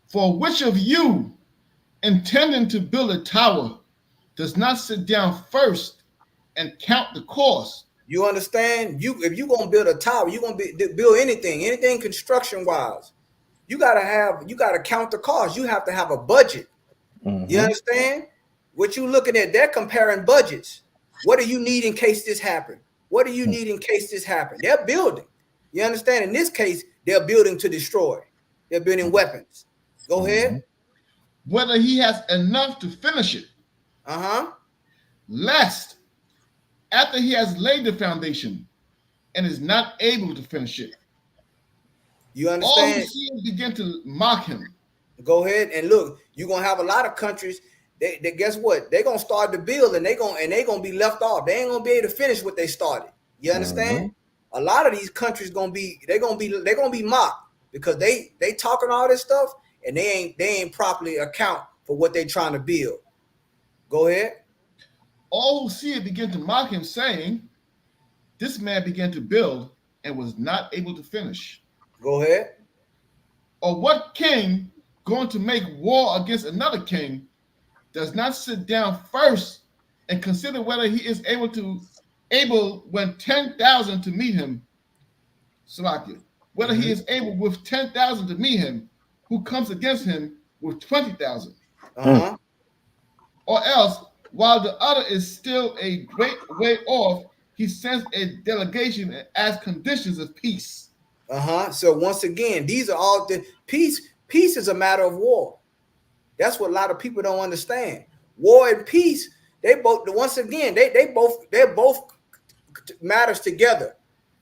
S10: For which of you, intending to build a tower, does not sit down first and count the cost?
S18: You understand? If you're gonna build a tower, you're gonna build anything construction wise. You gotta count the cost. You have to have a budget. Mm-hmm. You understand? What you looking at? They're comparing budgets. What do you need in case this happens? What do you need in case this happens? They're building. You understand? In this case, they're building to destroy. They're building weapons. Go ahead.
S10: Whether he has enough to finish it. Lest after he has laid the foundation and is not able to finish it,
S18: you understand?
S10: All who see him begin to mock him.
S18: Go ahead and look. You're gonna have a lot of countries. they guess what? They're gonna start the build and they gonna be left off. They ain't gonna be able to finish what they started. You understand? A lot of these countries gonna be mocked because they talking all this stuff and they ain't properly account for what they trying to build. Go ahead.
S10: All who see it begin to mock him, saying, "This man began to build and was not able to finish."
S18: Go ahead.
S10: Or what king going to make war against another king does not sit down first and consider whether he is able when 10,000 to meet him? Salakia. Whether he is able with 10,000 to meet him, who comes against him with 20,000. Or else, while the other is still a great way off, he sends a delegation and asks conditions of peace.
S18: So once again, these are all the peace. Peace is a matter of war. That's what a lot of people don't understand. War and peace, they're both matters together.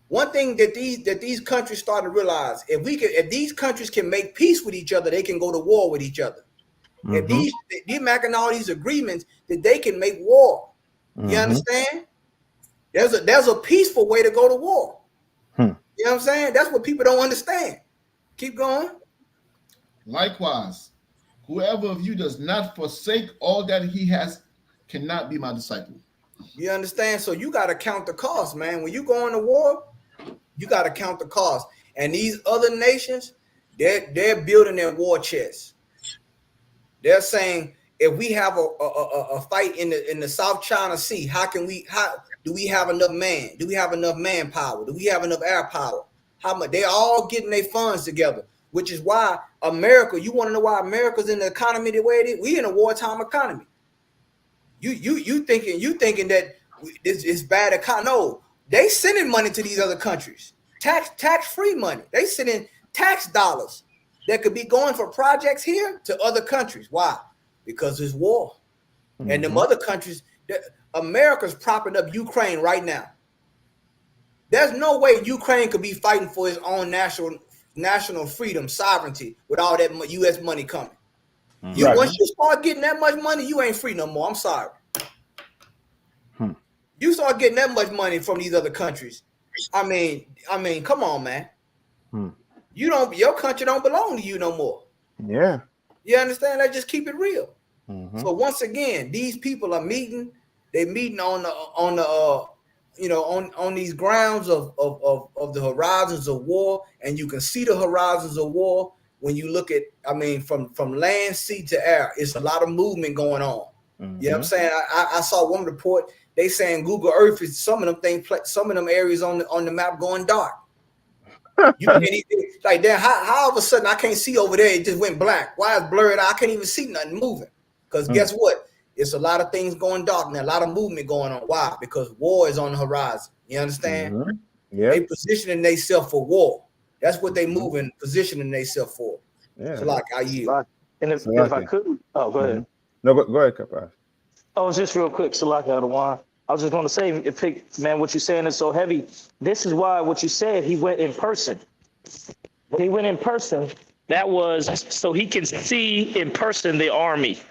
S18: One thing that these countries start to realize, if these countries can make peace with each other, they can go to war with each other. If they're making all these agreements that they can make war. You understand? There's a peaceful way to go to war. You know what I'm saying? That's what people don't understand. Keep going.
S10: Likewise, whoever of you does not forsake all that he has cannot be my disciple.
S18: You understand? So you got to count the cost, man. When you go into war, you got to count the cost. And these other nations, they're building their war chest. They're saying, if we have a fight in the South China Sea, how do we have enough man? Do we have enough manpower? Do we have enough air power? How much? They're all getting their funds together, which is why America. You want to know why America's in the economy the way it is? We in a wartime economy. You thinking that this is bad economy? No, they sending money to these other countries, tax free money. They sending tax dollars that could be going for projects here to other countries. Why? Because there's war. And them other countries, America's propping up Ukraine right now. There's no way Ukraine could be fighting for its own national freedom, sovereignty, with all that U.S. money coming. Once you start getting that much money, you ain't free no more. I'm sorry. You start getting that much money from these other countries. I mean, come on, man. Your country don't belong to you no more.
S16: Yeah.
S18: You understand? Let's just keep it real. So once again, these people are meeting. They meeting on these grounds of the horizons of war, and you can see the horizons of war when you look at. I mean, from land, sea to air, it's a lot of movement going on. You know what I'm saying? I saw one report. They saying Google Earth is some of them areas on the map going dark. You can't even, like that. How all of a sudden I can't see over there? It just went black. Why is blurred? I can't even see nothing moving. Because guess what? It's a lot of things going dark now. A lot of movement going on. Why? Because war is on the horizon. You understand? They positioning themselves for war. That's what they moving, positioning themselves for.
S16: Yeah.
S18: So like I yield.
S17: And if I could, go ahead.
S16: No, go ahead, Kapaz.
S17: Oh, just real quick, Salaka Adawan. I was just going to say, man, what you're saying is so heavy. This is why what you said, he went in person. He went in person. That was so he can see in person the army.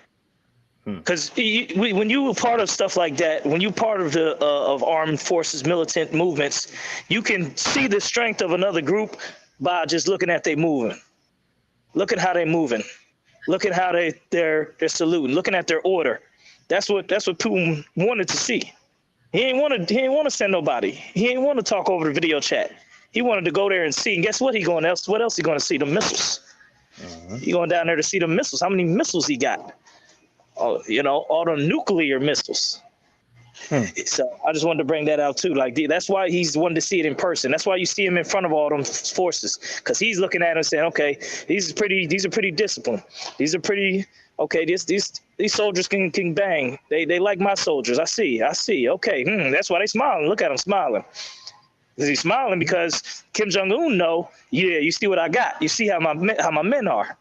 S17: Because when you were part of stuff like that, when you're part of the of armed forces, militant movements, you can see the strength of another group by just looking at they moving. Look at how they moving. Look at how they're saluting. Looking at their order. That's what Putin wanted to see. He ain't want to send nobody. He ain't want to talk over the video chat. He wanted to go there and see. And guess what? What else he going to see? The missiles. He going down there to see the missiles. How many missiles he got? All the nuclear missiles. So I just wanted to bring that out too. Like that's why he's wanted to see it in person. That's why you see him in front of all them forces, because he's looking at them and saying, okay, these are pretty disciplined. These are pretty okay. These soldiers can bang. They like my soldiers. I see. Okay, that's why they smiling. Look at him smiling. Is he smiling because Kim Jong-un know? Yeah, you see what I got. You see how my men are.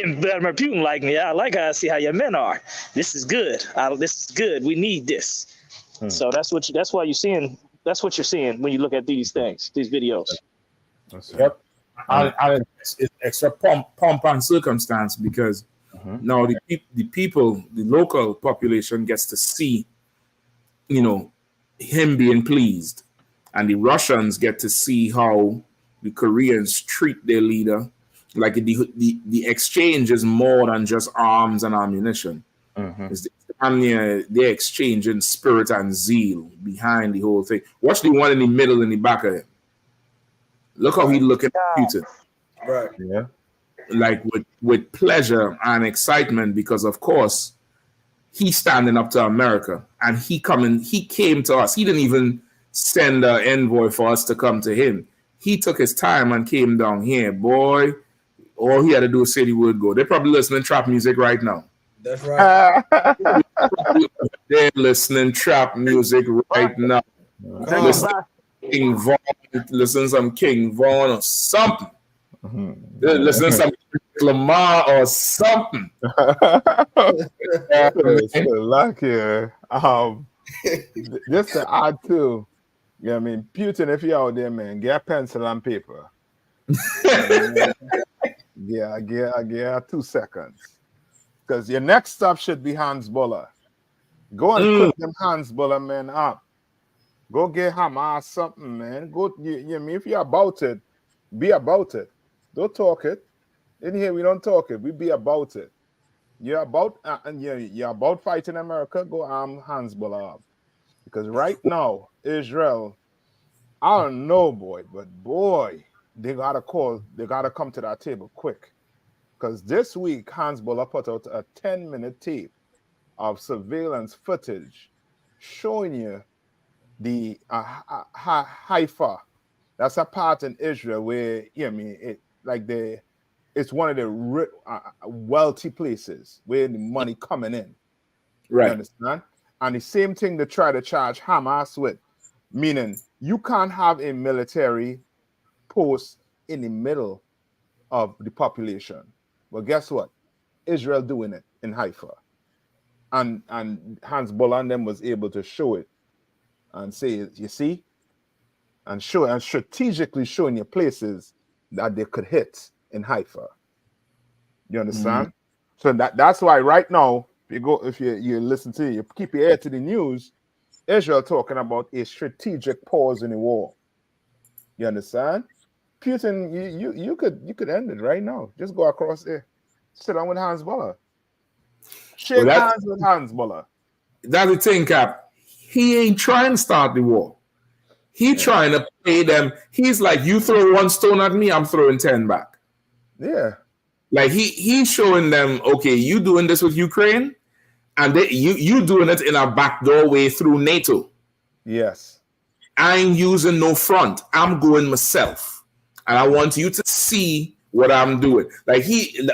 S17: And Vladimir Putin like me. I like how I see how your men are. This is good. This is good. We need this. So that's what you're seeing when you look at these things, these videos.
S14: Yep. And it's extra pomp and circumstance because Now the people, the local population gets to see, him being pleased, and the Russians get to see how the Koreans treat their leader. Like the exchange is more than just arms and ammunition. They're exchanging spirit and zeal behind the whole thing. Watch the one in the middle in the back of him. Look how he looking at Putin.
S18: Right.
S16: Yeah.
S14: Like with pleasure and excitement, because of course he's standing up to America, and he came to us. He didn't even send an envoy for us to come to him. He took his time and came down here, boy. All he had to do was say the word go. They're probably listening trap music right now.
S18: That's right.
S14: They're listening trap music right now. Listen King Vaughn, listen some King Vaughn or something. Listen to some Lamar or something.
S16: Lucky. Just to add to, I mean, Putin, if you're out there, man, get a pencil and paper. Yeah, 2 seconds. Because your next stop should be Hezbollah. Go and cook them Hezbollah men up. Go get Hamas something, man. Go, you mean, if you're about it, be about it. Don't talk it. In here, we don't talk it. We be about it. You're about you're about fighting America. Go arm Hezbollah up. Because right now, Israel, I don't know, boy, but boy, they gotta come to that table quick. Because this week, Hezbollah put out a 10-minute tape of surveillance footage showing you the Haifa. That's a part in Israel where, it's one of the wealthy places where the money coming in.
S14: Right.
S16: You understand? And the same thing they try to charge Hamas with, meaning you can't have a military post in the middle of the population. Well, guess what? Israel doing it in Haifa. And Hezbollah and them was able to show it and say, you see? And show and strategically showing you places that they could hit in Haifa. You understand? So that's why right now, if you listen to it, you keep your ear to the news, Israel talking about a strategic pause in the war. You understand? Putin, you could end it right now. Just go across there. Sit down with Hezbollah. Shake hands with Hezbollah.
S14: That's the thing, Cap. He ain't trying to start the war. He trying to play them. He's like, you throw 1 stone at me, I'm throwing 10 back.
S16: Yeah.
S14: Like he's showing them, okay, you doing this with Ukraine, and you doing it in a backdoor way through NATO.
S16: Yes.
S14: I ain't using no front. I'm going myself. And I want you to see what I'm doing. Like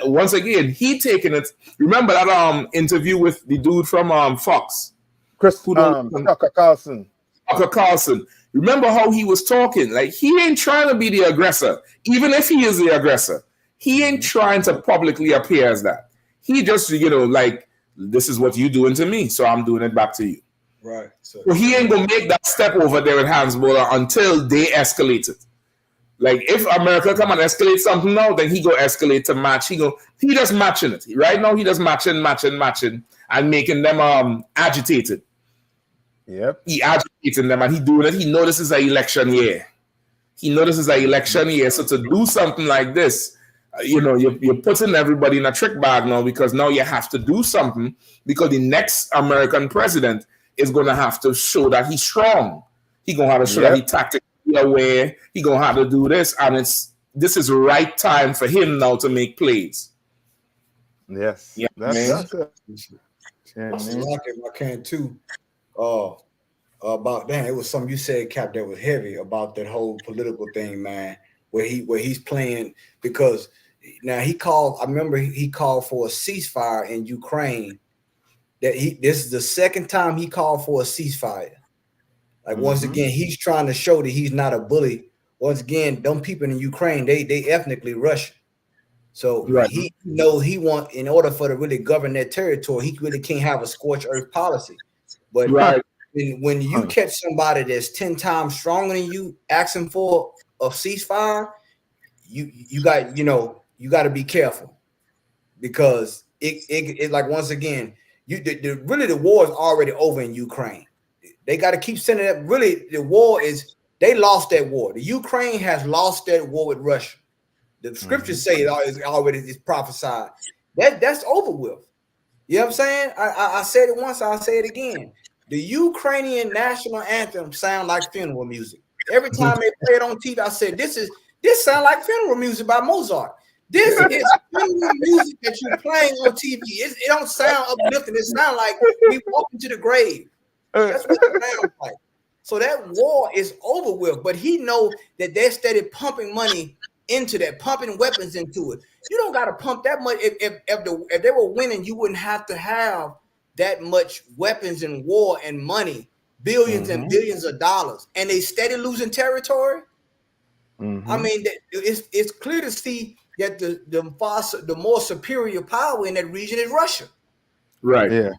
S14: once again, he taking it. Remember that interview with the dude from Fox?
S16: Tucker Carlson.
S14: Tucker Carlson. Remember how he was talking? Like he ain't trying to be the aggressor. Even if he is the aggressor, he ain't trying to publicly appear as that. He just, like, this is what you doing to me, so I'm doing it back to you.
S18: Right.
S14: So he ain't gonna make that step over there with Hezbollah until they escalate it. Like if America come and escalate something now, then he go escalate to match. He just matching it. Right now he just matching, and making them agitated.
S16: Yep.
S14: He agitating them and he doing it. He knows this is an election year. So to do something like this, you're putting everybody in a trick bag now, because now you have to do something, because the next American president is going to have to show that he's strong. He's going to have to show that he's tactically aware. He's going to have to do this, and this is the right time for him now to make plays.
S16: Yes.
S14: Yeah,
S16: that's it.
S18: I can too. About that, it was something you said, Cap, that was heavy about that whole political thing, man. Where he's playing, because now I remember he called for a ceasefire in Ukraine. This is the second time he called for a ceasefire. Like once again, he's trying to show that he's not a bully. Once again, them people in Ukraine, they ethnically Russian. So he knows in order for to really govern that territory, he really can't have a scorched earth policy. But when you catch somebody that's 10 times stronger than you asking for a ceasefire, you got to be careful, because it like once again, really the war is already over in Ukraine. They got to keep sending that. Really, the war is they lost that war. The Ukraine has lost that war with Russia. The scriptures say it already is prophesied. That's over with. You know what I'm saying? I said it once, I'll say it again. The Ukrainian national anthem sound like funeral music. Every time they play it on TV, I said, this sound like funeral music by Mozart. This is funeral music that you're playing on TV. It don't sound uplifting. It sounds like we walking to the grave. That's what it sounds like. So that war is over with, but he know that they started pumping money into that, pumping weapons into it. You don't got to pump that much. If they were winning, you wouldn't have to have that much weapons and war and money, billions and billions of dollars, and they steady losing territory. I mean, it's clear to see that the more superior power in that region is Russia.
S14: Right.
S16: Yeah.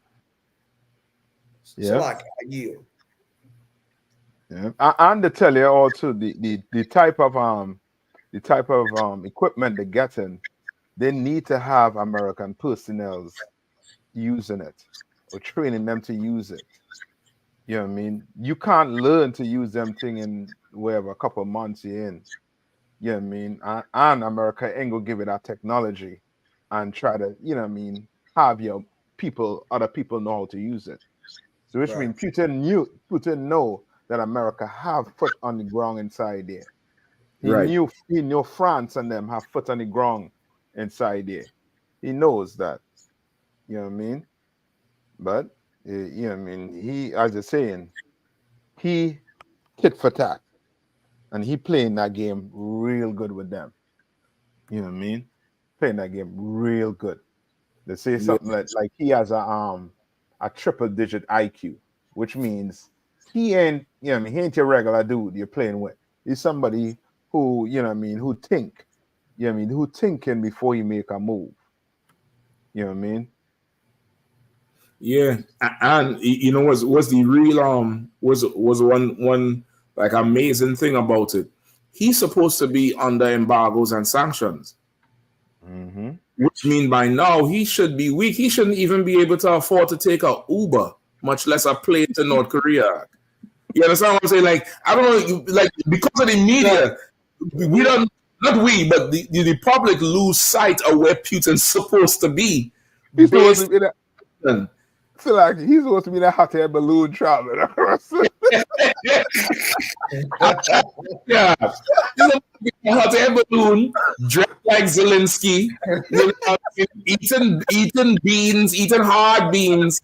S18: So like I yield.
S16: Yeah. And to tell you also the type of equipment they're getting, they need to have American personnel using it or training them to use it. You know what I mean? You can't learn to use them thing in wherever a couple of months you're in. You know what I mean? And America ain't gonna give it that technology and try to, you know what I mean, have your people, other people know how to use it. So which means Putin know that America have foot on the ground inside there. He knew France and them have foot on the ground inside there. He knows that. You know what I mean? But you know what I mean, he, as you're saying, he tit for tat. And he playing that game real good with them. You know what I mean? Playing that game real good. They say something like he has a triple digit IQ, which means he ain't, you know what I mean, he ain't your regular dude you're playing with. He's somebody who, you know what I mean, who think, you know what I mean, who thinking before you make a move. You know what I mean?
S14: Yeah, and you know what's the real was one like amazing thing about it. He's supposed to be under embargoes and sanctions, which mean by now he should be weak. He shouldn't even be able to afford to take a Uber, much less a plane to North Korea. You understand what I'm saying? Like I don't know, like because of the media, we don't, not we, but the public lose sight of where Putin's supposed to be.
S16: He's supposed to be that. Feel like he's supposed to be that hot air balloon traveler.
S14: Yeah, hot air balloon, dressed like Zelensky, you know, eating beans, eating hard beans,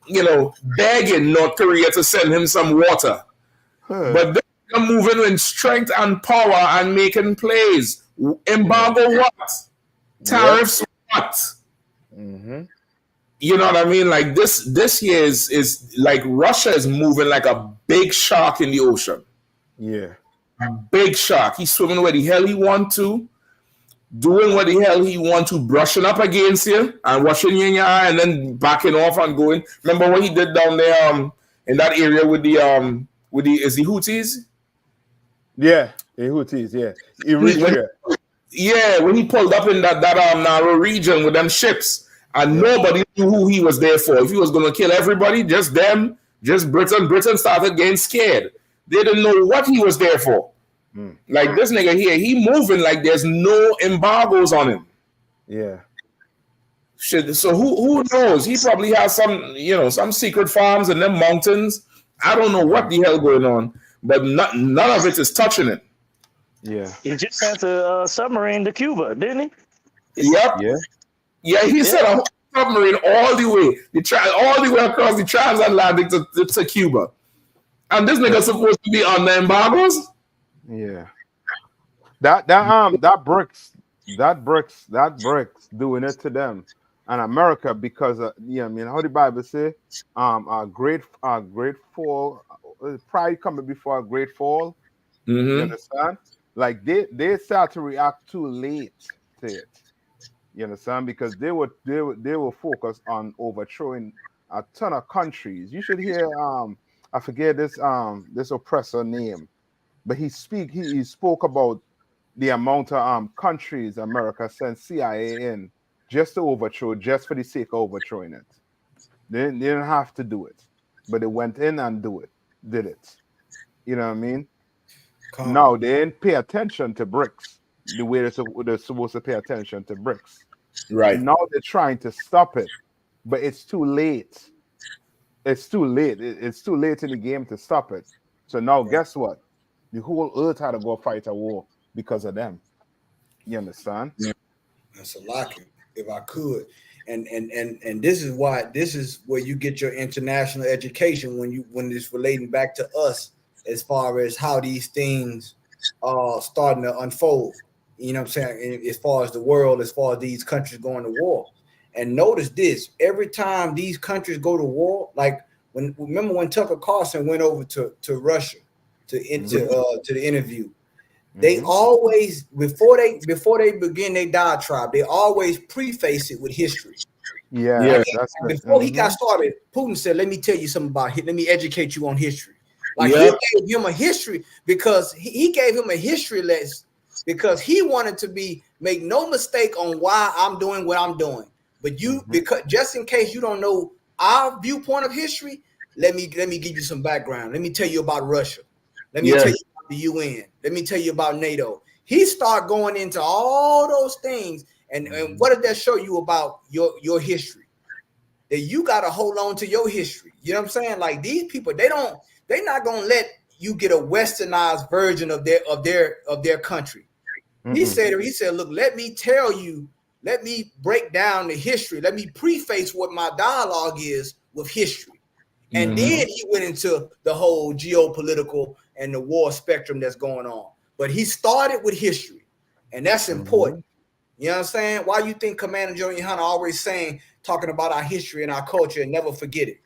S14: you know, begging North Korea to send him some water. But they're moving in strength and power and making plays. Embargo what? Tariffs what? You know what I mean? Like this year is like Russia is moving like a big shark in the ocean.
S16: Yeah.
S14: A big shark. He's swimming where the hell he want to, doing what the hell he want to, brushing up against you and washing you in your eye and then backing off and going. Remember what he did down there in that area with the is the Houthis?
S16: Yeah, the Houthis, yeah. Eritrea.
S14: Yeah, when he pulled up in that narrow region with them ships. And nobody knew who he was there for. If he was going to kill everybody, just them, just Britain. Britain started getting scared. They didn't know what he was there for. Like this nigga here, he moving like there's no embargoes on him.
S16: Yeah.
S14: Shit. So who knows? He probably has some secret farms in them mountains. I don't know what the hell going on, but none of it is touching it.
S16: Yeah.
S17: He just sent a submarine to Cuba, didn't he?
S14: Yep.
S16: Yeah.
S14: Yeah, he sent a submarine all the way across the transatlantic to Cuba. And this nigga supposed to be on the embargoes?
S16: Yeah. That bricks doing it to them. And America, because I mean, how the Bible say, a great fall, pride coming before a great fall. You understand? Like they start to react too late to it. You understand? Because they were focused on overthrowing a ton of countries. You should hear I forget this oppressor name, but he spoke about the amount of countries America sent CIA in just to overthrow, just for the sake of overthrowing it. They didn't have to do it, but they went in and did it. You know what I mean? Now they didn't pay attention to BRICS the way they're supposed to pay attention to BRICS.
S14: Right.
S16: Now they're trying to stop it, but it's too late. It's too late. It's too late in the game to stop it. So now, guess what? The whole earth had to go fight a war because of them. You understand?
S18: Yeah. That's a lot. If I could, and this is where you get your international education when it's relating back to us as far as how these things are starting to unfold. You know what I'm saying? As far as the world, as far as these countries going to war. And notice this: every time these countries go to war, like remember when Tucker Carlson went over to Russia to the interview, they always before they begin their diatribe, they always preface it with history.
S16: Yeah.
S18: Before he got started, Putin said, "Let me tell you something about it. Let me educate you on history." Like he gave him a history because he gave him a history lesson because he wanted to make no mistake on why I'm doing what I'm doing. But because just in case you don't know our viewpoint of history, let me give you some background. Let me tell you about Russia. Let me tell you about the UN. Let me tell you about NATO. He started going into all those things. And what did that show you about your history? That you got to hold on to your history. You know what I'm saying? Like these people, they're not gonna let you get a westernized version of their country. He said, look, let me break down the history. Let me preface what my dialogue is with history. And then he went into the whole geopolitical and the war spectrum that's going on. But he started with history, and that's important. You know what I'm saying? Why you think Commander Joe Hunter always talking about our history and our culture and never forget it?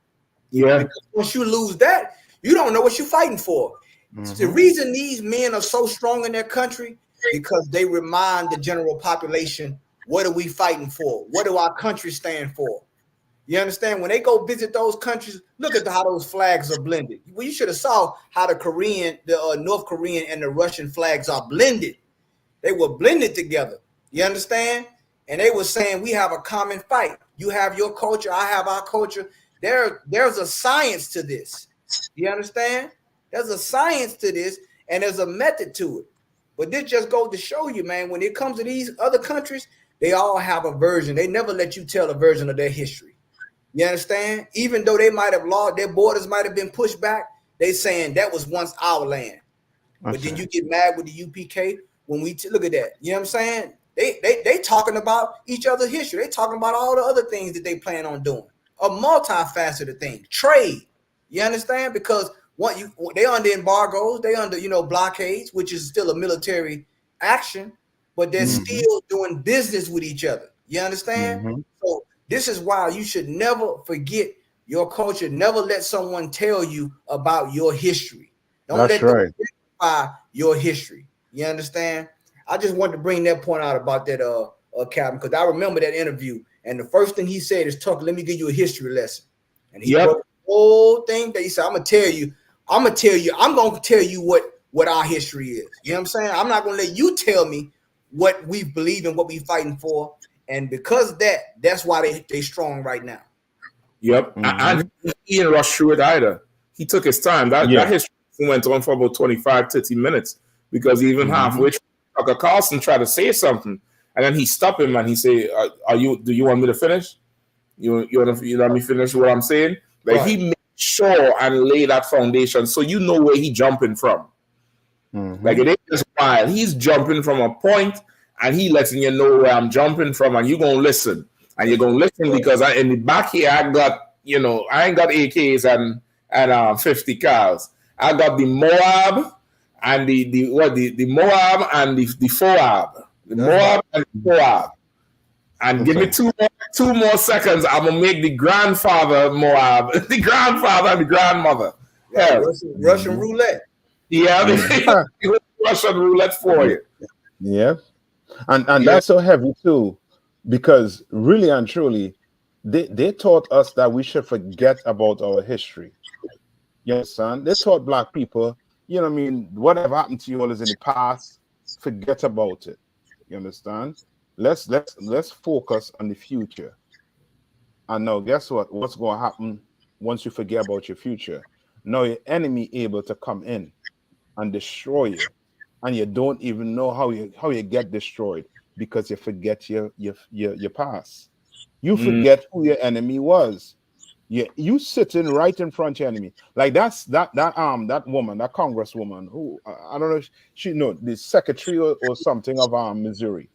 S14: Yeah.
S18: Because once you lose that, you don't know what you're fighting for. The reason these men are so strong in their country because they remind the general population, what are we fighting for? What do our country stand for? You understand? When they go visit those countries, look at how those flags are blended. Well, you should have saw how the North Korean and the Russian flags are blended. They were blended together. You understand? And they were saying we have a common fight. You have your culture, I have our culture. There's a science to this. You understand? There's a science to this, and there's a method to it. But this just goes to show you, man, when it comes to these other countries, they all have a version. They never let you tell a version of their history. You understand? Even though they might have lost, their borders might have been pushed back, they saying that was once our land. But then you get mad with the UPK when we look at that. You know what I'm saying? They talking about each other's history. They talking about all the other things that they plan on doing. A multifaceted thing. Trade. You understand? Because they under embargoes, they under blockades, which is still a military action, but they're still doing business with each other. You understand? So this is why you should never forget your culture. Never let someone tell you about your history. Don't let them identify your history. You understand? I just wanted to bring that point out about that, Captain, because I remember that interview, and the first thing he said is, "Tucker, let me give you a history lesson." And he broke the whole thing that he said, I'm gonna tell you what our history is. You know what I'm saying? I'm not gonna let you tell me what we believe and what we fighting for. And because of that's why they strong right now.
S14: Yep. And he didn't rush through it either. He took his time. That history went on for about 25, 30 minutes because even halfway through, Tucker Carlson tried to say something, and then he stopped him and he said, do you want me to finish? You let me finish what I'm saying? Like he made sure and lay that foundation so you know where he jumping from. Like it ain't just wild. He's jumping from a point and he letting you know where I'm jumping from, and you're gonna listen. And you're gonna listen because in the back here I got, I ain't got AKs and 50 cals. I got the Moab and the Moab and the Foab. The Moab and the Foab. And give me two more seconds. I'm gonna make the grandfather Moab, the grandfather and the grandmother.
S18: Yeah, Russian roulette.
S14: Yeah, Russian roulette for you.
S16: Yeah, and that's so heavy too, because really and truly, they taught us that we should forget about our history. You understand? They taught black people, what I mean, whatever happened to you all is in the past. Forget about it. You understand? let's focus on the future. And now, guess what? What's going to happen once you forget about your future? Now your enemy able to come in and destroy you, and you don't even know how you get destroyed because you forget your past. You forget who your enemy was. You sitting right in front of your enemy. Like that woman, that congresswoman who I don't know, she the secretary or something of Missouri.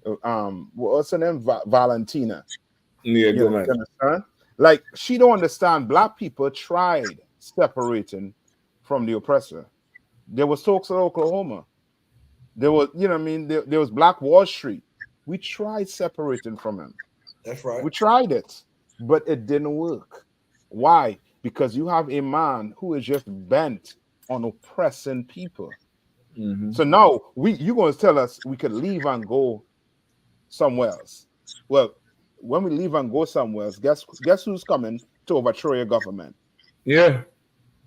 S16: What's her name? Valentina.
S14: Yeah,
S16: You
S14: go man.
S16: understand? Like she don't understand. Black people tried separating from the oppressor. There was Tulsa, Oklahoma. There was, you know what I mean? There was Black Wall Street. We tried separating from him.
S18: That's right.
S16: We tried it, but it didn't work. Why? Because you have a man who is just bent on oppressing people. So now you're going to tell us we could leave and go somewhere else. Well, when we leave and go somewhere else, guess who's coming to overthrow your government?
S14: Yeah.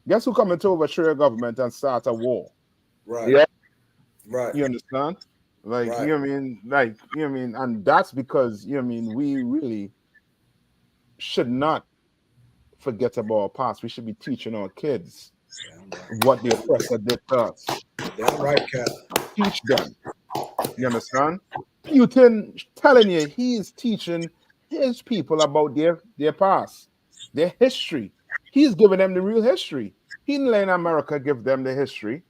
S16: Guess who's coming to overthrow your government and start a war?
S18: Right.
S14: Yeah.
S18: Right.
S16: You understand? Like,
S18: right.
S16: you know what I mean? Like, you know what I mean? And that's because, you know what I mean, we really should not forget about our past. We should be teaching our kids what the oppressor did to us.
S18: That's right, Cal.
S16: Teach them. You understand? Putin telling you he is teaching his people about their past, their history. He's giving them the real history. He didn't let America give them the history.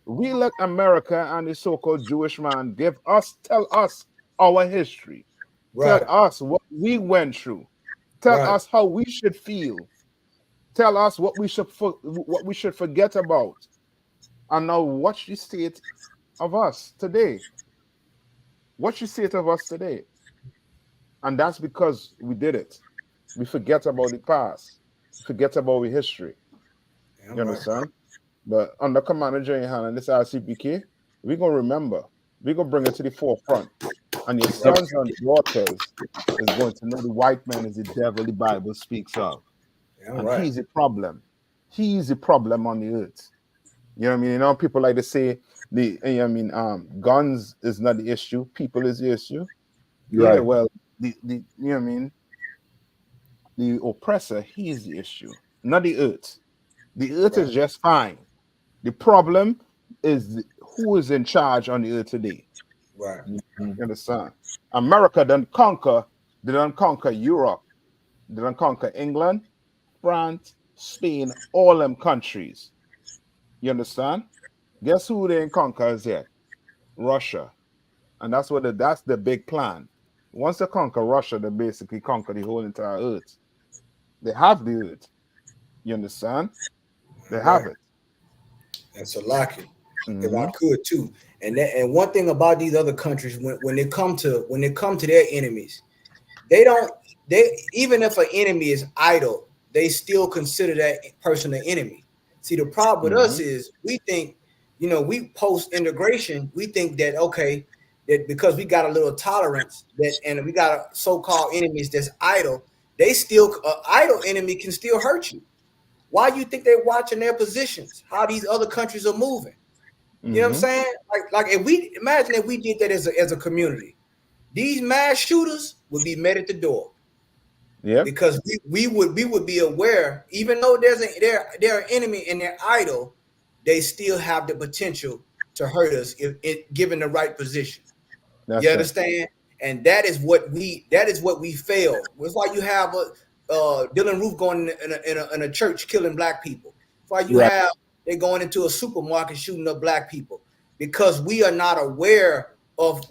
S16: We let America and the so-called Jewish man tell us our history.
S18: Right.
S16: Tell us what we went through. Tell us how we should feel. Tell us what we should forget about. And now watch the state of us today. Watch the state of us today. And that's because we did it. We forget about the past. Forget about the history. You understand? But under Commander Jahan and this ISUPK, we're going to remember. We're going to bring it to the forefront. And your sons and daughters is going to know the white man is the devil the Bible speaks of. And he's a problem. He's a problem on the earth. You know what I mean? You know, people like to say guns is not the issue, people is the issue.
S14: Right.
S16: Yeah, well, the you know what I mean? The oppressor, he is the issue, not the earth. The earth is just fine. The problem is who is in charge on the earth today.
S18: Right.
S16: You understand? America didn't conquer Europe, they didn't conquer England, France, Spain, all them countries. You understand? Guess who they ain't conquer yet? Russia. And that's the big plan. Once they conquer Russia, they basically conquer the whole entire earth. They have the earth. You understand? They have it.
S18: And so lucky, if I could too. And one thing about these other countries, when they come to their enemies, they even if an enemy is idle, they still consider that person an enemy. See, the problem with us is we think, we post integration, we think that that because we got a little tolerance and we got a so-called enemies that's idle, they still idle enemy can still hurt you. Why do you think they're watching their positions? How these other countries are moving? You know what I'm saying? Like if we imagine if we did that as a community, these mass shooters would be met at the door.
S16: Yeah.
S18: Because we would be aware, even though they're an enemy and they're idle, they still have the potential to hurt us if given the right position.
S16: That's
S18: you understand? And that is what we fail. It's why you have Dylan Roof going in a church killing black people. It's why you have they going into a supermarket shooting up black people, because we are not aware of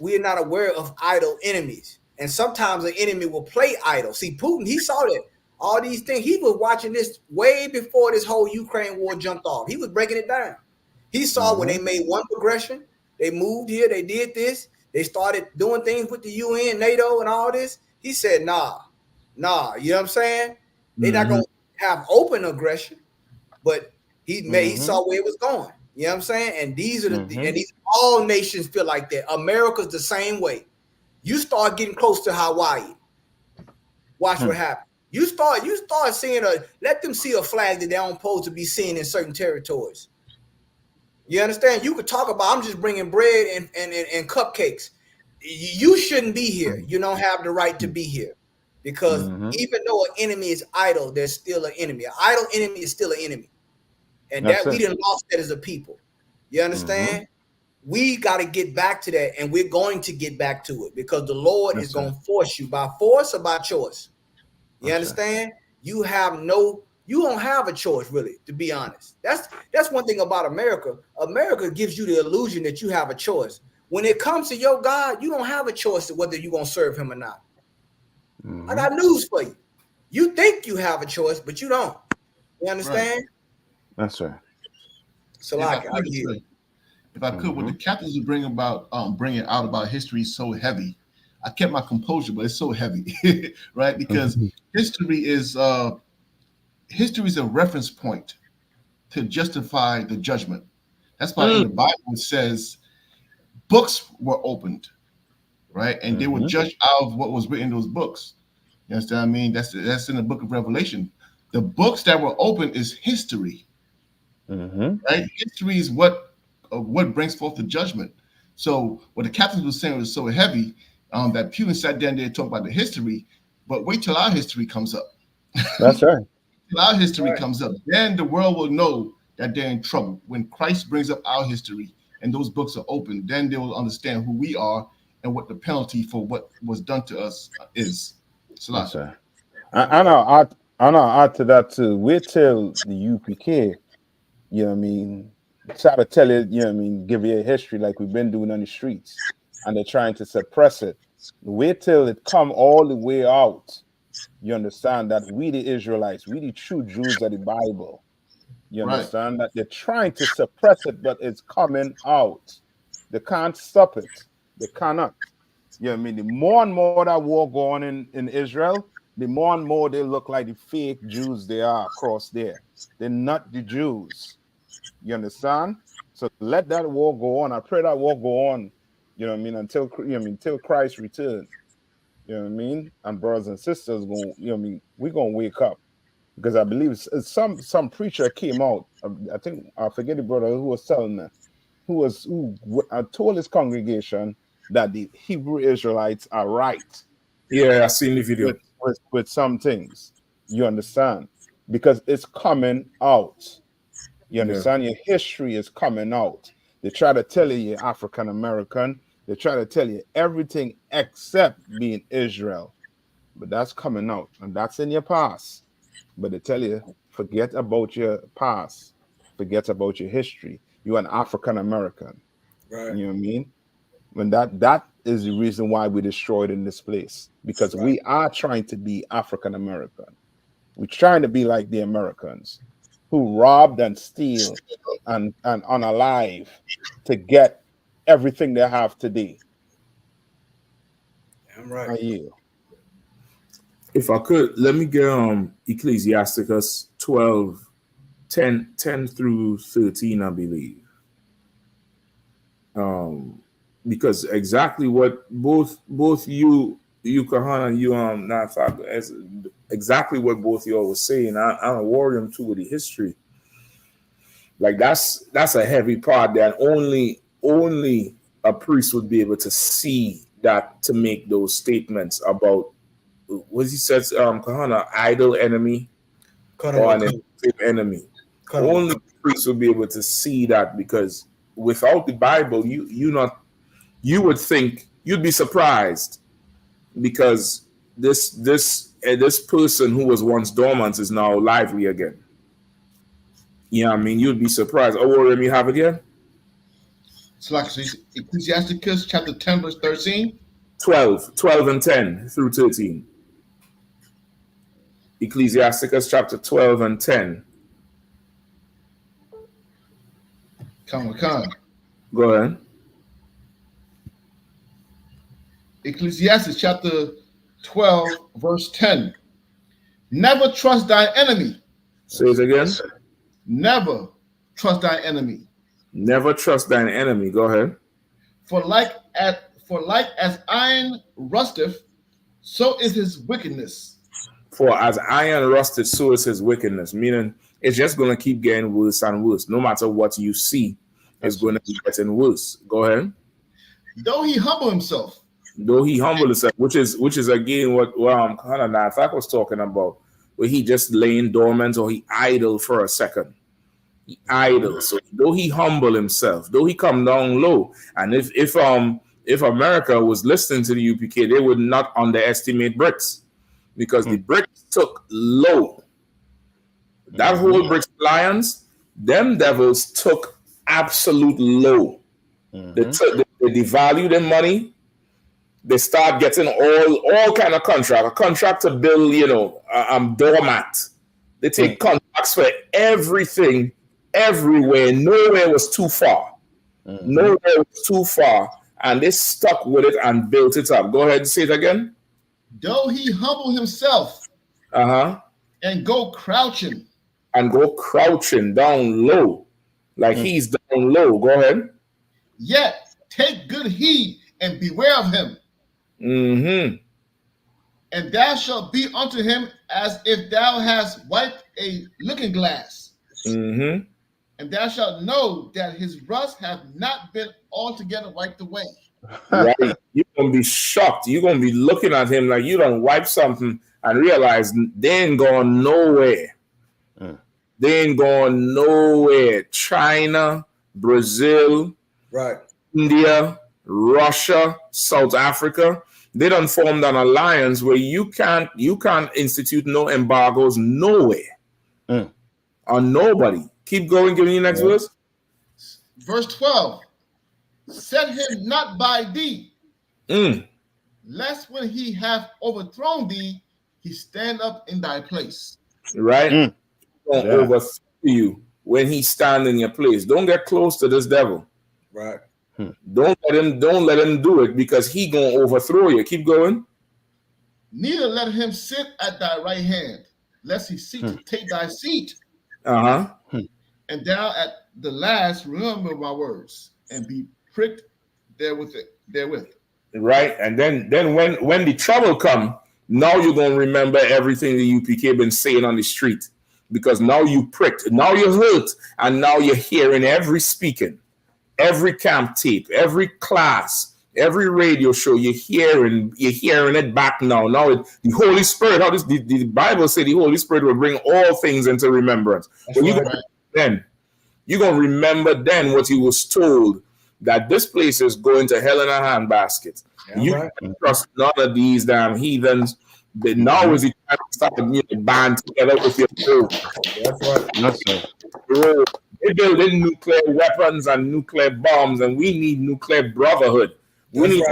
S18: idle enemies. And sometimes the enemy will play idle. See, Putin, he saw that all these things. He was watching this way before this whole Ukraine war jumped off. He was breaking it down. He saw when they made one progression, they moved here, they did this, they started doing things with the UN, NATO, and all this. He said, nah, you know what I'm saying? They're not gonna have open aggression, but he saw where it was going. You know what I'm saying? And these are all nations feel like that. America's the same way. You start getting close to Hawaii. Watch what happens. You start seeing let them see a flag that they don't supposed to be seeing in certain territories. You understand? You could talk about I'm just bringing bread and cupcakes. You shouldn't be here. You don't have the right to be here. Because even though an enemy is idle, there's still an enemy. An idle enemy is still an enemy. And
S16: That's
S18: that we
S16: it.
S18: didn't lost that as a people. You understand? We got to get back to that, and we're going to get back to it because the Lord is going to force you by force or by choice. You understand? You don't have a choice, really, to be honest. That's one thing about America. America gives you the illusion that you have a choice. When it comes to your God, you don't have a choice of whether you're going to serve him or not. I got news for you. You think you have a choice, but you don't. You understand?
S16: That's right.
S18: So
S19: if I could, what the captains are bringing out about history is so heavy. I kept my composure, but it's so heavy, right? Because history is a reference point to justify the judgment. That's why in the Bible it says books were opened, right? And they were judged out of what was written in those books. You understand what I mean? That's in the book of Revelation. The books that were opened is history, right? History is what brings forth the judgment. So what the captains were saying was so heavy that Putin sat down there and talked about the history, but wait till our history comes up.
S16: That's right.
S19: Till our history comes up, then the world will know that they're in trouble. When Christ brings up our history and those books are open, then they will understand who we are and what the penalty for what was done to us is. So
S16: that's right. I know. I'll add to that too. Wait till the UPK, you know what I mean, try to tell it, you know what I mean, give you a history like we've been doing on the streets, and they're trying to suppress it. Wait till it come all the way out. You understand that we the Israelites, we the true Jews of the Bible. You understand that they're trying to suppress it, but it's coming out. They can't stop it. They cannot. You know what I mean? The more and more that war going on in Israel, the more and more they look like the fake Jews they are across there. They're not the Jews. You understand? So let that war go on. I pray that war go on, you know what I mean, until Christ returns. You know what I mean? And brothers and sisters going, you know what I mean, we're gonna wake up. Because I believe some preacher came out. I think I forget the brother who was telling them, who told his congregation that the Hebrew Israelites are right.
S14: Yeah, I seen the video
S16: with some things. You understand? Because it's coming out. You understand? Your history is coming out. They try to tell you you're African American. They try to tell you everything except being Israel. But that's coming out, and that's in your past. But they tell you, forget about your past. Forget about your history. You're an African American.
S18: Right.
S16: You know what I mean? When that is the reason why we destroyed in this place. Because we are trying to be African American. We're trying to be like the Americans who robbed and steal and unalive to get everything they have today.
S18: I'm right.
S16: Are you?
S14: If I could, let me get Ecclesiasticus 12, 10 through 13, I believe. Because exactly what both you Kahan and you Nafak, as exactly what both y'all was saying. I'm a warrior too with the history. Like that's a heavy part that only a priest would be able to see that, to make those statements about what he says, Kahana, idle enemy or an effective enemy. Only priests will be able to see that, because without the Bible, you would think, you'd be surprised, because this person who was once dormant is now lively again. Yeah, I mean, you'd be surprised. Oh, let me have it here.
S19: It's like Ecclesiasticus chapter 10, verse 13.
S14: 12 and 10 through 13. Ecclesiasticus chapter 12 and 10.
S19: Come.
S14: Go ahead.
S19: Ecclesiastes chapter 12, verse 10. Never trust thine enemy.
S14: Say it again.
S19: Never trust thine enemy.
S14: Never trust thine enemy. Go ahead.
S19: For like as iron rusteth, so is his wickedness.
S14: For as iron rusted, so is his wickedness. Meaning, it's just going to keep getting worse and worse. No matter what you see, it's going to be getting worse. Go ahead.
S19: Though he humble himself,
S14: Though he humbled himself, which is again what Hannah Nathak was talking about, where he just laying dormant or he idle for a second. He idle. So though he humble himself, though he come down low, and if America was listening to the UPK, they would not underestimate BRICS, because the BRICS took low. That whole BRICS alliance, them devils took absolute low. They devalued their money. They start getting all kind of contract. A contract to build, doormat. They take contracts for everything, everywhere. Nowhere was too far. Nowhere was too far. And they stuck with it and built it up. Go ahead and say it again.
S10: Though he humble himself and go crouching.
S14: And go crouching down low. Like he's down low. Go ahead.
S10: Yet take good heed and beware of him. And thou shalt be unto him as if thou hast wiped a looking glass. And thou shalt know that his rust hath not been altogether wiped away.
S14: Right. You're going to be shocked. You're going to be looking at him like you done wipe something and realize they ain't going nowhere. They ain't going nowhere. China, Brazil, India, Russia, South Africa, they done formed an alliance where you can't institute no embargoes nowhere on nobody. Keep going. Give me the next verse.
S10: Verse 12. Set him not by thee, lest when he hath overthrown thee, he stand up in thy place.
S14: Right? Don't overthrow you when he stand in your place. Don't get close to this devil.
S18: Right.
S14: Don't let him do it, because he gonna overthrow you. Keep going.
S10: Neither let him sit at thy right hand, lest he seek to take thy seat. And thou at the last remember my words and be pricked therewith.
S14: Right. And then when the trouble come, now you're gonna remember everything the UPK been saying on the street, because now you pricked, now you're hurt, and now you're hearing every speaking. Every camp tape, every class, every radio show, you're hearing it back now. Now the Holy Spirit, the Bible said the Holy Spirit will bring all things into remembrance. So you're gonna remember then what he was told, that this place is going to hell in a handbasket. You can't trust none of these damn heathens. But now is the time to start to band together with your group. That's right. They're building nuclear weapons and nuclear bombs, and we need nuclear brotherhood. We need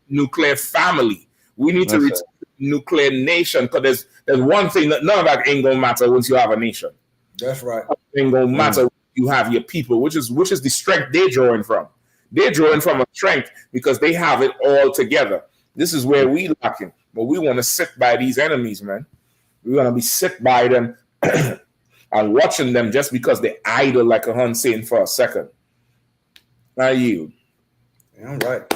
S14: nuclear family. We need to return nuclear nation, because there's one thing that none of that ain't gonna matter once you have a nation.
S18: That's right.
S14: It ain't gonna matter when you have your people, which is the strength they're drawing from. They're drawing from a strength because they have it all together. This is where we lacking, but we want to sit by these enemies, man. We want to be sit by them. And watching them just because they idle like a hun saying for a second. Now you.
S18: I'm right.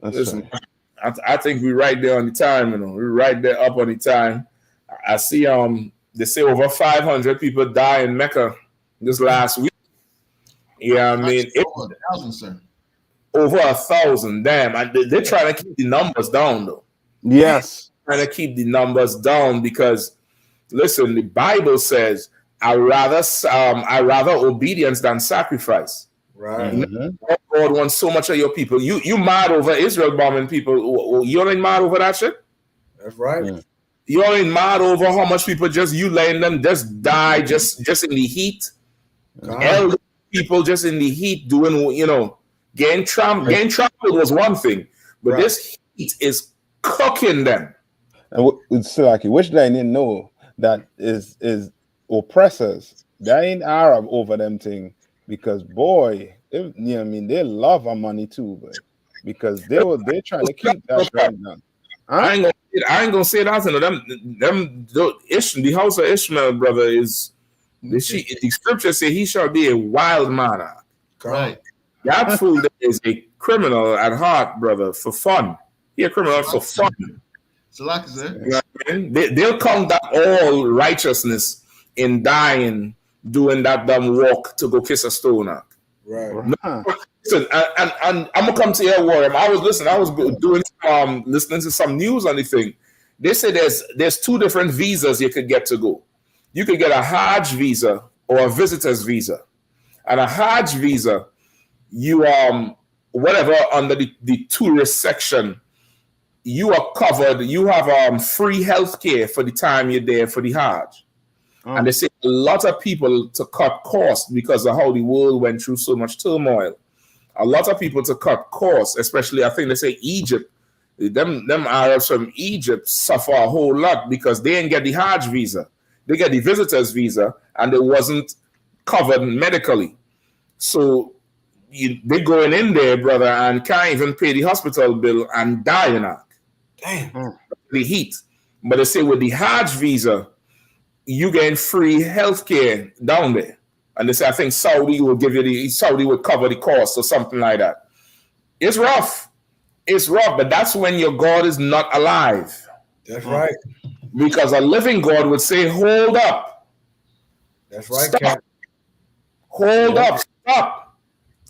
S14: Listen, I think we're right there on the time, We're right there up on the time. I see they say over 500 people die in Mecca this last week. Yeah, I mean
S10: over 1,000, sir.
S14: Over 1,000, damn. And they're trying to keep the numbers down though.
S16: Yes.
S14: Trying to keep the numbers down because, listen, the Bible says, I rather obedience than sacrifice.
S18: Right.
S14: God wants so much of your people. You mad over Israel bombing people? You ain't mad over that shit?
S18: That's right.
S14: You ain't mad over how much people you letting them just die just in the heat? Elder people just in the heat doing, getting trampled was one thing, but this heat is cooking them.
S16: And it's like, which they didn't know that is oppressors. They ain't Arab over them thing, because boy, they love our money too, but because they're trying to keep that right now.
S14: I ain't gonna say that. The house of Ishmael, brother, is the scripture say he shall be a wild man.
S10: Right.
S14: That fool is a criminal at heart, brother, for fun. He a criminal for fun.
S10: So like I said,
S14: you know what I mean? They'll count that all righteousness in dying doing that dumb walk to go kiss a stone.
S18: Right.
S14: Listen, and I'm gonna come to your Warren. I was doing listening to some news on the thing. They say there's two different visas you could get to go. You could get a Hajj visa or a visitor's visa. And a Hajj visa, you whatever under the tourist section, you are covered. You have free healthcare for the time you're there for the Hajj. And they say a lot of people to cut costs because of how the world went through so much turmoil. A lot of people to cut costs, especially I think they say Egypt. Them Arabs from Egypt suffer a whole lot because they didn't get the Hajj visa. They get the visitor's visa and they wasn't covered medically. So they're going in there, brother, and can't even pay the hospital bill and die.
S18: Damn.
S14: The heat. But they say with the Hajj visa, you getting free healthcare down there. And they say, I think Saudi will cover the cost or something like that. It's rough. It's rough, but that's when your God is not alive.
S18: That's right.
S14: Because a living God would say, hold up.
S18: That's right,
S14: Stop.
S18: Cap.
S14: Hold up. Stop.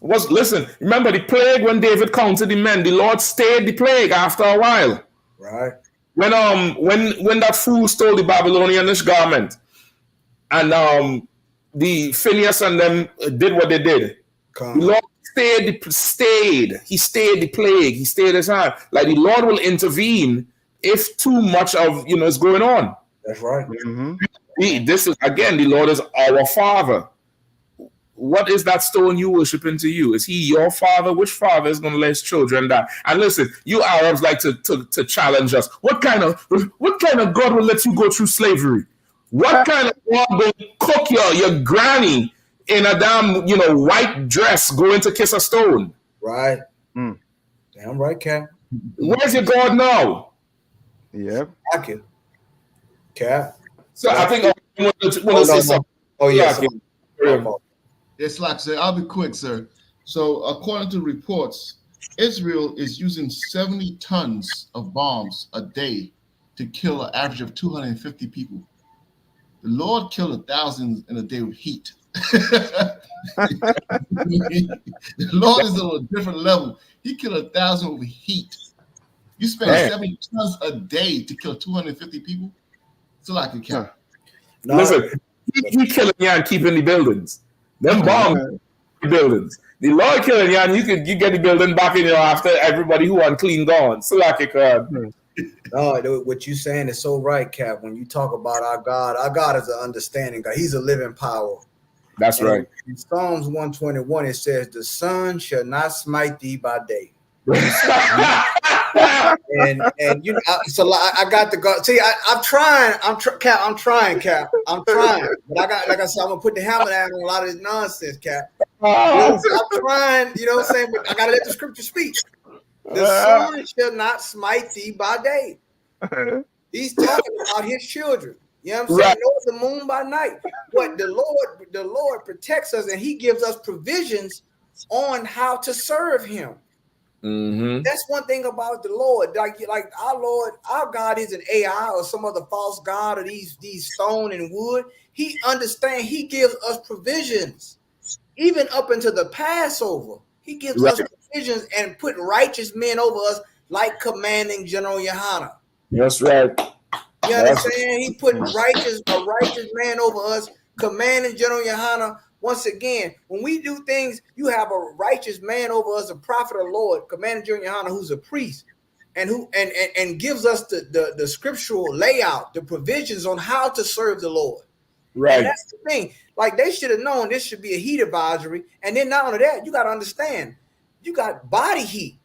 S14: Listen, remember the plague when David counted the men, the Lord stayed the plague after a while.
S18: Right.
S14: When that fool stole the Babylonianish garment and the Phineas and them did what they did. The Lord stayed. He stayed the plague. He stayed his hand. Like the Lord will intervene if too much of is going on.
S18: That's right.
S14: This is again, the Lord is our Father. What is that stone you worshiping to you? Is he your father? Which father is going to let his children die? And listen, you Arabs like to challenge us. What kind of God will let you go through slavery? What kind of God will cook your granny in a damn white dress going to kiss a stone?
S18: Right. Damn right, Cap.
S14: Where's your God now?
S16: Yep.
S18: Cap.
S14: So I think I want to say something.
S18: Oh yeah.
S10: Yes, like sir, I'll be quick, sir. So according to reports, Israel is using 70 tons of bombs a day to kill an average of 250 people. The Lord killed 1,000 in a day with heat. The Lord is on a different level. He killed 1,000 with heat. You spend 70 tons a day to kill 250 people. So like a cat.
S14: Listen, he killing you and keeping the buildings. Them bombs the buildings. The Lord killing you and you get the building back in after everybody who unclean gone. So like a cat.
S18: No, what you saying is so right, Cap. When you talk about our God is an understanding God. He's a living power.
S14: That's right.
S18: In Psalms 121, it says, "The sun shall not smite thee by day." and so I got the God. See, I'm trying, Cap. I'm trying. But I got, like I said, I'm gonna put the hammer down on a lot of this nonsense, Cap. I'm trying. You know what I'm saying? But I gotta let the scripture speak. The sun shall not smite thee by day. He's talking about his children. You know what I'm saying? Nor the moon by night. But the Lord protects us and he gives us provisions on how to serve him.
S14: Mm-hmm.
S18: That's one thing about the Lord. Like our Lord, our God isn't AI or some other false God or these stone and wood. He understands, he gives us provisions. Even up into the Passover. He gives us provisions and put righteous men over us, like commanding General Yohana.
S14: That's right.
S18: You understand? He put a righteous man over us, commanding General Yohana. Once again, when we do things, you have a righteous man over us, a prophet of the Lord, commanding General Yohana, who's a priest, and who gives us the scriptural layout, the provisions on how to serve the Lord.
S14: Right.
S18: And that's the thing. Like they should have known this should be a heat advisory. And then not only that, you got to understand, you got body heat.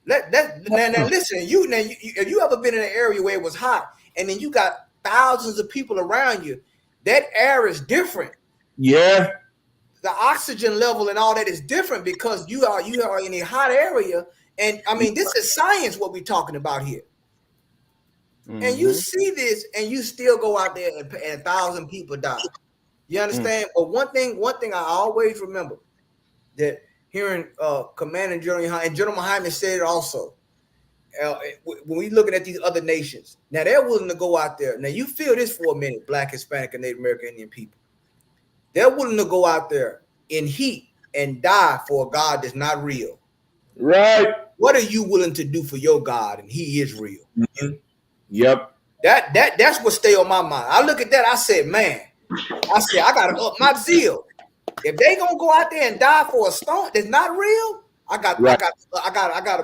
S18: Now listen, if you ever been in an area where it was hot and then you got thousands of people around you, that air is different.
S14: Yeah.
S18: The oxygen level and all that is different because you are in a hot area. And I mean, this is science, what we're talking about here. Mm-hmm. And you see this and you still go out there and 1,000 people die. You understand? But one thing I always remember that hearing Commander General Yohana, and General Muhammad said it also, when we looking at these other nations, now they're willing to go out there. Now you feel this for a minute, Black, Hispanic, and Native American Indian people. They're willing to go out there in heat and die for a God that's not real.
S14: Right.
S18: What are you willing to do for your God? And he is real.
S14: Mm-hmm. Yep.
S18: That's what stay on my mind. I look at that, I said, man, I gotta up my zeal. If they gonna go out there and die for a stone that's not real,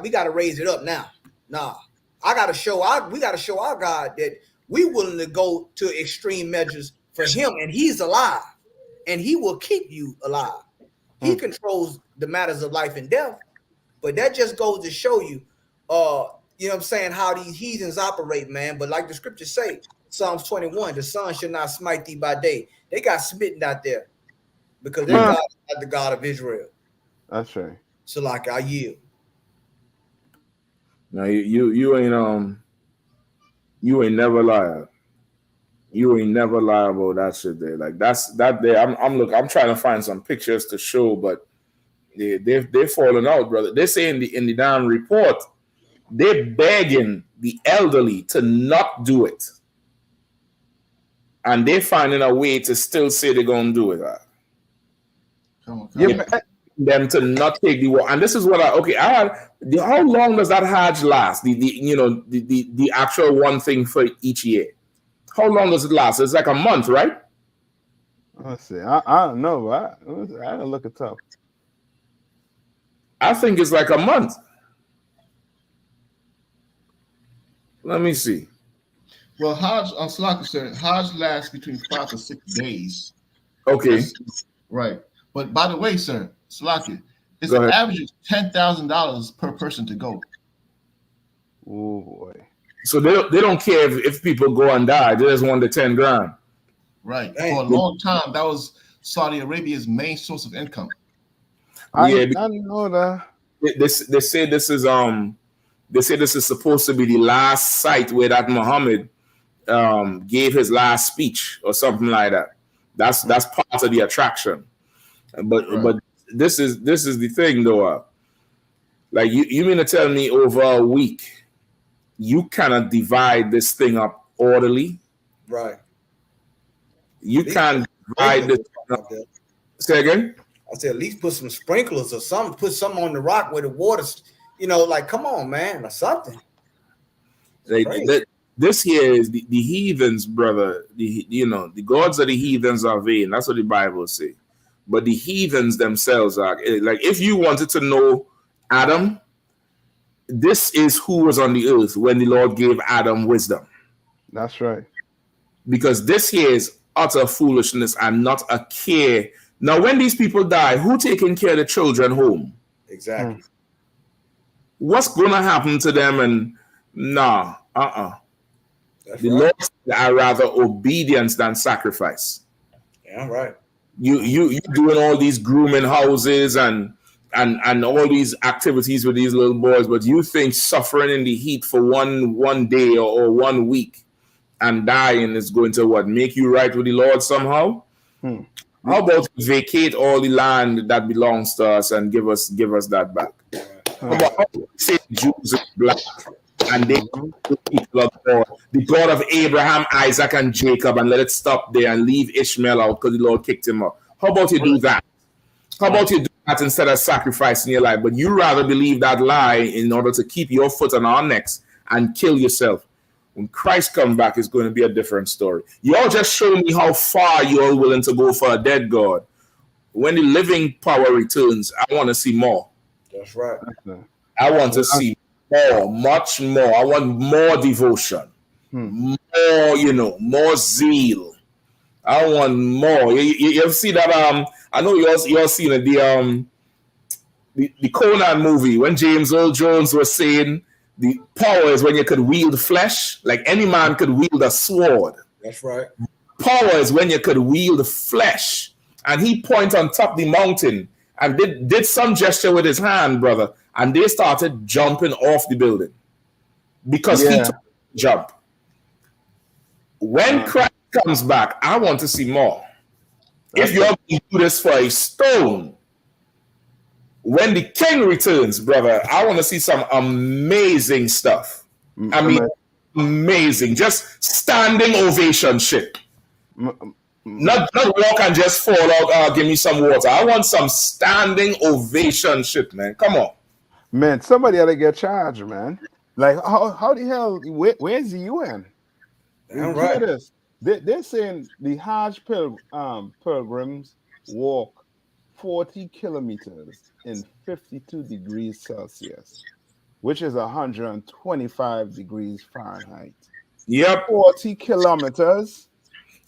S18: we gotta raise it up now. Nah, we gotta show our God that we willing to go to extreme measures for him, and he's alive, and he will keep you alive. He controls the matters of life and death. But that just goes to show you, you know what I'm saying, how these heathens operate, man. But like the scriptures say, Psalms 21, the sun should not smite thee by day. They got smitten out there because their God is not the God of Israel.
S16: That's right.
S18: So like I yield.
S14: Now you ain't never lied. You ain't never lie about that shit there. Like that there. I'm trying to find some pictures to show, but they're falling out, brother. They say in the damn report, they're begging the elderly to not do it, and they're finding a way to still say they're gonna do it. Them to not take the war, and this is what I had. How long does that Hajj last? The actual one thing for each year. How long does it last? It's like a month, right?
S16: Let's see. I don't know. I gotta look it up.
S14: I think it's like a month. Let me see.
S10: Well, Hajj on Slaka said Hajj lasts between 5 to 6 days.
S14: Okay.
S10: Right. But by the way, sir, Slaka, it's an average of $10,000 per person to go.
S16: Oh boy.
S14: So they don't care if people go and die. They just want the 10 grand.
S10: Right. For a long time, that was Saudi Arabia's main source of income.
S16: I didn't know that.
S14: They say this is supposed to be the last site where that Muhammad gave his last speech or something like that. That's part of the attraction. But this is the thing though. Like you mean to tell me over a week you cannot divide this thing up orderly?
S18: Right.
S14: You can't divide this up. Say again?
S18: I said, at least put some sprinklers or something. Put something on the rock where the water's, like, come on, man, or something.
S14: This here is the heathens, brother. The gods of the heathens are vain. That's what the Bible say. But the heathens themselves are like, if you wanted to know Adam, this is who was on the earth when the Lord gave Adam wisdom.
S16: That's right.
S14: Because this here is utter foolishness and not a care. Now, when these people die, who taking care of the children home?
S18: Exactly.
S14: What's going to happen to them? And the Lord said, I rather obedience than sacrifice.
S18: Yeah, right.
S14: You doing all these grooming houses and all these activities with these little boys, but you think suffering in the heat for one day or 1 week and dying is going to make you right with the Lord somehow? How about vacate all the land that belongs to us and give us that back? How about say Jews are black and they the people of God, the God of Abraham, Isaac, and Jacob, and let it stop there and leave Ishmael out because the Lord kicked him out? How about you do that? How about you do that instead of sacrificing your life? But you rather believe that lie in order to keep your foot on our necks and kill yourself. When Christ comes back, it's going to be a different story. Y'all just show me how far you're willing to go for a dead God. When the living power returns, I want to see more.
S18: That's right.
S14: I want to see more, much more. I want more devotion, more, more zeal. I want more. You ever see that? I know you all seen it. The Conan movie when James Earl Jones was saying, the power is when you could wield flesh, like any man could wield a sword.
S18: That's right.
S14: Power is when you could wield flesh. And he pointed on top of the mountain and did some gesture with his hand, brother. And they started jumping off the building because he took the jump. When Christ comes back, I want to see more. If you're going to do this for a stone, when the king returns, brother, I want to see some amazing stuff. I mean, amazing. Just standing ovation shit. Not walk and just fall out. Give me some water. I want some standing ovation shit, man. Come on,
S16: man. Somebody ought to get charged, man. Like how the hell? Where's the UN?
S18: Damn
S16: Hear
S18: right.
S16: this? They're saying the Hajj pilgrims walk 40 kilometers in 52 degrees Celsius, which is 125 degrees Fahrenheit.
S14: Yep.
S16: 40 kilometers.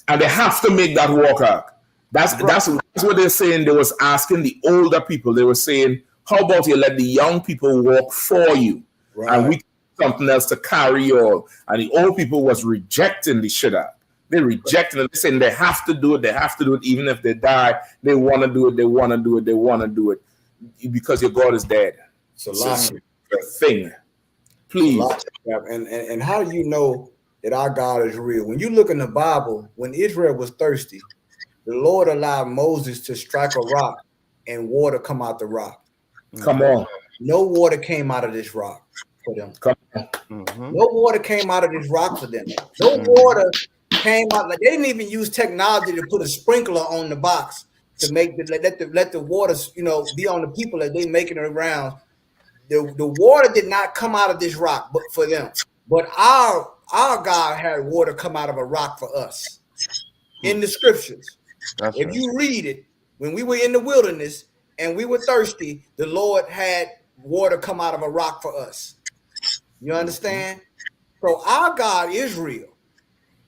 S14: And they have to make that walk out. That's what they're saying. They was asking the older people. They were saying, how about you let the young people walk for you?
S18: Right.
S14: And we something else to carry on. And the old people was rejecting the shit out. They rejecting it. They're saying they have to do it. They have to do it. Even if they die, they want to do it. They want to do it. They want to do it. Because your God is dead.
S18: It's a lot.
S14: So a thing. Please.
S18: And how do you know that our God is real? When you look in the Bible, when Israel was thirsty, the Lord allowed Moses to strike a rock and water come out the rock.
S14: Come on.
S18: No water came out of this rock for them.
S14: Come on.
S18: No water came out of this rock for them. No water came out. Like, they didn't even use technology to put a sprinkler on the box to make let the water, be on the people that they making it around. The water did not come out of this rock, but for them. But our God had water come out of a rock for us in the scriptures. If you read it, when we were in the wilderness and we were thirsty, the Lord had water come out of a rock for us. You understand? So our God is real.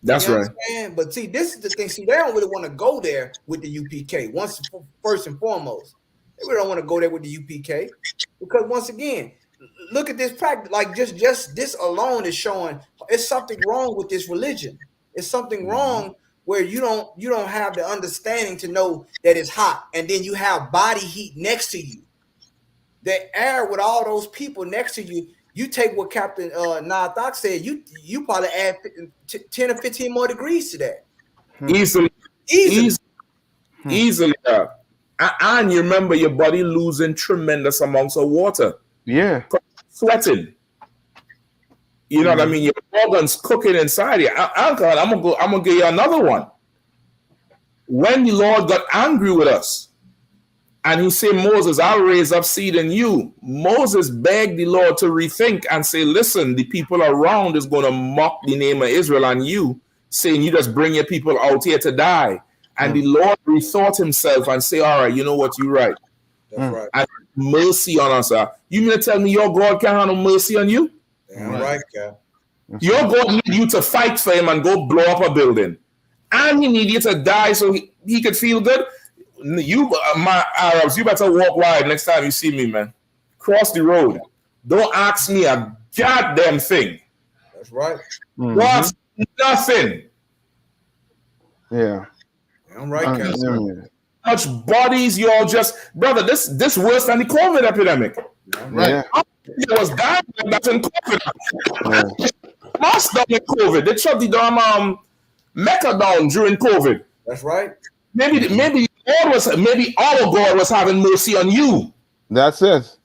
S14: That's right.
S18: Understand? But see, this is the thing. See, they don't really want to go there with the UPK. First and foremost, they really don't want to go there with the UPK because once again, look at this practice. Like just this alone is showing it's something wrong with this religion. It's something wrong where you don't have the understanding to know that it's hot, and then you have body heat next to you. The air with all those people next to you. You take what Captain Nathak said. You probably add 10 or 15 more degrees to that.
S14: Easily. And you remember your body losing tremendous amounts of water.
S16: Yeah.
S14: Sweating. You know what I mean? Your organs cooking inside you. Alcohol, I'm gonna give you another one. When the Lord got angry with us, and he said, Moses, I'll raise up seed in you. Moses begged the Lord to rethink and say, listen, the people around is going to mock the name of Israel and you, saying you just bring your people out here to die. And the Lord rethought himself and say, all right, you know what, you're right.
S18: That's right.
S14: And mercy on us. You mean to tell me your God can't have no mercy on you?
S18: Damn right, Cap.
S14: Your God need you to fight for him and go blow up a building. And he need you to die so he could feel good. You, my Arabs, you better walk wide next time you see me, man. Cross the road. Don't ask me a goddamn thing.
S18: That's right.
S14: Don't ask me nothing.
S16: Yeah.
S18: I'm right, Captain.
S14: How much bodies y'all just, brother, this worse than the COVID epidemic.
S18: Right.
S16: Yeah.
S14: It was dying that's in COVID. Mass down in COVID. They shut the damn Mecca down during COVID.
S18: That's right.
S14: Maybe our God was having mercy on you.
S16: That's it.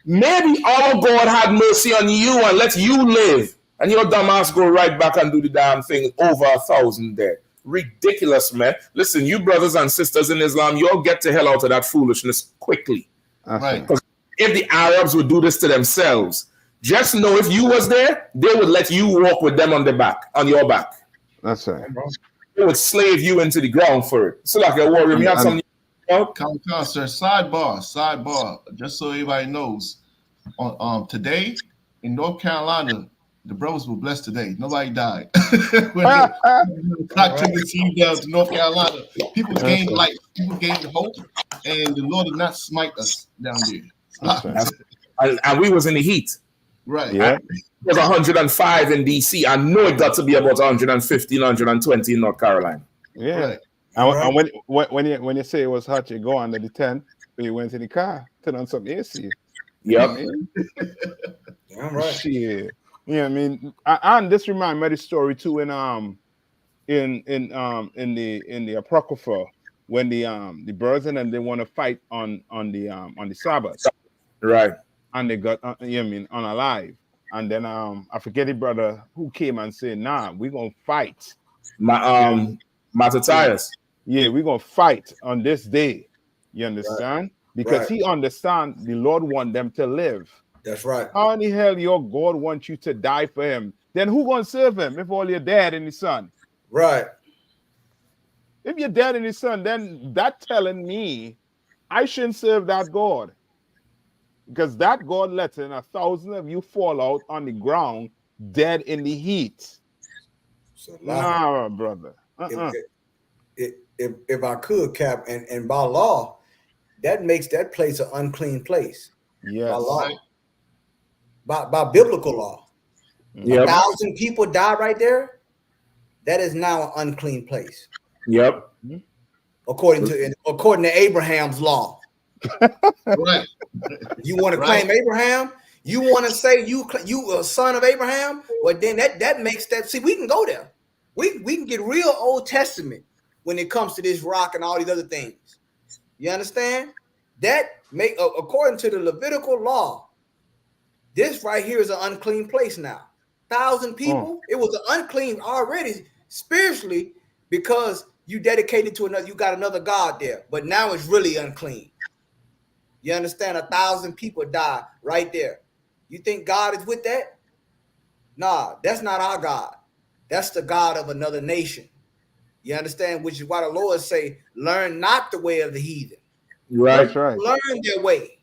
S14: Maybe our God had mercy on you and let you live, and your dumb ass go right back and do the damn thing over 1,000 there. Ridiculous, man. Listen, you brothers and sisters in Islam, you'll get the hell out of that foolishness quickly.
S16: Right.
S14: Because if the Arabs would do this to themselves, just know if you was there, they would let you walk with them on your back.
S16: That's right.
S14: They would slave you into the ground for it. So like a warrior, you have something.
S10: Sir, sidebar, just so everybody knows. Today in North Carolina, the brothers were blessed today. Nobody died. When God took the team down to North Carolina, people gained life, people gained hope, and the Lord did not smite us down there.
S14: And we was in the heat.
S10: Right.
S16: Yeah.
S14: It was 105 in DC. I know it got to be about 115, 120 in North Carolina.
S16: Yeah. Right. And when you say it was hot, you go under the tent, when you went to the car, turn on some AC.
S14: Yep.
S18: Damn right.
S16: Shit. Yeah, I mean, and this reminds me of the story too in the Apocrypha when the birds and them they want to fight on the Sabbath,
S14: right?
S16: And they got unalive, and then I forget the brother who came and said, "Nah, we're gonna fight."
S14: Mattathias.
S16: Yeah, we're gonna fight on this day. You understand? Because he understands the Lord want them to live.
S18: That's right.
S16: How in the hell your God wants you to die for him? Then who gonna serve him if all your dad and his son?
S18: Right.
S16: If your dad and his son, then that telling me I shouldn't serve that God. Because that God letting 1,000 of you fall out on the ground dead in the heat.
S18: So,
S16: nah, brother.
S18: If I could, Cap, and by law, that makes that place an unclean place.
S16: Yes.
S18: By law. By biblical law.
S14: Yep.
S18: 1,000 people die right there. That is now an unclean place.
S14: Yep.
S18: According to Abraham's law.
S10: Right.
S18: You want to claim Abraham? You want to say you a son of Abraham? Well, then that makes that. See, we can go there. We can get real Old Testament when it comes to this rock and all these other things. You understand? That make according to the Levitical law, this right here is an unclean place now. 1,000 people. It was an unclean already spiritually because you dedicated to another. You got another god there, but now it's really unclean. You understand? 1,000 people die right there. You think God is with that? Nah, that's not our God. That's the God of another nation. You understand? Which is why the Lord say, learn not the way of the heathen.
S14: Right.
S16: That's right.
S18: Learn their way.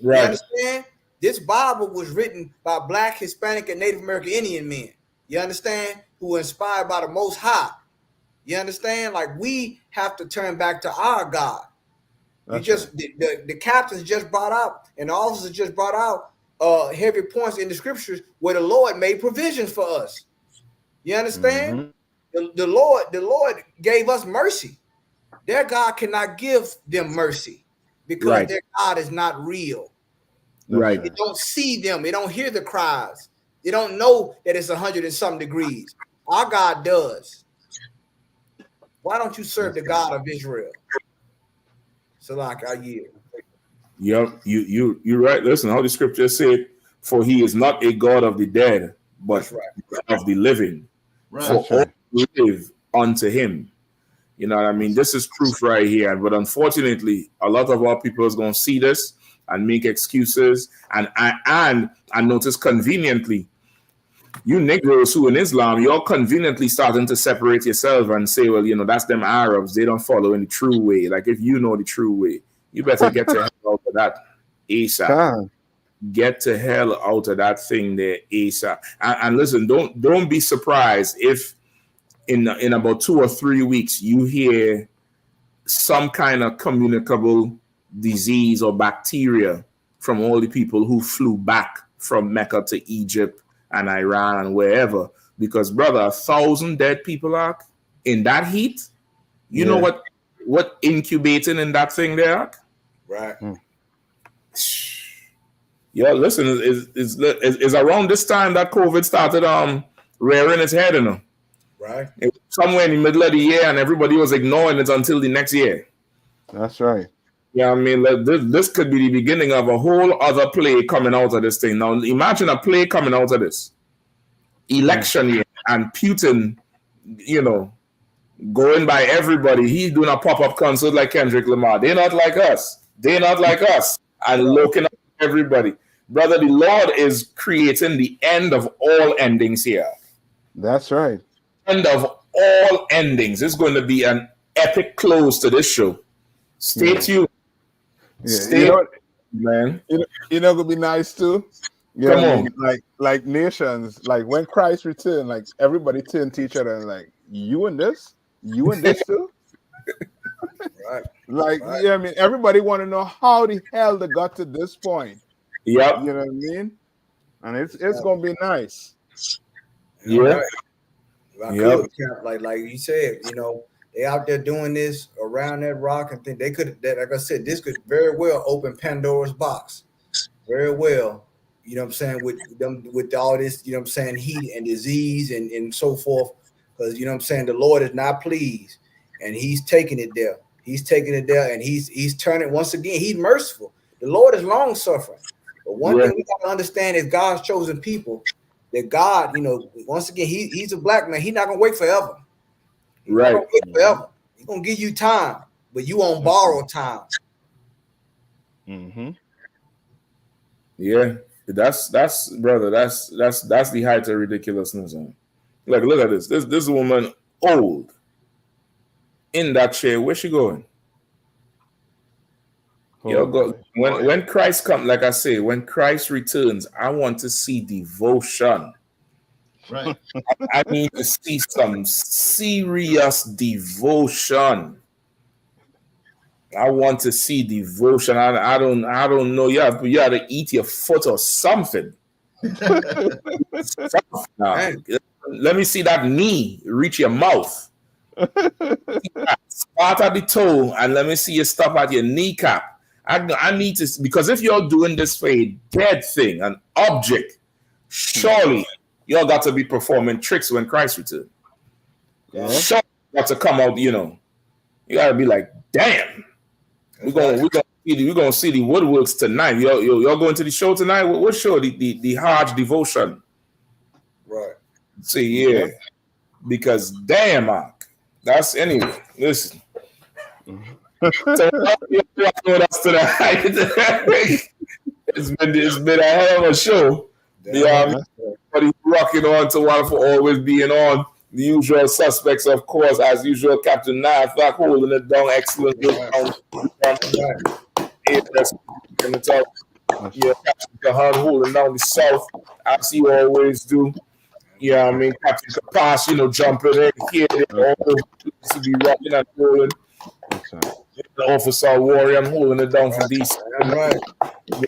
S14: Right.
S18: You understand? This Bible was written by Black, Hispanic, and Native American Indian men. You understand? Who were inspired by the Most High. You understand? Like we have to turn back to our God. You just the captains just brought out and the officers just brought out heavy points in the scriptures where the Lord made provisions for us. You understand? The Lord gave us mercy. Their God cannot give them mercy because their God is not real.
S14: Right.
S18: They don't see them. They don't hear the cries. They don't know that it's 100 and some degrees. Our God does. Why don't you serve the God of Israel? So like I yield.
S14: Yep, you're right. Listen, how the scripture said, for he is not a God of the dead, but of the living.
S10: Right.
S14: For all live unto him. You know what I mean? This is proof right here. But unfortunately, a lot of our people is going to see this and make excuses. And I notice conveniently, you Negroes who in Islam, you're conveniently starting to separate yourself and say, well, you know, that's them Arabs. They don't follow in the true way. Like, if you know the true way, you better get to hell out of that ASAP. Get to hell out of that thing there ASAP. And listen, don't be surprised if in about 2 or 3 weeks you hear some kind of communicable disease or bacteria from all the people who flew back from Mecca to Egypt and Iran and wherever, because brother, 1,000 dead people are in that heat. You know what incubating in that thing there?
S18: Right.
S14: Yeah, listen, is around this time that COVID started rearing its head, you know.
S18: Right.
S14: It was somewhere in the middle of the year, and everybody was ignoring it until the next year.
S16: That's right.
S14: Yeah, I mean, this could be the beginning of a whole other play coming out of this thing. Now, imagine a play coming out of this election year, and Putin, you know, going by everybody. He's doing a pop-up concert like Kendrick Lamar. They're not like us. They're not like us. And looking at everybody. Brother, the Lord is creating the end of all endings here.
S16: That's right.
S14: End of all endings. It's going to be an epic close to this show. Stay tuned. Stay,
S16: you know,
S14: man.
S16: You know, it would be nice too. You
S14: Come
S16: know,
S14: on.
S16: like nations, like when Christ returned, like everybody turned to each other and like, you and this too.
S18: Right.
S16: Like, yeah, I mean, everybody want to know how the hell they got to this point.
S14: Yep.
S16: You know what I mean? And it's gonna be nice.
S14: Yeah.
S18: Like you said, you know, they out there doing this around that rock and think they could, like I said, this could very well open Pandora's box. Very well. You know what I'm saying? With all this, you know what I'm saying, heat and disease and so forth. Because, you know what I'm saying, the Lord is not pleased. And he's taking it there. He's taking it there, and he's turning once again. He's merciful. The Lord is long suffering. But one thing we got to understand is God's chosen people. That God, you know, once again, he's a black man. He's not gonna wait forever.
S14: Right.
S18: Forever. He's gonna give you time, but you on borrowed time.
S16: Mm-hmm.
S14: Yeah, that's brother. That's the height of ridiculousness. Like, look at this. This woman old in that chair. Where's she going? When Christ comes, like I say, when Christ returns, I want to see devotion.
S21: Right.
S14: I need to see some serious devotion. I want to see devotion. I don't know. You have to eat your foot or something. Let me see that knee reach your mouth. Start at the toe and let me see you stop at your kneecap. I need to, because if you're doing this for a dead thing, an object, surely you're got to be performing tricks when Christ returns. Surely you got to come out, you got to be like, damn, we're gonna see the woodworks tonight. You're going to the show tonight? What show? The Hajj devotion.
S18: Right.
S14: See, yeah. Because damn, Mark. That's anyway. Listen. So with us tonight. It's been a hell of a show. Everybody rocking on to one for always being on. The usual suspects, of course, as usual, Captain Nathak holding it down. Excellent. Yeah, Captain Kahan holding down the south, as you always do. Yeah, I mean, Captain Kapash, jumping in here, to be rocking and rolling. The Officer Warrior, I'm holding it down for these. Right. We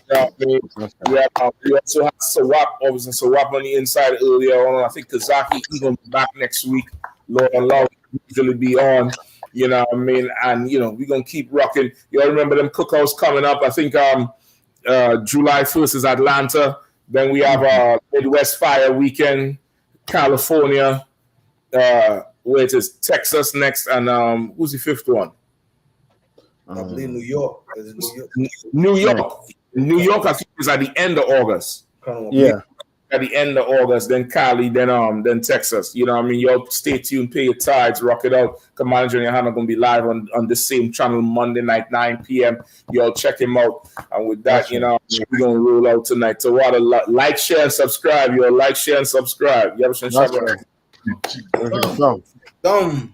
S14: also have Sawap, obviously Sawap on the inside earlier on. I think Kazaki is going to be back next week. Lord Allah will usually be on. You know what I mean? And, we're going to keep rocking. You all remember them cookouts coming up. I think July 1st is Atlanta. Then we have Midwest Fire Weekend, California. Where it is Texas next. And who's the fifth one?
S18: I believe New York.
S14: New York, I think, is at the end of August.
S16: Yeah.
S14: At the end of August, then Cali, then Texas. You know what I mean? Y'all stay tuned, pay your tithes, rock it out. Commander Junior Hannah going to be live on the same channel Monday night, 9 p.m. Y'all check him out. And with that, we're going to roll out tonight. So what like, share, and subscribe. Y'all like, share, and subscribe. You
S18: Dumb.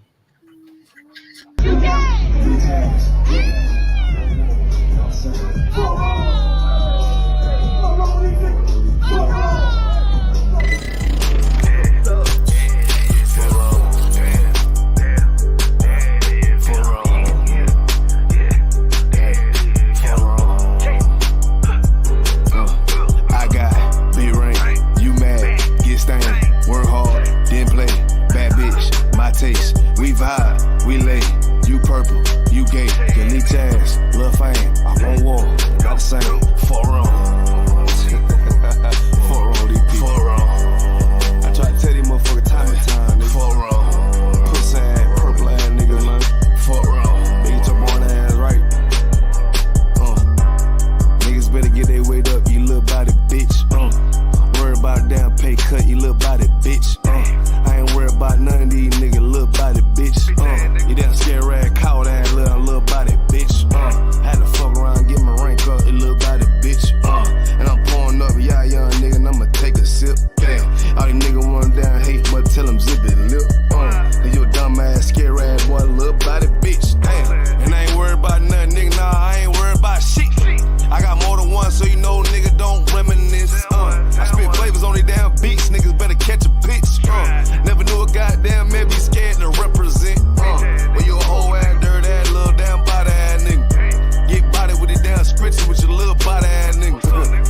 S22: We vibe, we lay, you purple, you gay, your leech ass, lil' fame, I'm on war, not the same, for wrong. For wrong, DP. For wrong. I try to tell these motherfuckers time and time, nigga. For wrong. Pussy ass, purple ass nigga, man. For wrong. Big your born ass right. Niggas better get their weight up, you little body bitch. Worry about a damn pay cut, you little body bitch. I ain't worried about none of these niggas, little body bitch. You damn scare rag, cow ass, little body bitch. Had to fuck around, get my rank up, you little body bitch. And I'm pouring up, yeah, young nigga, and I'ma take a sip. Yeah. All these niggas want down hate, but tell them zip it lip. Cause you a dumb ass, scare rag, boy, little body bitch. Damn. And I ain't worried about nothing, nigga, nah, I ain't worried about shit. I got more than one, so you know, nigga, don't reminisce. I spit flavors on these damn beats, niggas better catch a pitch. Never knew a goddamn man be scared to represent. But you a whole ass, dirt ass, little damn body ass nigga. Get body with the damn spritzy with your little body ass nigga.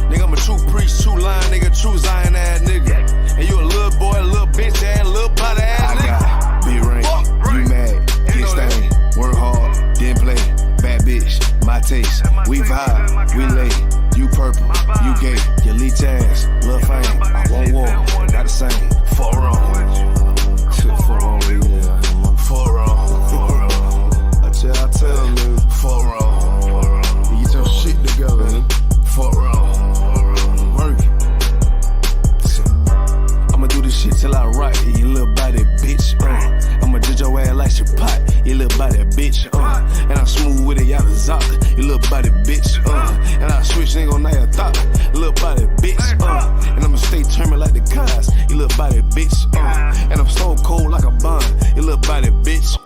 S22: Nigga, I'm a true priest, true line, nigga, true Zion ass nigga. And you a little boy, little bitch ass, little body ass nigga. I got big ring, you mad, get stained, work hard, then play, bad bitch, my taste. We vibe, we lay, you purple, you gay, your leech ass, lil' fame, I won't war, not the same, for wrong. For wrong, yeah. For wrong. I tell them, nigga, for wrong. You get your shit together, nigga. For wrong. Work it. I'ma do this shit till I rock it, you little body bitch. I'ma judge your ass like bitch, and I'm smooth with it, y'all a zop, you little body bitch, and I switch nigga on your thought, little body bitch, and I'ma stay turning like the cars, you little body bitch, and I'm so cold like a bond, you little body bitch,